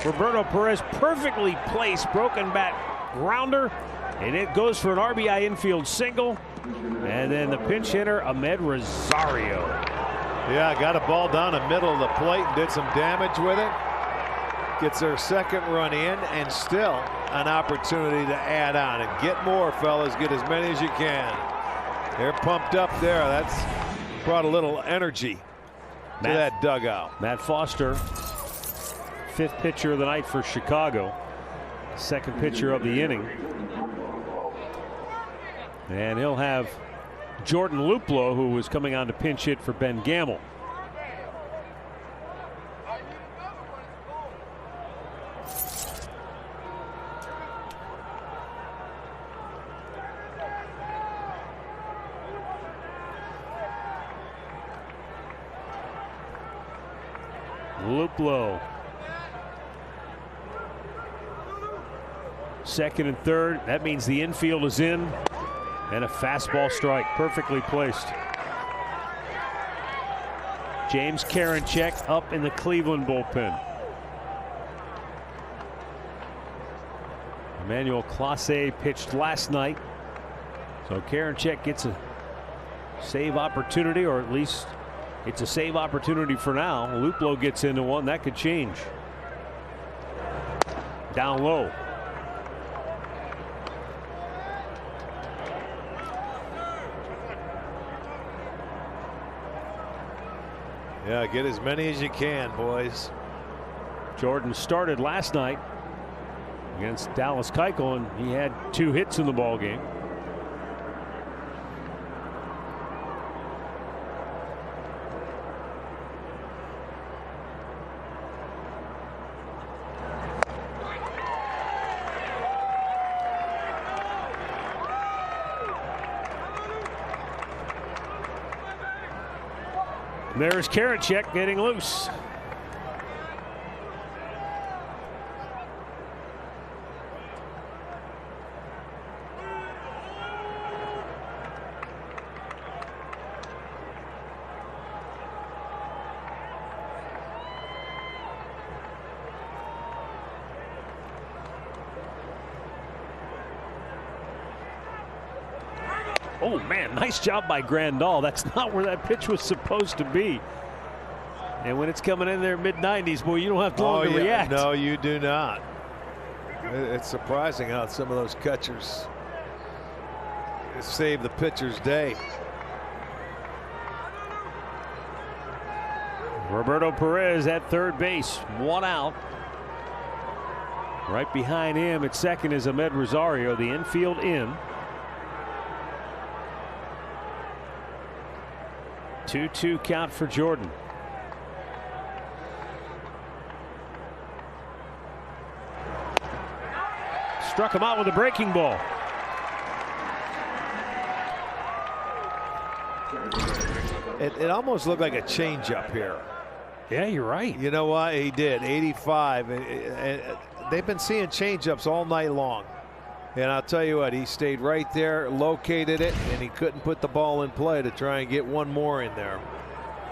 Roberto Perez perfectly placed broken bat grounder, and it goes for an RBI infield single. And then the pinch hitter, Ahmed Rosario. Yeah, got a ball down the middle of the plate and did some damage with it. Gets their second run in, and still an opportunity to add on and get more, fellas. Get as many as you can. They're pumped up there. That's brought a little energy to that dugout. Matt Foster, 5th pitcher of the night for Chicago, 2nd pitcher of the inning. And he'll have Jordan Luplow, who was coming on to pinch hit for Ben Gamble. Luplow. 2nd and 3rd. That means the infield is in. And a fastball strike, perfectly placed. James Karinchak up in the Cleveland bullpen. Emmanuel Clase pitched last night. So Karinchak gets a save opportunity, or at least it's a save opportunity for now. Luplow gets into one. That could change. Down low. Yeah, get as many as you can, boys. Jordan started last night against Dallas Keuchel, and he had 2 hits in the ball game. There's Karinchak getting loose. Oh man, nice job by Grandal. That's not where that pitch was supposed to be. And when it's coming in there mid-90s, boy, you don't have long to react. No, you do not. It's surprising how some of those catchers save the pitcher's day. Roberto Perez at third base, 1 out. Right behind him at second is Ahmed Rosario, the infield in. 2-2 count for Jordan. Struck him out with a breaking ball. It almost looked like a changeup here. Yeah, you're right. You know what? He did. 85. They've been seeing changeups all night long. And I'll tell you what, he stayed right there, located it, and he couldn't put the ball in play to try and get one more in there.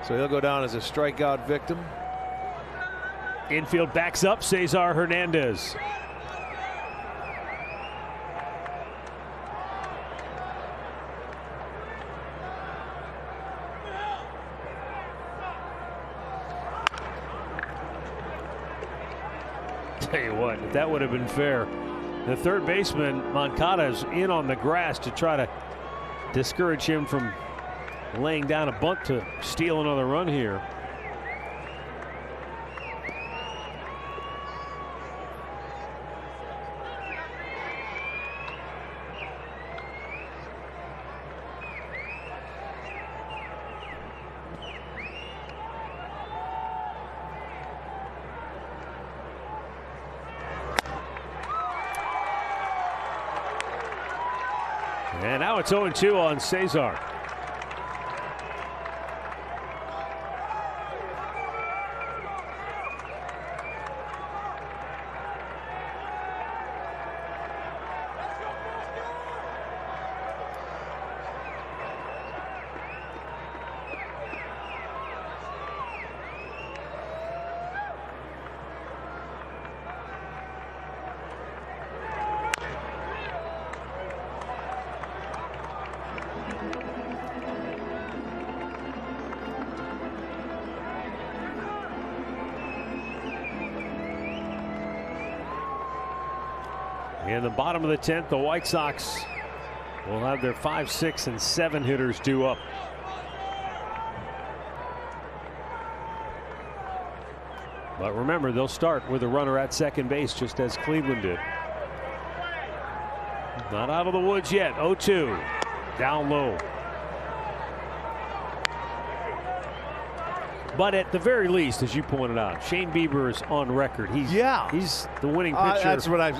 So he'll go down as a strikeout victim. Infield backs up, Cesar Hernandez. tell you what, if that would have been fair. The third baseman, Moncada, is in on the grass to try to discourage him from laying down a bunt to steal another run here. And now it's 0-2 on Cesar. In the bottom of the 10th, the White Sox will have their 5, 6, and 7 hitters due up. But remember, they'll start with a runner at second base, just as Cleveland did. Not out of the woods yet. 0-2. Down low. But at the very least, as you pointed out, Shane Bieber is on record. He's the winning pitcher. That's what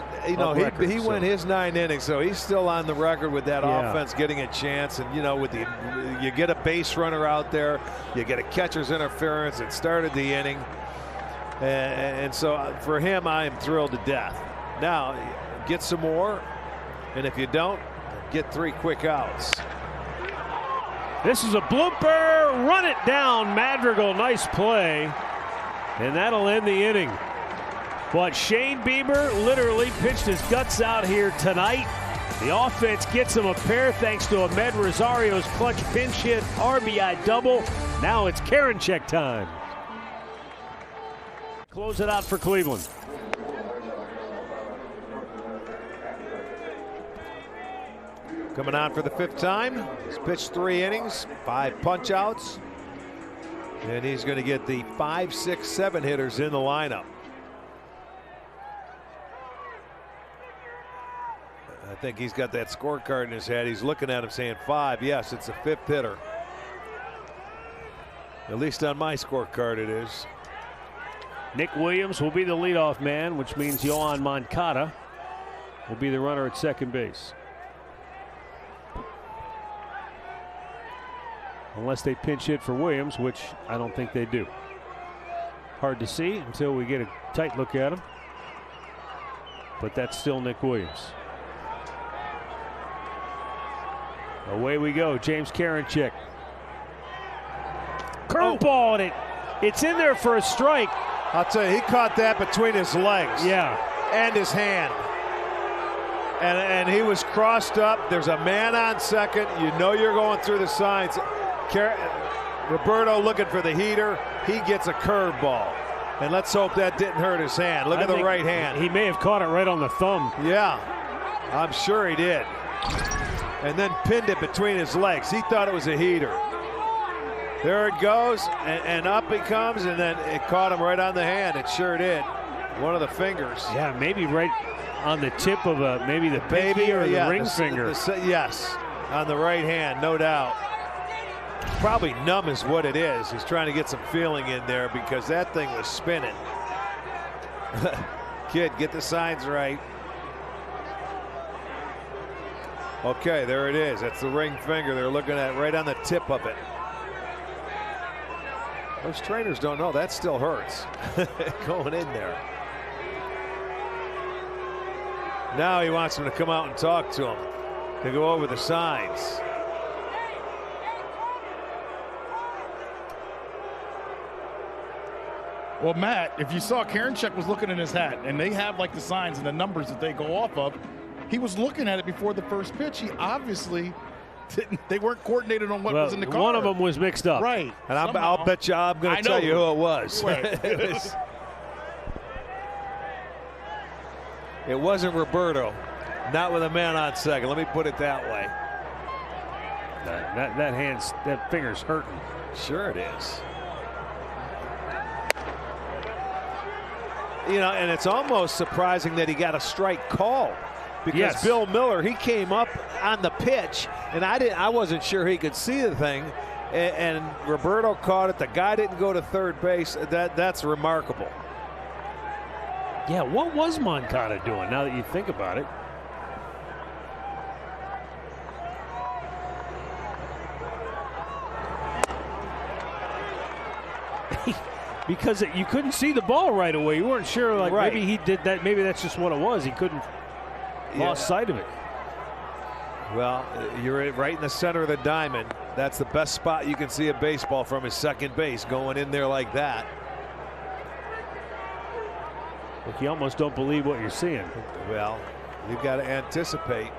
he went his 9 innings, so he's still on the record with that offense getting a chance. And with you get a base runner out there, you get a catcher's interference. It started the inning, and so for him, I am thrilled to death. Now, get some more, and if you don't, get 3 quick outs. This is a blooper. Run it down. Madrigal, nice play. And that'll end the inning. But Shane Bieber literally pitched his guts out here tonight. The offense gets him a pair thanks to Ahmed Rosario's clutch pinch hit RBI double. Now it's Karinchak time. Close it out for Cleveland. Coming on for the 5th time. He's pitched 3 innings, 5 punch outs. And he's going to get the 5, 6, 7 hitters in the lineup. I think he's got that scorecard in his head. He's looking at him saying 5. Yes, it's a 5th hitter. At least on my scorecard it is. Nick Williams will be the leadoff man, which means Yohan Moncada will be the runner at second base. Unless they pinch hit for Williams, which I don't think they do. Hard to see until we get a tight look at him. But that's still Nick Williams. Away we go. James Karinchak. Curveball, and it's in there for a strike. I'll tell you, he caught that between his legs. Yeah. And his hand. And he was crossed up. There's a man on second. You know you're going through the signs. Roberto looking for the heater. He gets a curveball. And let's hope that didn't hurt his hand. Look at the right hand. He may have caught it right on the thumb. Yeah, I'm sure he did. And then pinned it between his legs. He thought it was a heater. There it goes, and up he comes, and then it caught him right on the hand. It sure did. One of the fingers. Yeah, maybe right on the tip of maybe the baby or the ring finger. Yes, on the right hand, no doubt. Probably numb is what it is. He's trying to get some feeling in there because that thing was spinning. Kid, get the signs right. Okay, there it is. That's the ring finger they're looking at right on the tip of it. Those trainers don't know that still hurts going in there. Now he wants him to come out and talk to him, to go over the signs. Well, Matt, if you saw, Karinchak was looking in his hat, and they have like the signs and the numbers that they go off of. He was looking at it before the first pitch. He obviously didn't. They weren't coordinated on what was in the card. One of them was mixed up. Right. And I'll bet you I'm going to tell you who it was. Right. It wasn't Roberto. Not with a man on second. Let me put it that way. That finger's hurting. Sure it is. You know, and it's almost surprising that he got a strike call, because yes. Bill Miller, he came up on the pitch, and I wasn't sure he could see the thing, and Roberto caught it. The guy didn't go to third base. That's remarkable. Yeah, what was Moncada doing, now that you think about it? Because you couldn't see the ball right away. You weren't sure, like, right. Maybe he did that. Maybe that's just what it was. He couldn't lost sight of it. Well, you're right in the center of the diamond. That's the best spot you can see a baseball from, is second base, going in there like that. Look, you almost don't believe what you're seeing. Well, you've got to anticipate.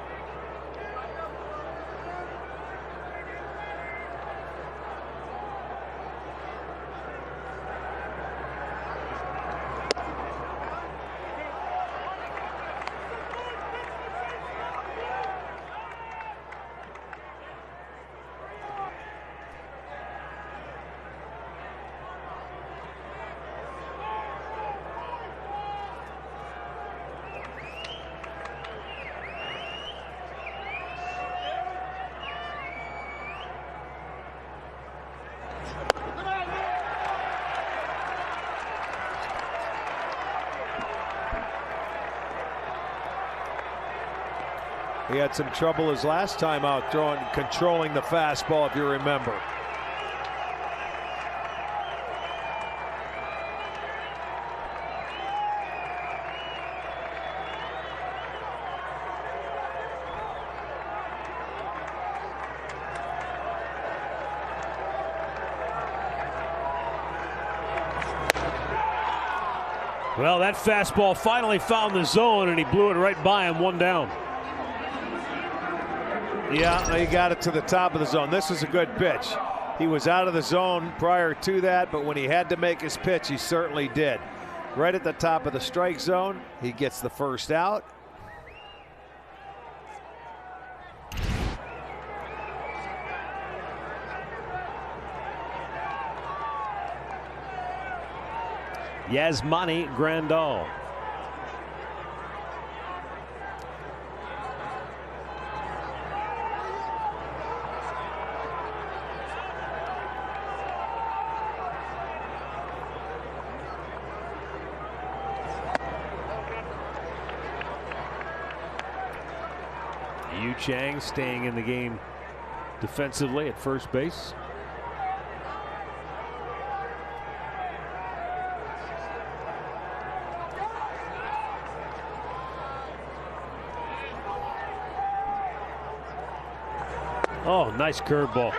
He had some trouble his last time out controlling the fastball, if you remember. Well, that fastball finally found the zone, and he blew it right by him, one down. Yeah, he got it to the top of the zone. This is a good pitch. He was out of the zone prior to that, but when he had to make his pitch, he certainly did. Right at the top of the strike zone, he gets the first out. Yasmani Grandal. Yu Chang staying in the game defensively at first base. Oh, nice curveball.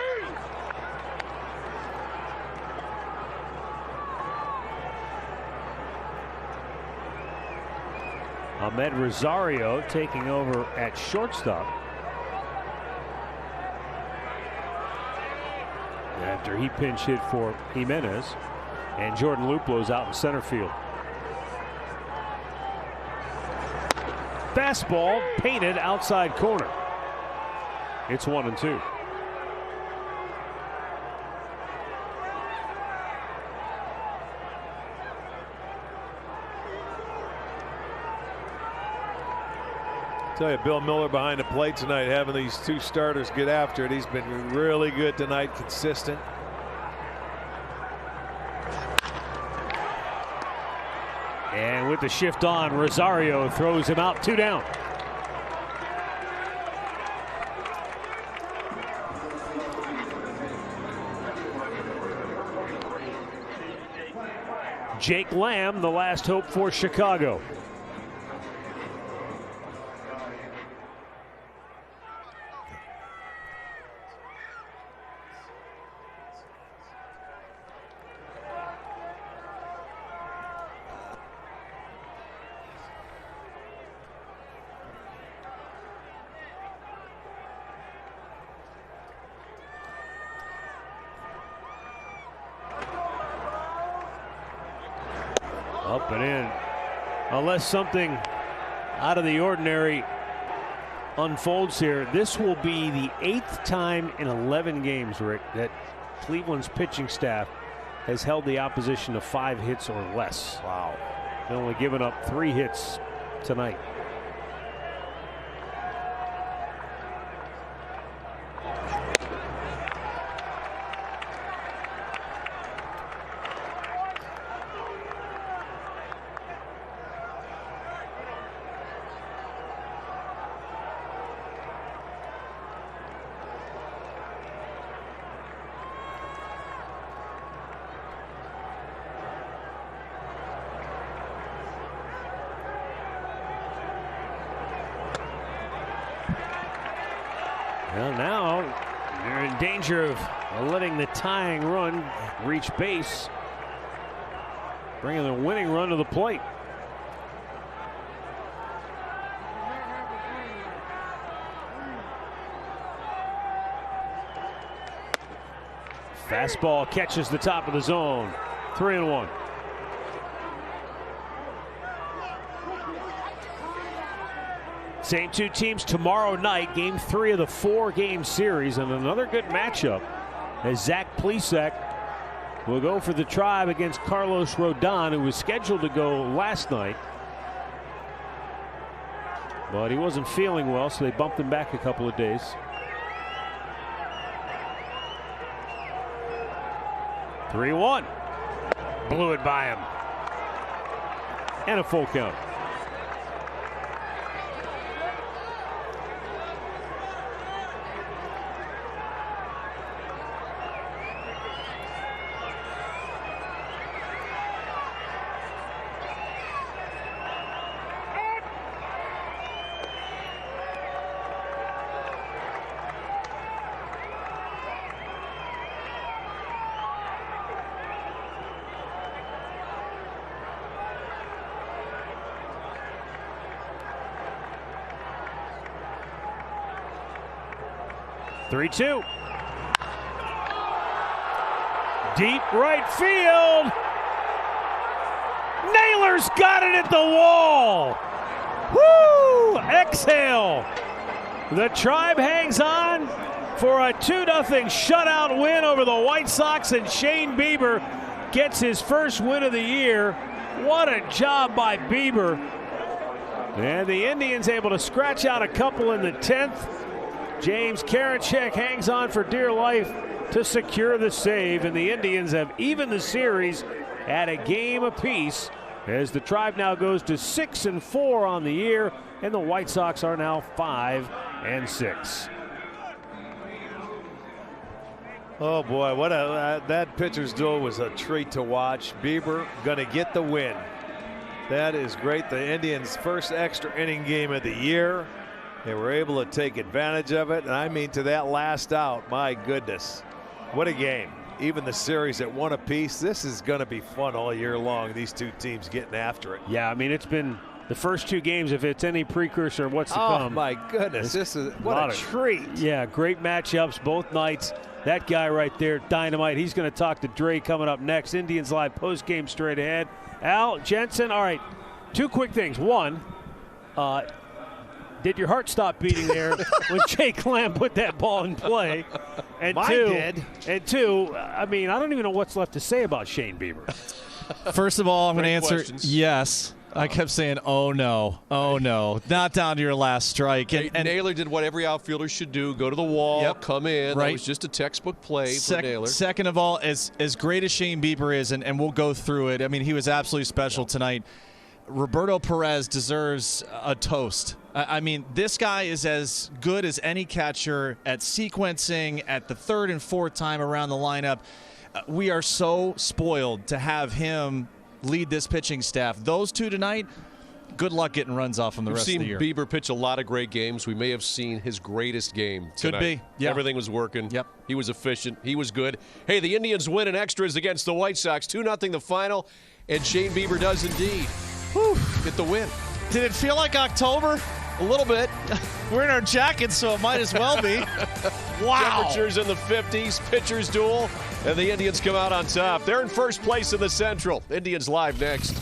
Ahmed Rosario taking over at shortstop after he pinch hit for Jimenez, and Jordan Luplo's out in center field. Fastball painted outside corner. It's 1-2. Tell you, Bill Miller behind the plate tonight, having these two starters get after it. He's been really good tonight, consistent. And with the shift on, Rosario throws him out, 2 down. Jake Lamb, the last hope for Chicago. Up and in. Unless something out of the ordinary unfolds here. This will be the 8th time in 11 games, Rick, that Cleveland's pitching staff has held the opposition to 5 hits or less. Wow. They've only given up 3 hits tonight. Well, now they're in danger of letting the tying run reach base, bringing the winning run to the plate. Fastball catches the top of the zone. 3-1. Same 2 teams tomorrow night, game 3 of the 4-game series, and another good matchup as Zach Plesac will go for the Tribe against Carlos Rodon, who was scheduled to go last night, but he wasn't feeling well, so they bumped him back a couple of days. 3-1. Blew it by him. And a full count. Three-two. Deep right field. Naylor's got it at the wall. Woo! Exhale. The Tribe hangs on for a 2-0 shutout win over the White Sox, and Shane Bieber gets his first win of the year. What a job by Bieber. And the Indians able to scratch out a couple in the 10th. James Karinchak hangs on for dear life to secure the save, and the Indians have evened the series at a game apiece as the Tribe now goes to 6-4 on the year, and the White Sox are now 5-6. Oh boy, what that pitcher's duel was a treat to watch. Bieber gonna get the win. That is great. The Indians' first extra inning game of the year. They were able to take advantage of it, and I mean, to that last out, my goodness, what a game. Even the series at 1 apiece, this is going to be fun all year long, these 2 teams getting after it. Yeah, I mean, it's been the first 2 games, if it's any precursor of what's to come. Oh my goodness, this is what a treat. Yeah, great matchups both nights. That guy right there, dynamite. He's going to talk to Dre coming up next. Indians Live post-game straight ahead. Al, Jensen, all right, 2 quick things. One, did your heart stop beating there when Jake Lamb put that ball in play? And Mine two, did. And 2, I mean, I don't even know what's left to say about Shane Bieber. First of all, I'm going to answer questions. yes. I kept saying, oh no, not down to your last strike. And Naylor did what every outfielder should do: go to the wall, come in. Right. That was just a textbook play for Naylor. Second of all, as great as Shane Bieber is, and we'll go through it, I mean, he was absolutely special tonight. Roberto Perez deserves a toast. I mean, this guy is as good as any catcher at sequencing at the 3rd and 4th time around the lineup. We are so spoiled to have him lead this pitching staff. Those 2 tonight, good luck getting runs off him the rest of the year. We've seen Bieber pitch a lot of great games. We may have seen his greatest game tonight. Could be. Yeah. Everything was working. Yep. He was efficient. He was good. Hey, the Indians win in extras against the White Sox. 2-0 the final, and Shane Bieber does indeed get the win. Did it feel like October? A little bit. We're in our jackets, so it might as well be. Wow. Temperatures in the 50s, pitchers duel, and the Indians come out on top. They're in first place in the Central. Indians Live next.